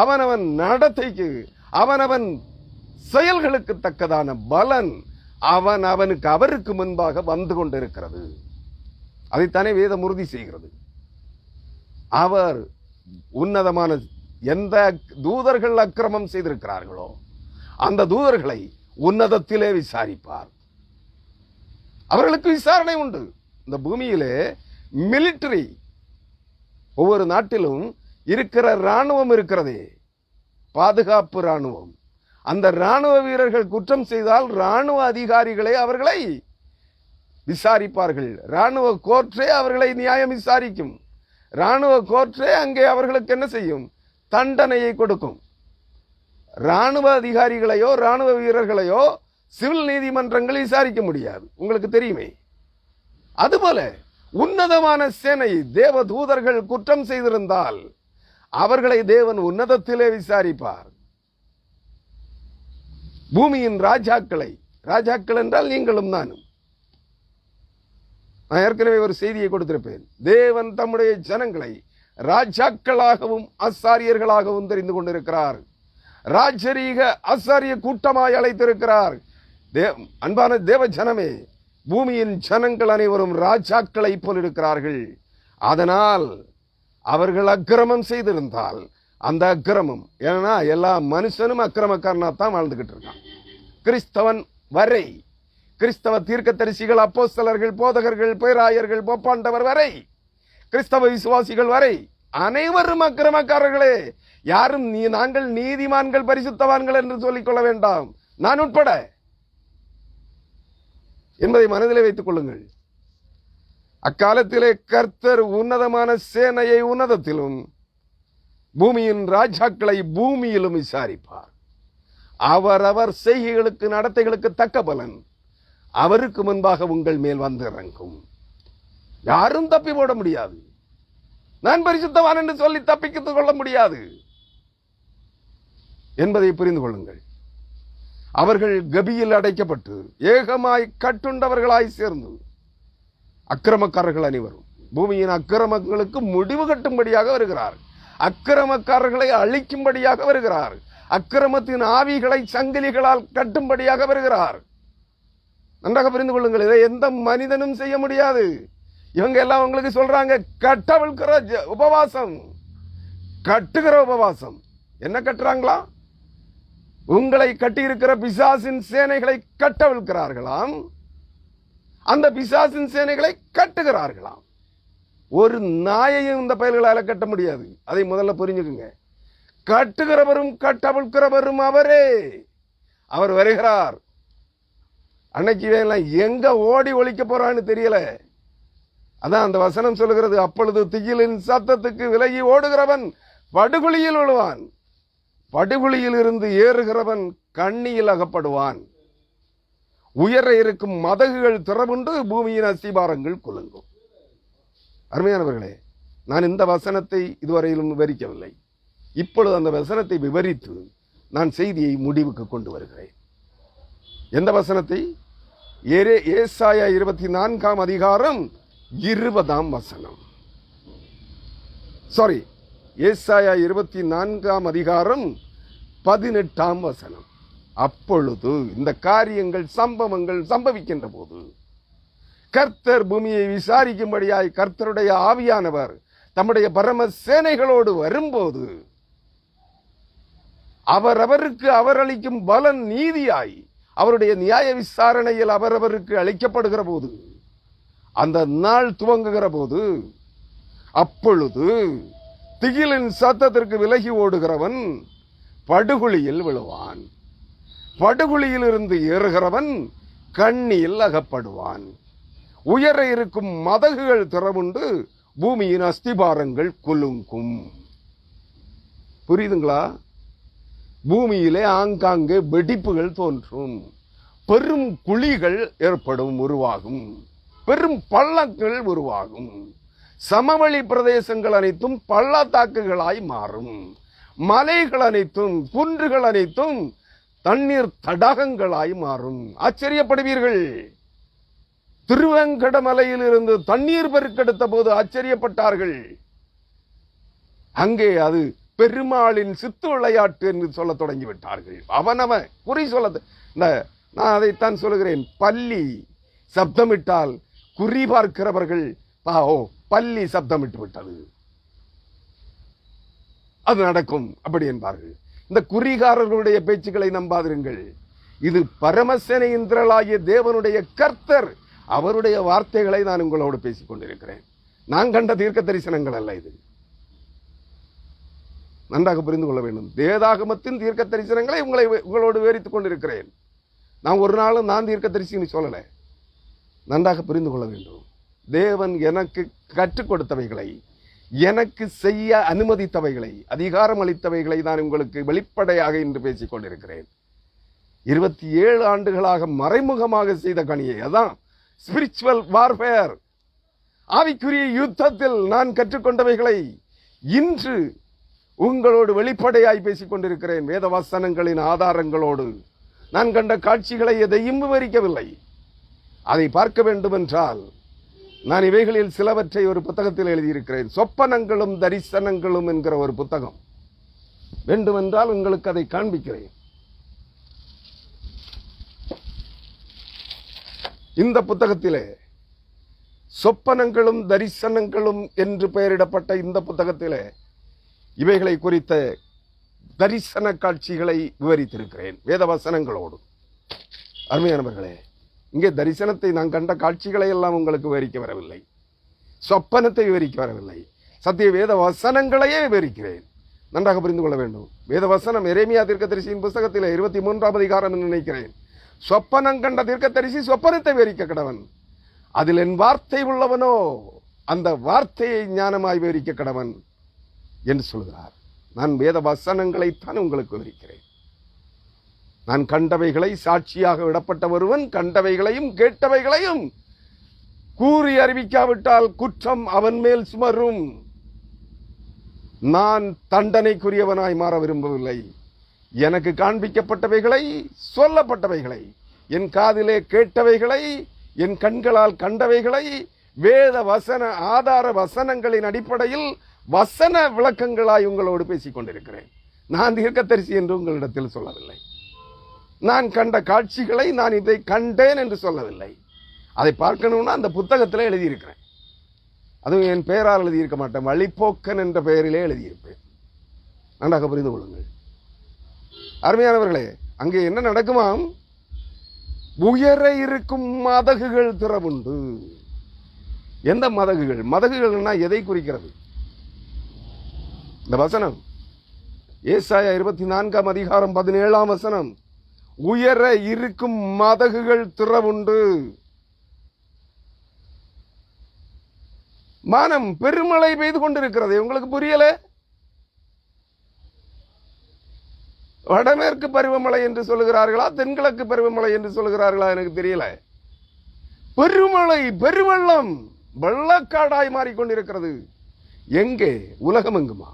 அவன் நடத்தைக்கு, அவனவன் செயல்களுக்கு தக்கதான பலன் அவருக்கு முன்பாக வந்து கொண்டிருக்கிறது. அதைத்தானே வேதம் உறுதி செய்கிறது. அவர் உன்னதமான எந்த தூதர்கள் அக்கிரமம் செய்திருக்கிறார்களோ அந்த தூதர்களை உன்னதத்திலே விசாரிப்பார். அவர்களுக்கு விசாரணை உண்டு. இந்த பூமியிலே மிலிட்டரி, ஒவ்வொரு நாட்டிலும் இருக்கிற இராணுவம் இருக்கிறதே, பாதுகாப்பு இராணுவம். அந்த இராணுவ வீரர்கள் குற்றம் செய்தால் இராணுவ அதிகாரிகளே அவர்களை விசாரிப்பார்கள். இராணுவ கோர்ட்டே அவர்களை நியாயம் விசாரிக்கும். இராணுவ கோர்ட்டே அங்கே அவர்களுக்கு என்ன செய்யும்? தண்டனையை கொடுக்கும். இராணுவ அதிகாரிகளையோ இராணுவ வீரர்களையோ சிவில் நீதிமன்றங்கள் விசாரிக்க முடியாது, உங்களுக்கு தெரியுமே. அதுபோல உன்னதமான சேனை தேவ தூதர்கள் குற்றம் செய்திருந்தால் அவர்களை தேவன் உன்னதத்திலே விசாரிப்பார். பூமியின் ராஜாக்களை, ராஜாக்கள் என்றால் நீங்களும் நானும். நான் ஏற்கனவே ஒரு செய்தியை கொடுத்திருப்பேன். தேவன் தம்முடைய ஜனங்களை ராஜாக்களாகவும் ஆசாரியர்களாகவும் தெரிந்து கொண்டிருக்கிறார். ராஜரீக ஆசாரிய கூட்டமாய் அழைத்திருக்கிறார். அன்பான தேவ ஜனமே, பூமியின் ஜனங்கள் அனைவரும் ராஜாக்களை போல் இருக்கிறார்கள். அதனால் அவர்கள் அக்கிரமம் செய்திருந்தால் அந்த அக்கிரமம், ஏன்னா எல்லா மனுஷனும் அக்கிரமக்காரனாத்தான் வாழ்ந்துகிட்டு இருக்கான். கிறிஸ்தவன் வரை, கிறிஸ்தவ தீர்க்கதரிசிகள், அப்போஸ்தலர்கள், போதகர்கள், பேராயர்கள், போப்பாண்டவர் வரை, கிறிஸ்தவ விசுவாசிகள் வரை அனைவரும் அக்கிரமக்காரர்களே. யாரும் நாங்கள் நீதிமான்கள் பரிசுத்தவான்கள் என்று சொல்லிக் கொள்ள வேண்டாம், நான் உட்பட, என்பதை மனதிலே வைத்துக் கொள்ளுங்கள். அக்காலத்திலே கர்த்தர் உன்னதமான சேனையை உன்னதத்திலும் பூமியின் ராஜாக்களை பூமியிலும் விசாரிப்பார். அவரவர் செய்கைகளுக்கு நடத்தைகளுக்கு தக்க பலன் அவருக்கு முன்பாக உங்கள் மேல் வந்து இறங்கும். யாரும் தப்பி போட முடியாது. நான் பரிசுத்தவான் என்று சொல்லி தப்பித்துக் கொள்ள முடியாது என்பதை புரிந்து கொள்ளுங்கள். அவர்கள் கபியில் அடைக்கப்பட்டு ஏகமாய் கட்டுண்டவர்களாய் சேர்ந்து, அக்கிரமக்காரர்கள் அனைவரும் பூமியின் அக்கிரமங்களுக்கு முடிவு கட்டும்படியாக வருகிறார். அக்கிரமக்காரர்களை அழிக்கும்படியாக வருகிறார். அக்கிரமத்தின் ஆவிகளை சங்கிலிகளால் கட்டும்படியாக வருகிறார். நன்றாக புரிந்து கொள்ளுங்கள். இதை எந்த மனிதனும் செய்ய முடியாது. இவங்க எல்லாம் உங்களுக்கு சொல்றாங்க கட்டவிழ்கிற உபவாசம், கட்டுகிற உபவாசம். என்ன கட்டுறாங்களா? உங்களை கட்டியிருக்கிற பிசாசின் சேனைகளை கட்டவிழ்கிறார்களாம். அந்த பிசாசின் சேனைகளை கட்டுகிறார்களாம். ஒரு நாயையும் இந்த பயல்களால கட்ட முடியாது. அதை முதல்ல புரிஞ்சுக்குங்க. கட்டுகிறவரும் கட்டவிழ்கிறவரும் அவரே. அவர் வருகிறார். அன்னைக்கு எங்க ஓடி ஒழிக்க போறான்னு தெரியல. அதான் அந்த வசனம் சொல்லுகிறது, அப்பொழுது திகிலின் சத்தத்துக்கு விலகி ஓடுகிறவன் படுகுழியில் விழுவான், படுகுழியில் இருந்து ஏறுகிறவன் கண்ணியில் அகப்படுவான். உயர இருக்கும் மதகுகள் திறவுண்டு பூமியின் அஸ்திபாரங்கள் குலுங்கும். அருமையானவர்களே, நான் இந்த வசனத்தை இதுவரையிலும் விவரிக்கவில்லை. இப்பொழுது அந்த வசனத்தை விவரித்து நான் செய்தியை முடிவுக்கு கொண்டு வருகிறேன். எந்த வசனத்தை? ஏசாயா 24 அதிகாரம் 20 வசனம். சாரி, ஏசாயா 24 அதிகாரம் 18 வசனம். அப்பொழுது இந்த காரியங்கள் சம்பவங்கள் சம்பவிக்கின்ற போது கர்த்தர் பூமியை விசாரிக்கும்படியாய் கர்த்தருடைய ஆவியானவர் தம்முடைய பரம சேனைகளோடு வரும்போது அவரவருக்கு அவர் அளிக்கும் பலன் நீதியாய் அவருடைய நியாய விசாரணையில் அவரவருக்கு அளிக்கப்படுகிற போது, அந்த நாள் துவங்குகிற போது, அப்பொழுது திகிலின் சத்தத்திற்கு விலகி ஓடுகிறவன் படுகுழியில் விழுவான், படுகுழியில் இருந்து ஏறுகிறவன் கண்ணியில் அகப்படுவான். உயர இருக்கும் மதகுகள் திறவுண்டு பூமியின் அஸ்திபாரங்கள் குலுங்கும். புரியுதுங்களா? பூமியிலே ஆங்காங்கே வெடிப்புகள் தோன்றும், பெரும் குழிகள் ஏற்படும், உருவாகும், பெரும் பள்ளங்கள் உருவாகும். சமவெளி பிரதேசங்கள் அனைத்தும் பள்ளத்தாக்குகளாய் மாறும். மலைகள் அனைத்தும், குன்றுகள் அனைத்தும் தண்ணீர் தடாகங்களாய் மாறும். ஆச்சரியப்படுவீர்கள். திருவேங்கடமலையில் இருந்து தண்ணீர் பெருக்கெடுத்த போது ஆச்சரியப்பட்டார்கள். அங்கே அது பெருமாளின் சித்து விளையாட்டு என்று சொல்ல தொடங்கிவிட்டார்கள். அவனவன் குறி சொல்ல, நான் அதைத்தான் சொல்லுகிறேன். பள்ளி சப்தமிட்டால் குறி பார்க்கிறவர்கள் பள்ளி சப்தமிட்டு விட்டது, அது நடக்கும் அப்படி என்பார்கள். இந்த குறிகாரர்களுடைய பேச்சுக்களை நம்பாதிருங்கள். இது பரமசேனை இந்திரலாகிய தேவனுடைய கர்த்தர், அவருடைய வார்த்தைகளை நான் உங்களோடு பேசிக் கொண்டிருக்கிறேன். நான் கண்ட தீர்க்க தரிசனங்கள் அல்ல இது. நன்றாக புரிந்து கொள்ள வேண்டும். வேதாகமத்தின் தீர்க்க தரிசனங்களை உங்களோடு விவரித்துக் கொண்டிருக்கிறேன். நான் ஒரு நாளும் நான் தீர்க்க தரிசனம் சொல்லலை. நன்றாக புரிந்து கொள்ள வேண்டும். தேவன் எனக்கு கற்றுக் கொடுத்தவைகளை, எனக்கு செய்ய அனுமதித்தவைகளை, அதிகாரம் அளித்தவைகளை நான் உங்களுக்கு வெளிப்படையாக இன்று பேசிக் கொண்டிருக்கிறேன். 27 ஆண்டுகளாக மறைமுகமாக செய்த கணியை, அதான் ஸ்பிரிச்சுவல் வார்ஃபேர், ஆவிக்குரிய யுத்தத்தில் நான் கற்றுக்கொண்டவைகளை இன்று உங்களோடு வெளிப்படையாய் பேசிக் கொண்டிருக்கிறேன். வேத வசனங்களின் ஆதாரங்களோடு. நான் கண்ட காட்சிகளை எதையும் விவரிக்கவில்லை. அதை பார்க்க வேண்டும் என்றால் நான் இவைகளில் சிலவற்றை ஒரு புத்தகத்தில் எழுதியிருக்கிறேன். சொப்பனங்களும் தரிசனங்களும் என்கிற ஒரு புத்தகம். வேண்டுமென்றால் உங்களுக்கு அதை காண்பிக்கிறேன். இந்த புத்தகத்திலே சொப்பனங்களும் தரிசனங்களும் என்று பெயரிடப்பட்ட இந்த புத்தகத்திலே இவைகளை குறித்த தரிசன காட்சிகளை விவரித்திருக்கிறேன் வேதவசனங்களோடு. அருமையானவர்களே, இங்கே தரிசனத்தை நான் கண்ட காட்சிகளை எல்லாம் உங்களுக்கு விவரிக்க வரவில்லை, சொப்பனத்தை விவரிக்க வரவில்லை, சத்திய வேத வசனங்களையே விவரிக்கிறேன். நன்றாக புரிந்து கொள்ள வேண்டும். வேத வசனம் எரேமியா தீர்க்கதரிசியின் புத்தகத்தில் 23ஆம் அதிகாரம் என்று நினைக்கிறேன். சொப்பனம் கண்ட தீர்க்கதரிசி சொப்பனத்தை விவரிக்க கடவன், அதில் என் வார்த்தை உள்ளவனோ அந்த வார்த்தையை ஞானமாய் விவரிக்க கடவன் என்று சொல்கிறார். நான் வேத வசனங்களைத்தான் உங்களுக்கு விவரிக்கிறேன். நான் கண்டவைகளை சாட்சியாக விடப்பட்ட ஒருவன் கண்டவைகளையும் கேட்டவைகளையும் கூறி அறிவிக்காவிட்டால் குற்றம் அவன் மேல் சுமரும். நான் தண்டனைக்குரியவனாய் மாற விரும்பவில்லை. எனக்கு காண்பிக்கப்பட்டவைகளை, சொல்லப்பட்டவைகளை, என் காதிலே கேட்டவைகளை, என் கண்களால் கண்டவைகளை வேத வசன ஆதார வசனங்களின் அடிப்படையில் வசன விளக்கங்களாய் உங்களோடு பேசிக் கொண்டிருக்கிறேன். நான் தீர்க்கதரிசி என்று உங்களிடத்தில் சொல்லவில்லை. நான் கண்ட காட்சிகளை நான் இதை கண்டேன் என்று சொல்லவில்லை. அதை பார்க்கணும்னா அந்த புத்தகத்தில் எழுதியிருக்கிறேன். அதுவும் என் பெயரால் எழுதியிருக்க மாட்டேன், வழிப்போக்கன் என்ற பெயரிலே எழுதியிருப்பேன். நன்றாக புரிந்து கொள்ளுங்கள். அருமையானவர்களே, அங்கே என்ன நடக்குமாம்? உயர இருக்கும் மதகுகள் திறவுண்டு. எந்த மதகுகள்? மதகுகள்னா எதை குறிக்கிறது? இந்த வசனம் ஏசாயா 24ஆம் அதிகாரம் 17ஆம் வசனம். உயர இருக்கும் மதகுகள் திறவுண்டு. மானம் பெருமழை பெய்து கொண்டிருக்கிறது. உங்களுக்கு புரியல? வடமேற்கு பருவமழை என்று சொல்லுகிறார்களா, தென்கிழக்கு பருவமழை என்று சொல்லுகிறார்களா எனக்கு தெரியல. பெருமழை, பெருவெள்ளம், வெள்ளக்காடாய் மாறிக்கொண்டிருக்கிறது. எங்கே? உலகம் எங்குமா?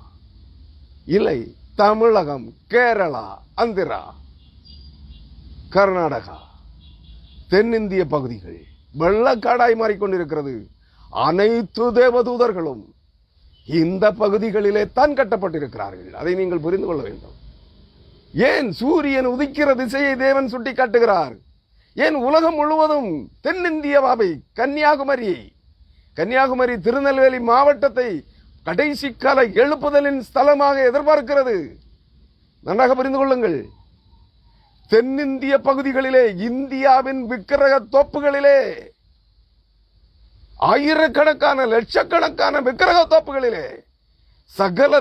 இல்லை, தமிழகம், கேரளா, ஆந்திரா, கர்நாடகா, தென்னிந்திய பகுதிகள் வெள்ளக்காடாய் மாறிக்கொண்டிருக்கிறது. அனைத்து தேவதூதர்களும் இந்த பகுதிகளிலே தான் கட்டப்பட்டிருக்கிறார்கள். அதை நீங்கள் புரிந்து கொள்ள வேண்டும். ஏன் சூரியன் உதிக்கிற திசையை தேவன் சுட்டி காட்டுகிறார்? ஏன் உலகம் முழுவதும் தென்னிந்தியாவை, கன்னியாகுமரி திருநெல்வேலி மாவட்டத்தை கடைசி கால எழுப்புதலின் ஸ்தலமாக எதிர்பார்க்கிறது? நன்றாக புரிந்து கொள்ளுங்கள். தென்னிந்திய பகுதிகளிலே, இந்தியாவின் விக்கிரக தோப்புகளிலே, ஆயிரக்கணக்கான லட்சக்கணக்கான விக்கிரக தோப்புகளிலே சகல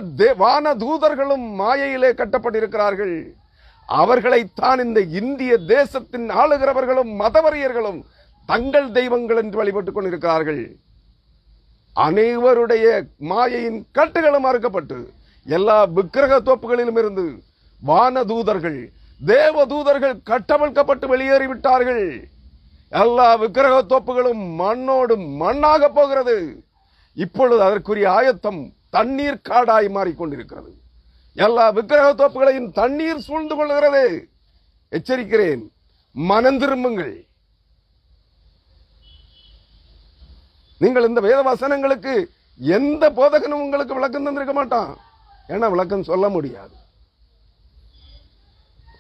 வான தூதர்களும் மாயையிலே கட்டப்பட்டிருக்கிறார்கள். அவர்களைத்தான் இந்த இந்திய தேசத்தின் ஆளுகிறவர்களும் மதவரியர்களும் தங்கள் தெய்வங்கள் என்று வழிபட்டுக் கொண்டிருக்கிறார்கள். அனைவருடைய மாயையின் கட்டுகளும் அறுக்கப்பட்டு எல்லா விக்கிரக தோப்புகளிலும் இருந்து வானதூதர்கள், தேவதூதர்கள் கட்டவிழ்க்கப்பட்டு வெளியேறிவிட்டார்கள். எல்லா விக்கிரக தோப்புகளும் மண்ணோடு மண்ணாக போகிறது. இப்பொழுது அதற்குரிய ஆயத்தம் தண்ணீர் காடாய் மாறிக்கொண்டிருக்கிறது. எல்லா விக்கிரக தோப்புகளையும் தண்ணீர் சூழ்ந்து கொள்கிறது. எச்சரிக்கிறேன், மனம் திரும்புங்கள். நீங்கள் இந்த வேத வசனங்களுக்கு எந்த போதகனும் உங்களுக்கு விளக்கம் தந்திருக்க மாட்டான். ஏன்னா விளக்கம் சொல்ல முடியாது.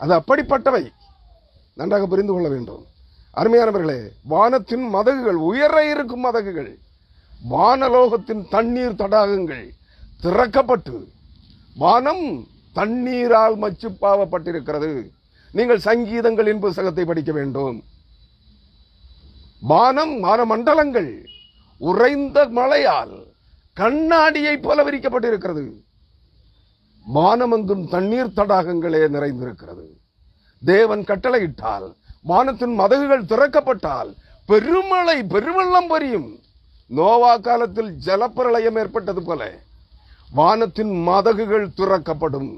அது அப்படிப்பட்டவை, நன்றாக புரிந்து கொள்ள வேண்டும். அருமையானவர்களே, வானத்தின் மதகுகள், உயர இருக்கும் மதகுகள், வானலோகத்தின் தண்ணீர் தடாகங்கள் திறக்கப்பட்டு வானம் தண்ணீரால் மச்சுப்பாவப்பட்டிருக்கிறது. நீங்கள் சங்கீதங்களின் புத்தகத்தை படிக்க வேண்டும். வானம், வானமண்டலங்கள் உறைந்த மழையால் கண்ணாடியை போல விரிக்கப்பட்டிருக்கிறது. வானமெங்கும் தண்ணீர் தடாகங்களே நிறைந்திருக்கிறது. தேவன் கட்டளையிட்டால், வானத்தின் மதகுகள் திறக்கப்பட்டால் பெருமழை, பெருவெள்ளம் பொரியும். நோவா காலத்தில் ஜலப்பிரளயம் ஏற்பட்டது போல வானத்தின் மதகுகள் திறக்கப்படும்.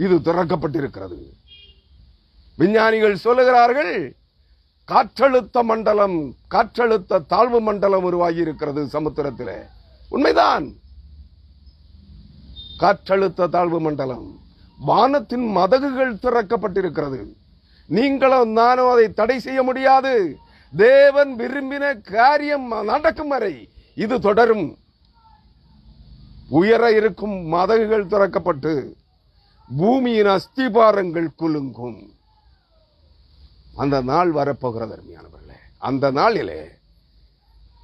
இது திறக்கப்பட்டிருக்கிறது. விஞ்ஞானிகள் சொல்லுகிறார்கள், காற்றழுத்த மண்டலம், காற்றழுத்த தாழ்வு மண்டலம் உருவாகி இருக்கிறது சமுத்திரத்திலே. உண்மைதான். காற்றழுத்த தாழ்வு மண்டலம், வானத்தின் மதகுகள் திறக்கப்பட்டிருக்கிறது. நீங்களும் நானும் அதை தடை செய்ய முடியாது. தேவன் விரும்பின காரியம் நடக்கும் வரை இது தொடரும். உயர இருக்கும் மதகுகள் திறக்கப்பட்டு பூமியின் அஸ்திபாரங்கள் குலுங்கும். அந்த நாள் வரப்போகிறது அருமையானவர்களே. அந்த நாளிலே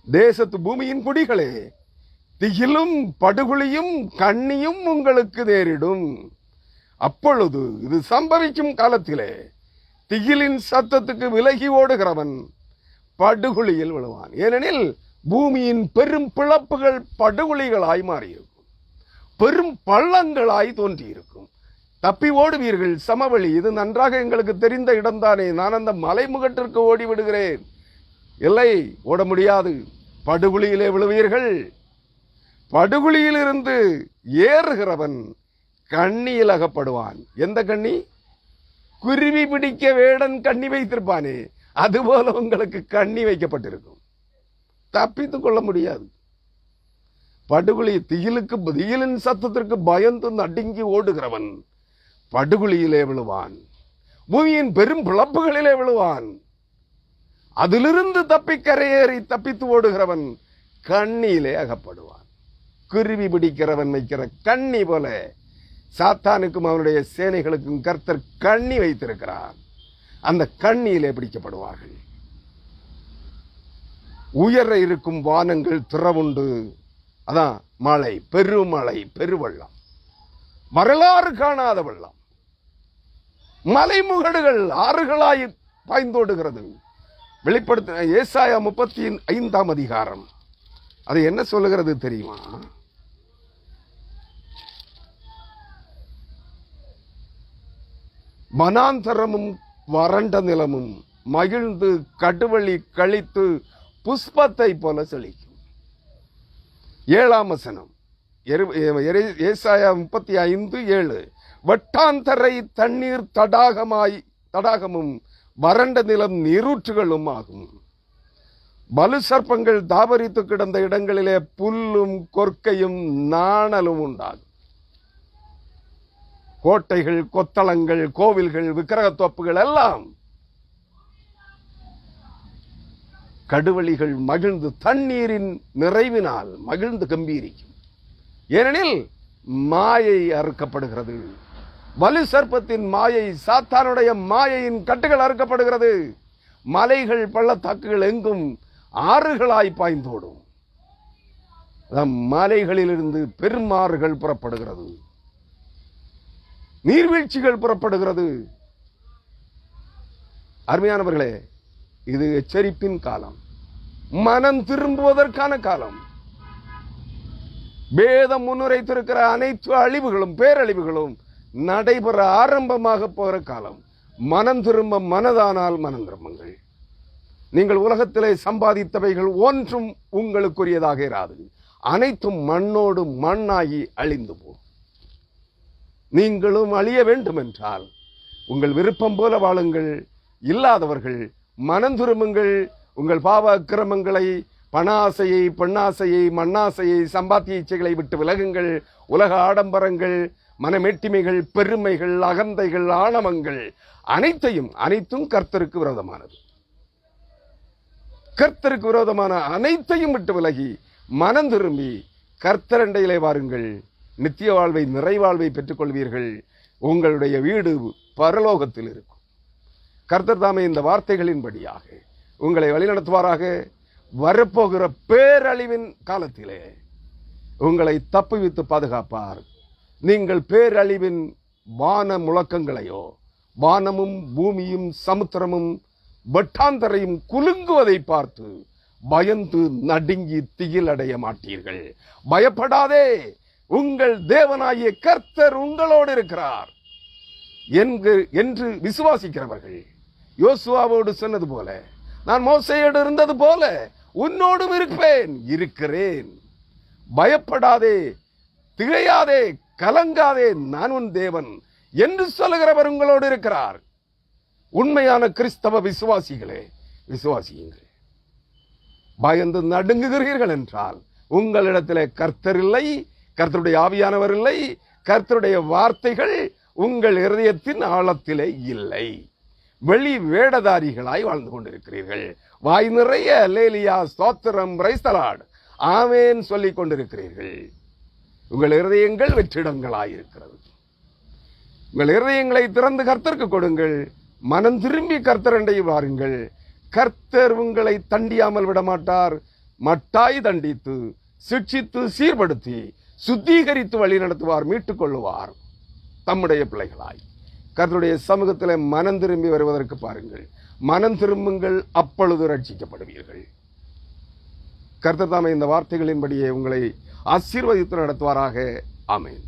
தேசத்து பூமியின் குடிகளே, திகிலும் படுகொலியும் கண்ணியும் உங்களுக்கு நேரிடும். அப்பொழுது இது சம்பவிக்கும் காலத்திலே திகிலின் சத்தத்துக்கு விலகி ஓடுகிறவன் படுகொலியில் விழுவான். ஏனெனில் பூமியின் பெரும் பிளப்புகள் படுகொலிகளாய் மாறியிருக்கும், பெரும் பள்ளங்களாய் தோன்றியிருக்கும். தப்பி ஓடுவீர்கள் சமவெளி. இது நன்றாக எங்களுக்கு தெரிந்த இடம்தானே. நான் அந்த மலைமுகட்டிற்கு ஓடி விடுகிறேன். இல்லை, ஓட முடியாது. படுகுழியிலே விழுவீர்கள். படுகுழியிலிருந்து ஏறுகிறவன் கண்ணியில் அகப்படுவான். எந்த கண்ணி? குருவி பிடிக்க வேடன் கண்ணி வைத்திருப்பானே, அதுபோல உங்களுக்கு கண்ணி வைக்கப்பட்டிருக்கும். தப்பித்துக் கொள்ள முடியாது. படுகுழி, திகிலின் சத்தத்திற்கு பயந்து நடுங்கி ஓடுகிறவன் படுகுழியிலே விழுவான். பூமியின் பெரும் பிளப்புகளிலே விழுவான். அதிலிருந்து தப்பி கரையேறி தப்பித்து ஓடுகிறவன் கண்ணியிலே அகப்படுவான். குருவி பிடிக்கிறவன் வைக்கிற கண்ணி போல சாத்தானுக்கும் அவனுடைய சேனைகளுக்கும் கர்த்தர் கண்ணி வைத்திருக்கிறார். அந்த கண்ணியிலே பிடிக்கப்படுவார்கள். உயர இருக்கும் வானங்கள் திறவுண்டு, அதான் மழை, பெருமழை, பெருவெள்ளம், வரலாறு காணாத வெள்ளம். மலைமுகடுகள் ஆறுகளாய் பாய்ந்தோடுகிறது. வெளிப்படுத்த ஏசாயா 35 அதிகாரம் அது என்ன சொல்லுகிறது தெரியுமா? வனாந்தரமும் வறண்ட நிலமும் மகிழ்ந்து கடுவழி கழித்து புஷ்பத்தை போல செழிக்கும். 7ஆம் வசனம், ஏசாயா 35:7. வட்டாந்தரை தண்ணீர் தடாகமும் வறண்ட நிலம் நீரூற்றுகளும் ஆகும். பலு சர்ப்பங்கள் தாபரித்து கிடந்த இடங்களிலே புல்லும் கொற்கையும் நாணலும் உண்டாகும். கோட்டைகள், கொத்தளங்கள், கோவில்கள், விக்கிரகத்தோப்புகள் எல்லாம் கடுவழிகள் மகிழ்ந்து தண்ணீரின் நிறைவினால் மகிழ்ந்து கம்பீரிக்கும். ஏனெனில் மாயை அறுக்கப்படுகிறது. வலு சர்ப்பத்தின் மாயை, சாத்தானுடைய மாயையின் கட்டுகள் அறுக்கப்படுகிறது. மலைகள், பள்ளத்தாக்குகள் எங்கும் ஆறுகளாய் பாய்ந்தோடும். மலைகளிலிருந்து பெருமாறுகள் புறப்படுகிறது, நீர்வீழ்ச்சிகள் புறப்படுகிறது. அருமையானவர்களே, இது எச்சரிப்பின் காலம், மனம் திரும்புவதற்கான காலம். வேதம் முன்னுரைத்திருக்கிற அனைத்து அழிவுகளும் பேரழிவுகளும் நடைபெற ஆரம்பமாக போகிற காலம். மனம் திரும்ப மனதானால் மனம் திரும்புங்கள். நீங்கள் உலகத்திலே சம்பாதித்தவைகள் ஒன்றும் உங்களுக்குரியதாக இராது. அனைத்தும் மண்ணோடு மண்ணாகி அழிந்து போ. நீங்களும் அழிய வேண்டும் என்றால் உங்கள் விருப்பம் போல வாழுங்கள். இல்லாதவர்கள் மனம் திரும்புங்கள். உங்கள் பாவ அக்கிரமங்களை, பண ஆசையை, பெண்ணாசையை, மண்ணாசையை, சம்பாத்திய இச்சைகளை விட்டு விலகுங்கள். உலக ஆடம்பரங்கள், மனமேட்டிமைகள், பெருமைகள், அகந்தைகள், ஆணவங்கள் அனைத்தும் கர்த்தருக்கு விரோதமானது. கர்த்தருக்கு விரோதமான அனைத்தையும் விட்டு விலகி மனம் திரும்பி கர்த்தரண்டையிலே வாருங்கள். நித்திய வாழ்வை, நிறைவாழ்வை பெற்றுக்கொள்வீர்கள். உங்களுடைய வீடு பரலோகத்தில் இருக்கும். கர்த்தர் தாமே இந்த வார்த்தைகளின்படியாக உங்களை வழிநடத்துவாராக. வரப்போகிற பேரழிவின் காலத்திலே உங்களை தப்புவித்து பாதுகாப்பார். நீங்கள் பேரழிவின் வான முழக்கங்களையோ, வானமும் பூமியும் சமுத்திரமும் வெட்டாந்தரையும் குலுங்குவதை பார்த்து பயந்து நடுங்கி திகிலடைய மாட்டீர்கள். பயப்படாதே, உங்கள் தேவனாகிய கர்த்தர் உங்களோடு இருக்கிறார் என்று விசுவாசிக்கிறவர்கள் யோசுவாவோடு சொன்னது போல, நான் மோசேயோடு இருந்தது போல உன்னோடும் இருக்கிறேன். பயப்படாதே, திகையாதே, கலங்காதே, நான் உன் தேவன் என்று சொல்லுகிறவர் உங்களோடு இருக்கிறார். உண்மையான கிறிஸ்தவ விசுவாசிகளே, விசுவாசியுங்கள். பயந்து நடுங்குகிறீர்கள் என்றால் உங்களிடத்தில் கர்த்தர் இல்லை, கர்த்தருடைய ஆவியானவர் இல்லை, கர்த்தருடைய வார்த்தைகள் உங்கள் இருதயத்தின் ஆழத்திலே இல்லை. வெளி வேடதாரிகளாய் வாழ்ந்து கொண்டிருக்கிறீர்கள். வாய் நிறைய அல்லேலியா, ஸ்தோத்திரம், பிரைஸ் தி லார்ட், ஆமென் சொல்லிக் கொண்டிருக்கிறீர்கள். உங்கள் இருதயங்கள் வெற்றிடங்களாயிருக்கிறது. உங்கள் இருதயங்களை திறந்து கர்த்தருக்கு கொடுங்கள். மனம் திரும்பி கர்த்தரண்டை வாருங்கள். கர்த்தர் உங்களை தண்டியாமல் விடமாட்டார். மட்டாய் தண்டித்து, சிட்சித்து, சீர்படுத்தி, சுத்திகரித்து வழி நடத்துவார், மீட்டுக் கொள்ளுவார். தம்முடைய பிள்ளைகளாய் கர்த்தருடைய சமூகத்தில் மனம் திரும்பி வருவதற்கு பாருங்கள். மனம் திரும்புங்கள், அப்பொழுது ரட்சிக்கப்படுவீர்கள். கர்த்தர் தாமே இந்த வார்த்தைகளின்படியே உங்களை ஆசீர்வதித்து நடத்துவாராக. ஆமென்.